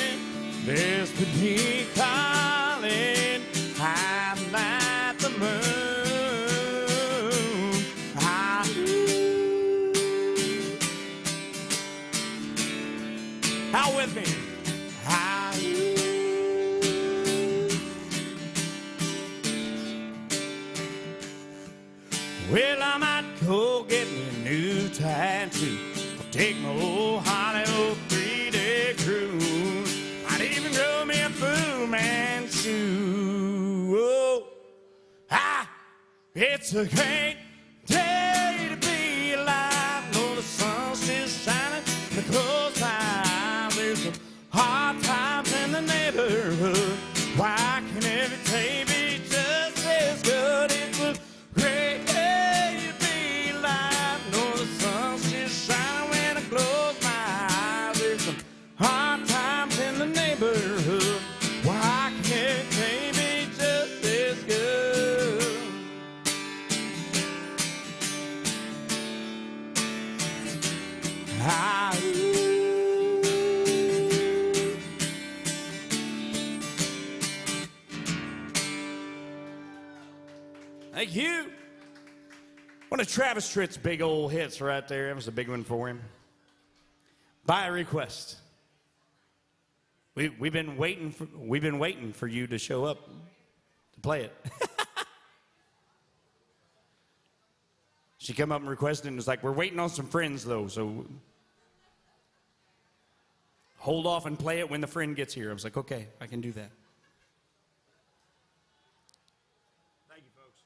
there's me calling. I'm at the moon. How with me? Well, I might go get me a new tattoo. Take my old Hollywood 3-day cruise. Might even grow me a Fu Manchu. Oh, it's a great day to be alive. Know the sun's still shining. I close my eyes. There's some hard times in the neighborhood. Why can every day be just as good? It's a great day to be alive. Know the sun's still shining when I close my eyes. There's some hard times in the neighborhood. Why can every day be just as good? Thank you. One of Travis Tritt's big old hits right there. That was a big one for him. By request. We've been waiting for you to show up to play it. She come up and requested and was like, we're waiting on some friends though, so hold off and play it when the friend gets here. I was like, okay, I can do that. Thank you, folks.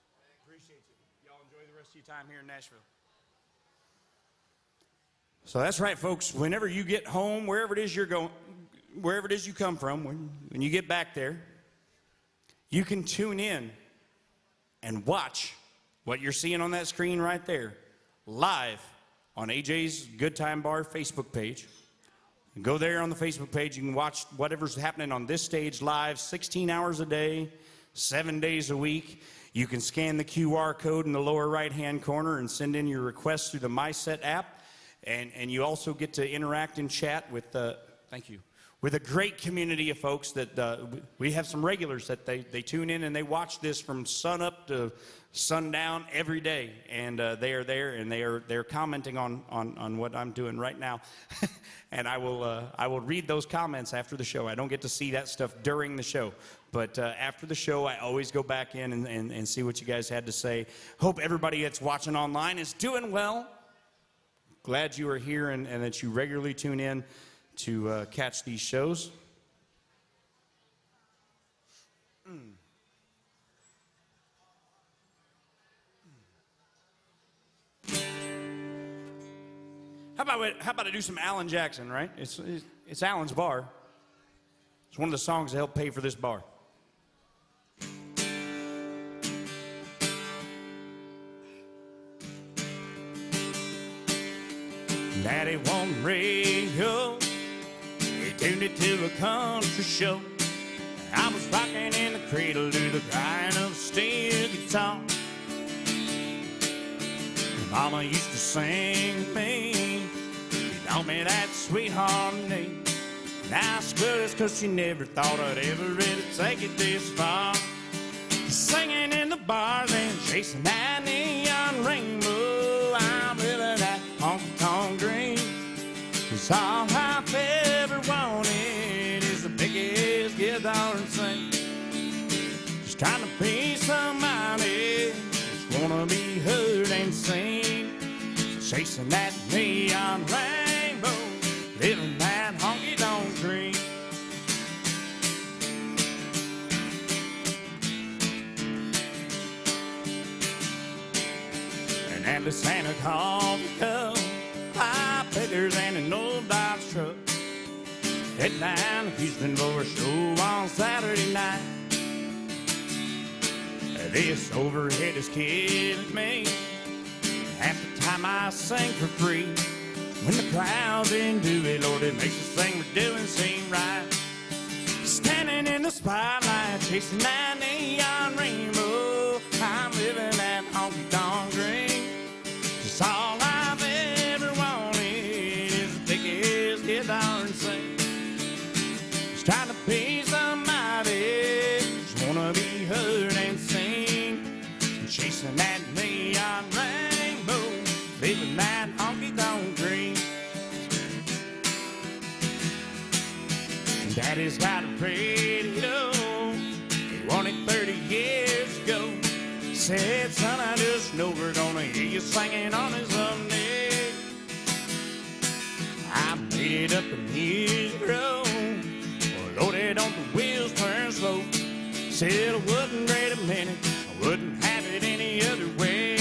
Appreciate you. Y'all enjoy the rest of your time here in Nashville. So that's right, folks. Whenever you get home, wherever it is you're going, wherever it is you come from, when you get back there, you can tune in and watch what you're seeing on that screen right there live on AJ's Good Time Bar Facebook page. Go there on the Facebook page. You can watch whatever's happening on this stage live 16 hours a day, 7 days a week. You can scan the QR code in the lower right-hand corner and send in your requests through the MySet app. And you also get to interact and chat with thank you, with a great community of folks that we have some regulars that they tune in and they watch this from sun up to sundown every day, and they are there and they're commenting on what I'm doing right now. And I will read those comments after the show. I don't get to see that stuff during the show, but after the show I always go back in and see what you guys had to say. Hope everybody that's watching online is doing well. Glad you are here and that you regularly tune in to catch these shows. How about I do some Alan Jackson, right? It's Alan's bar. It's one of the songs that helped pay for this bar. Daddy won't radio. He tuned it to a country show. I was rocking in the cradle to the crying of a steel guitar. Mama used to sing to me, she taught me that sweet harmony. Now I suppose it's 'cause she never thought I'd ever really take it this far. Singing in the bars and chasing that neon rainbow, I'm living that honky-tonk dream. 'Cause all I've ever wanted is the biggest guitar and sing. Just trying to be somebody, just wanna be heard and seen. Chasing that neon rainbow, living that honky-tonk dream. And the Santa coffee cup, pie pickers and an old Dodge truck. Head down to Houston for a show on Saturday night. This overhead is killing me. Half the time I sing for free. When the crowd's into it, Lord, it makes the thing we're doing seem right. Standing in the spotlight, chasing that neon rainbow, I'm living that honky-tonk dream. Just all I've ever wanted is the biggest guitar and sing. Just trying to be somebody, just wanna be heard and seen. Chasing that neon rainbow, living that honky-tonk dream. Daddy's got a radio, he won it 30 years ago. Said, son, I just know we're gonna hear you singing on it someday. I made it up in his row, loaded on the wheels, turn slow. Said I wouldn't wait a minute, I wouldn't have it any other way.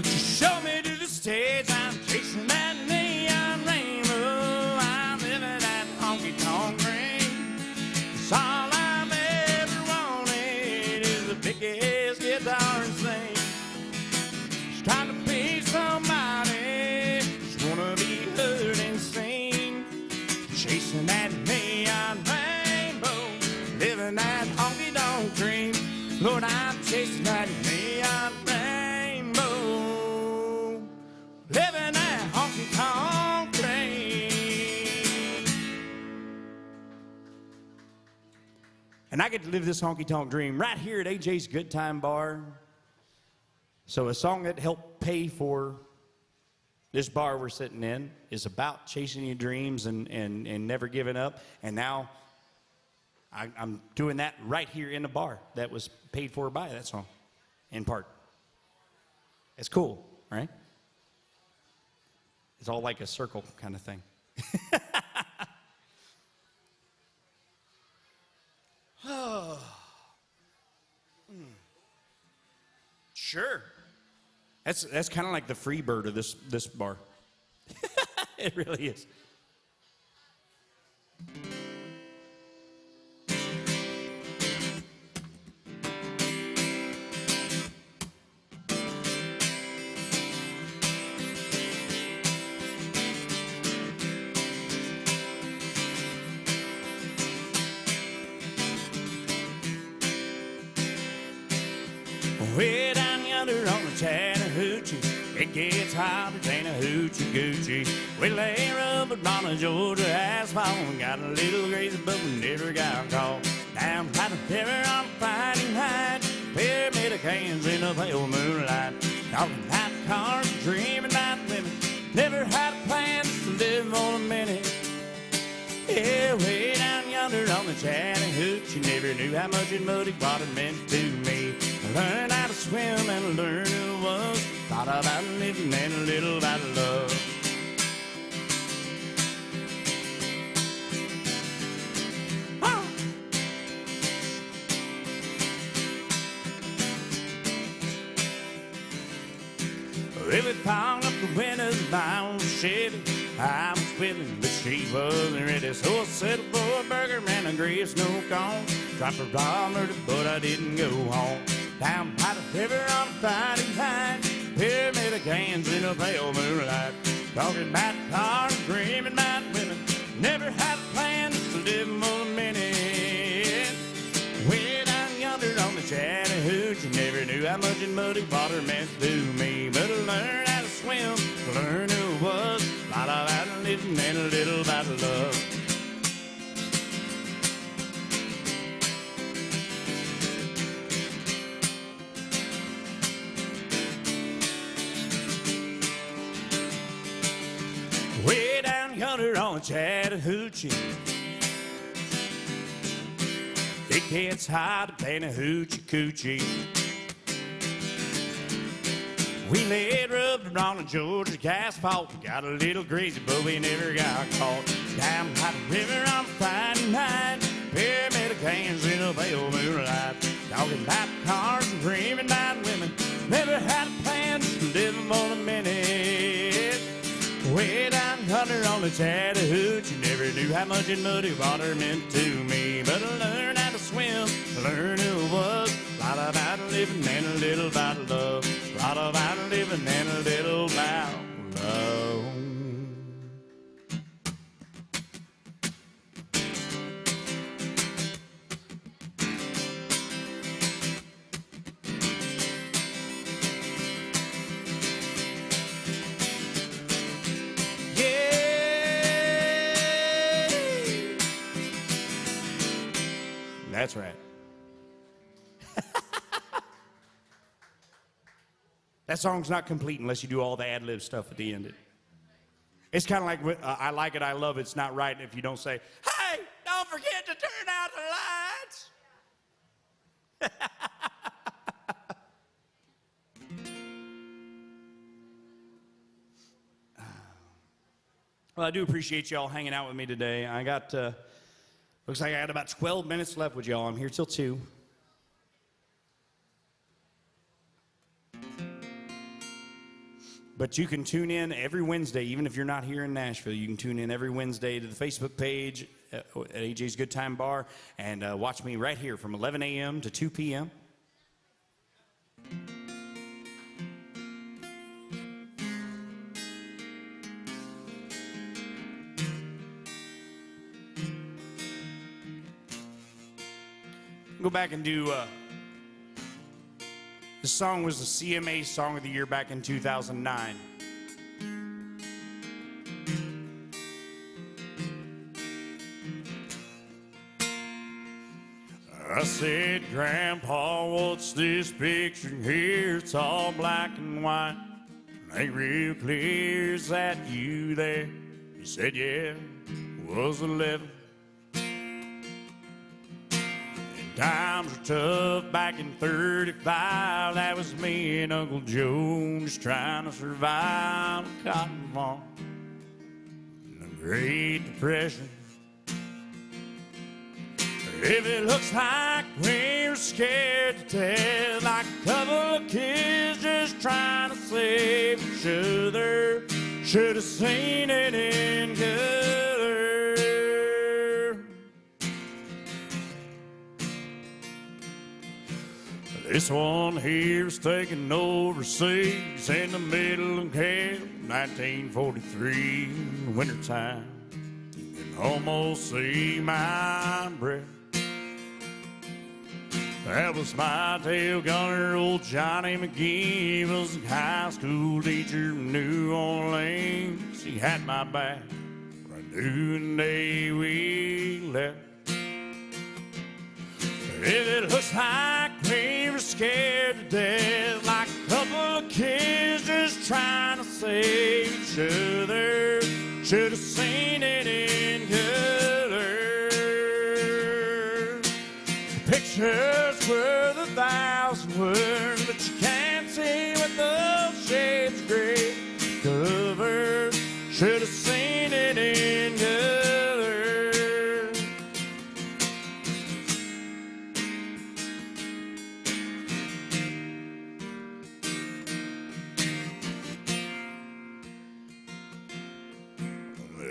Just show me to the stage, I'm chasing that neon rainbow, I'm living that honky-tonk dream. It's all I've ever wanted is the biggest guitar and sing. Just trying to be somebody, just wanna be heard and seen. Chasing that neon rainbow, living that honky-tonk dream. Lord, I'm chasing that neon rainbow, living that honky-tonk dream. And I get to live this honky-tonk dream right here at AJ's Good Time Bar. So a song that helped pay for this bar we're sitting in is about chasing your dreams and never giving up. And now I'm doing that right here in the bar that was paid for by that song, in part. It's cool, right? It's all like a circle kind of thing. Sure. That's kind of like the free bird of this bar. It really is. Way down yonder on the Chattahoochee, it gets hotter than a hoochie goochie. We lay rubber on the Georgia asphalt, got a little crazy, but we never got caught. Down by the river on a Friday night, pyramid of cans in the pale moonlight. Talking about cars, dreaming about women, never had a plan to live for a minute. Yeah, way down yonder on the Chattahoochee, never knew how much in muddy water meant to me. I learned how to swim and learned who it was. Thought about living and a little about love. Oh. If it found up the windows of my own Chevy, I was willing, but she wasn't ready. So I settled for a burger and a gray snow cone. Dropped a raw murder, but I didn't go home. Down by the river on a Friday night, pyramid of cans in a pale moonlight. Talking about cars, dreaming about women, never had a plan to live more than a minute. When Chattahoochee. Never knew how much in muddy water meant to me. But I learned how to swim, learned who it was. A lot about living and a little about love. Way down yonder on Chattahoochee, it gets hot up in a hoochie coochie. We laid rubbed on the Georgia asphalt. Got a little crazy, but we never got caught. Down by the river on Friday night, pyramid of cans in a pale moonlight. Talking about cars and dreaming about women. Never had a plan, just living for the minute. Way down yonder on the Chattahoochee, never knew how much in muddy water meant to me. But I learned how to swim, learned who it was. A lot about living and a little about love. A lot about living and a little about love. That's right. That song's not complete unless you do all the ad-lib stuff at the end. It's kind of like I Like It, I Love It. It's not right if you don't say, hey, don't forget to turn out the lights. Well, I do appreciate y'all hanging out with me today. I got... looks like I got about 12 minutes left with y'all. I'm here till 2. But you can tune in every Wednesday, even if you're not here in Nashville. You can tune in every Wednesday to the Facebook page at AJ's Good Time Bar and watch me right here from 11 a.m. to 2 p.m. Go back and do, this song was the CMA Song of the Year back in 2009. I said, Grandpa, what's this picture here? It's all black and white. Ain't real clear, is that you there? He said, yeah, was 11. Times were tough back in 35. That was me and Uncle Joe just trying to survive a cotton farm in the Great Depression. If it looks like we're scared to death, like a couple of kids just trying to save each other, should have seen it in color. This one here's taken overseas in the middle of hell, 1943, in the wintertime. You can almost see my breath. That was my tail gunner, old Johnny McGee. Was a high school teacher in New Orleans. He had my back right through the day we left. If it looks like we were scared to death, like a couple of kids just trying to save each other, should have seen it in color. The picture's worth 1,000 words, but you can't see with those shades of gray. Cover should have seen it in color.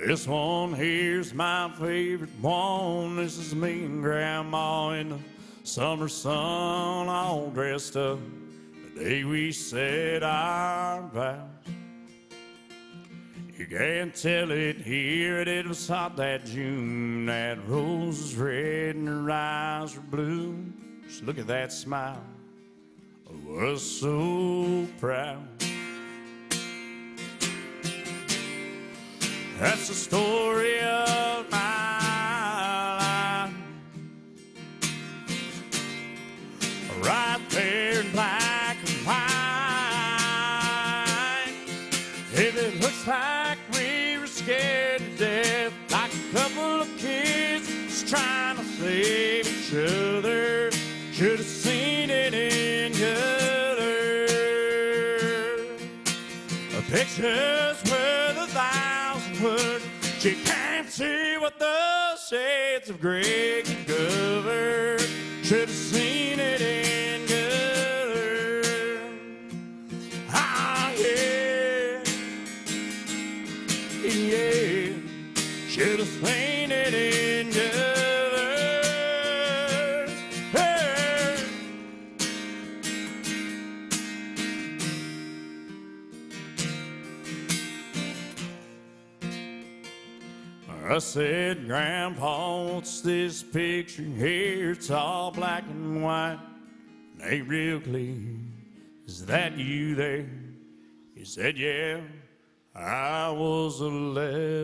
This one here's my favorite one. This is me and Grandma in the summer sun, all dressed up the day we said our vows. You can't tell it here, it was hot that June. That rose was red and her eyes were blue. Just look at that smile was so proud. That's the story of my life. Right there in black and white. If it looks like we were scared to death, like a couple of kids just trying to save each other, should have seen it in color. Pictures worth 1,000 words. She can't see what the shades of gray can cover. Should have seen it in color. Ah, yeah. Yeah. Should have seen it in color. Hey. I said, Grandpa, what's this picture here? It's all black and white, and ain't real clear. Is that you there? He said, yeah, I was 11.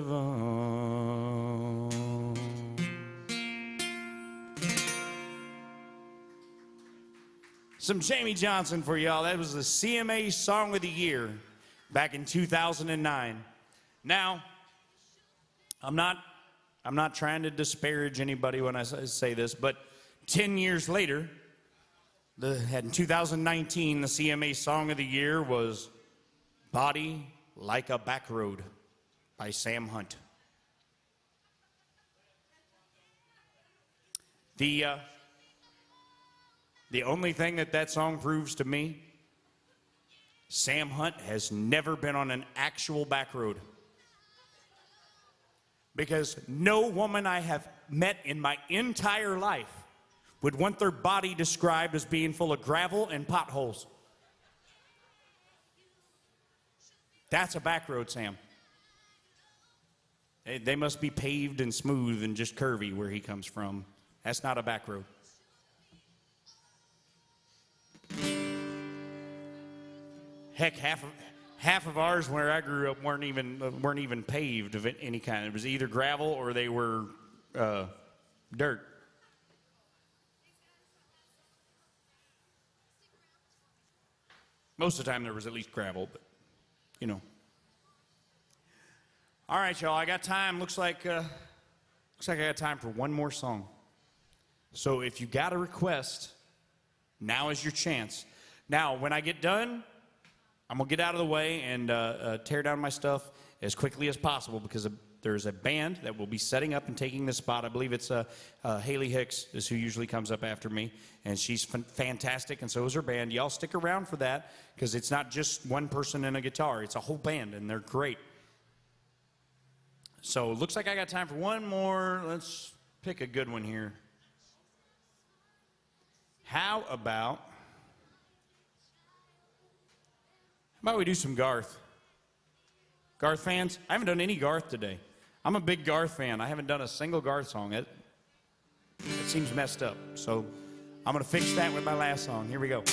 Some Jamie Johnson for y'all. That was the CMA Song of the Year back in 2009. Now, I'm not trying to disparage anybody when I say this, but 10 years later, in 2019, the CMA Song of the Year was Body Like a Back Road by Sam Hunt. The only thing that song proves to me, Sam Hunt has never been on an actual back road. Because no woman I have met in my entire life would want their body described as being full of gravel and potholes. That's a back road, Sam. They must be paved and smooth and just curvy where he comes from. That's not a back road. Heck, half of ours where I grew up weren't even paved of any kind. It was either gravel or they were dirt. Most of the time there was at least gravel, but you know. All right, y'all. I got time. Looks like I got time for one more song. So if you got a request, now is your chance. Now, when I get done, I'm going to get out of the way and tear down my stuff as quickly as possible because there's a band that will be setting up and taking this spot. I believe it's Haley Hicks is who usually comes up after me, and she's fantastic, and so is her band. Y'all stick around for that because it's not just one person and a guitar. It's a whole band, and they're great. So it looks like I got time for one more. Let's pick a good one here. How about we do some Garth? Garth fans? I haven't done any Garth today. I'm a big Garth fan. I haven't done a single Garth song. It seems messed up. So I'm going to fix that with my last song. Here we go.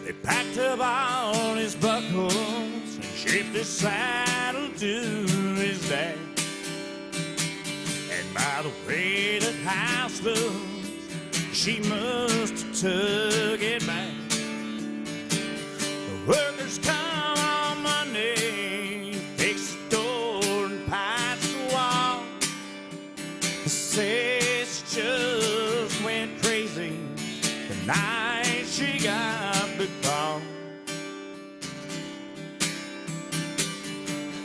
They packed up all his buckles and shipped his saddle to his dad. And by the way that house looks, she must have took it back. The workers come on Monday, fix the door and patch the wall. They say she just went crazy the night she got the call.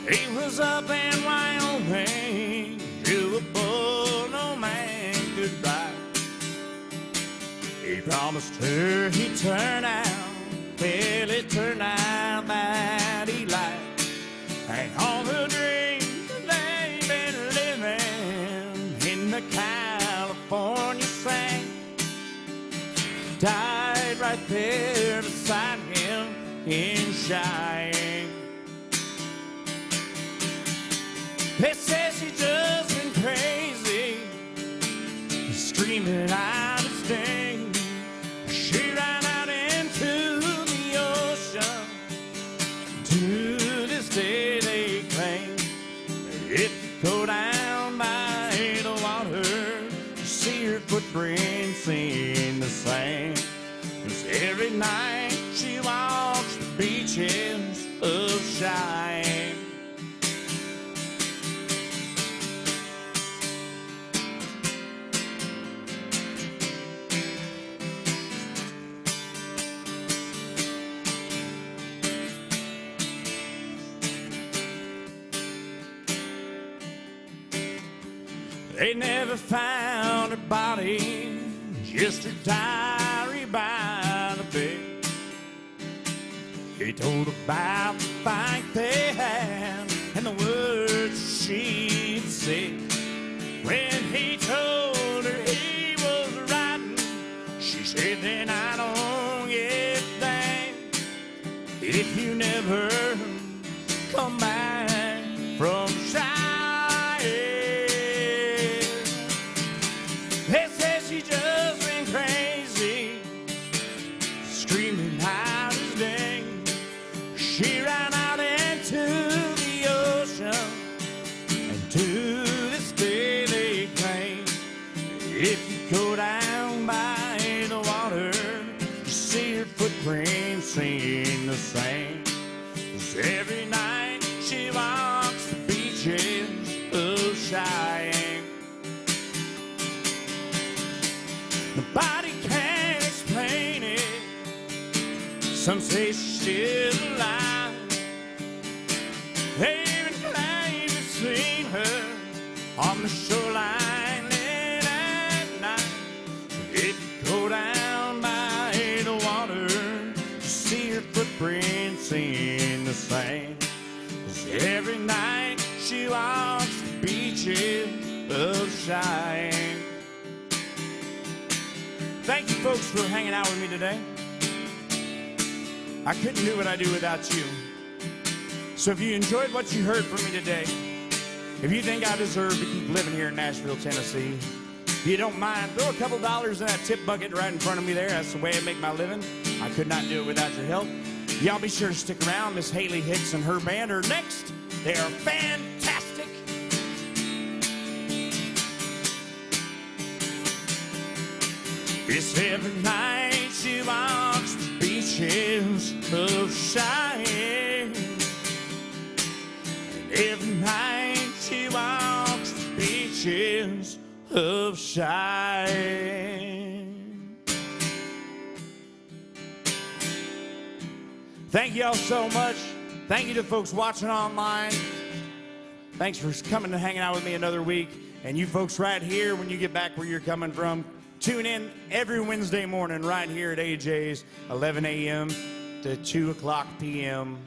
He was up in Wyoming, drew a bull no man could ride. He promised her he'd turn out, well, it turned out that he lied. And all the dreams that they've been living in the California sand died right right there beside him in Cheyenne. They say she just went crazy, screaming out his name. She ran out into the ocean. To this day they claim if you go down by the water, you see her footprints in the sand. 'Cause every night she walks the beaches of Cheyenne. They never found her body, just her diary by the bed. He told about the fight they had and the words she'd said. When he told her he was riding, she said, then I don't get that if you never come back from Cheyenne. They say she just went crazy, screaming out his name. She ran out into the ocean, and to this day they claim if you go down by the water, you see her footprints in the sand. 'Cause every night she walks the beaches of Cheyenne. Nobody can explain it. Some say she's still alive. They even claim to seen her on the shoreline late at night. If you go down by the water, you see her footprints in the sand. 'Cause every night she walks the beaches of Cheyenne. Thank you, folks, for hanging out with me today. I couldn't do what I do without you. So if you enjoyed what you heard from me today, if you think I deserve to keep living here in Nashville, Tennessee, if you don't mind, throw a couple dollars in that tip bucket right in front of me there. That's the way I make my living. I could not do it without your help. Y'all be sure to stick around. Miss Haley Hicks and her band are next. They are fantastic. It's every night she walks the beaches of Cheyenne. And every night she walks the beaches of Cheyenne. Thank you all so much. Thank you to folks watching online. Thanks for coming and hanging out with me another week. And you folks right here, when you get back where you're coming from, tune in every Wednesday morning right here at AJ's, 11 a.m. to 2 o'clock p.m.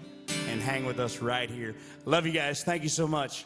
and hang with us right here. Love you guys. Thank you so much.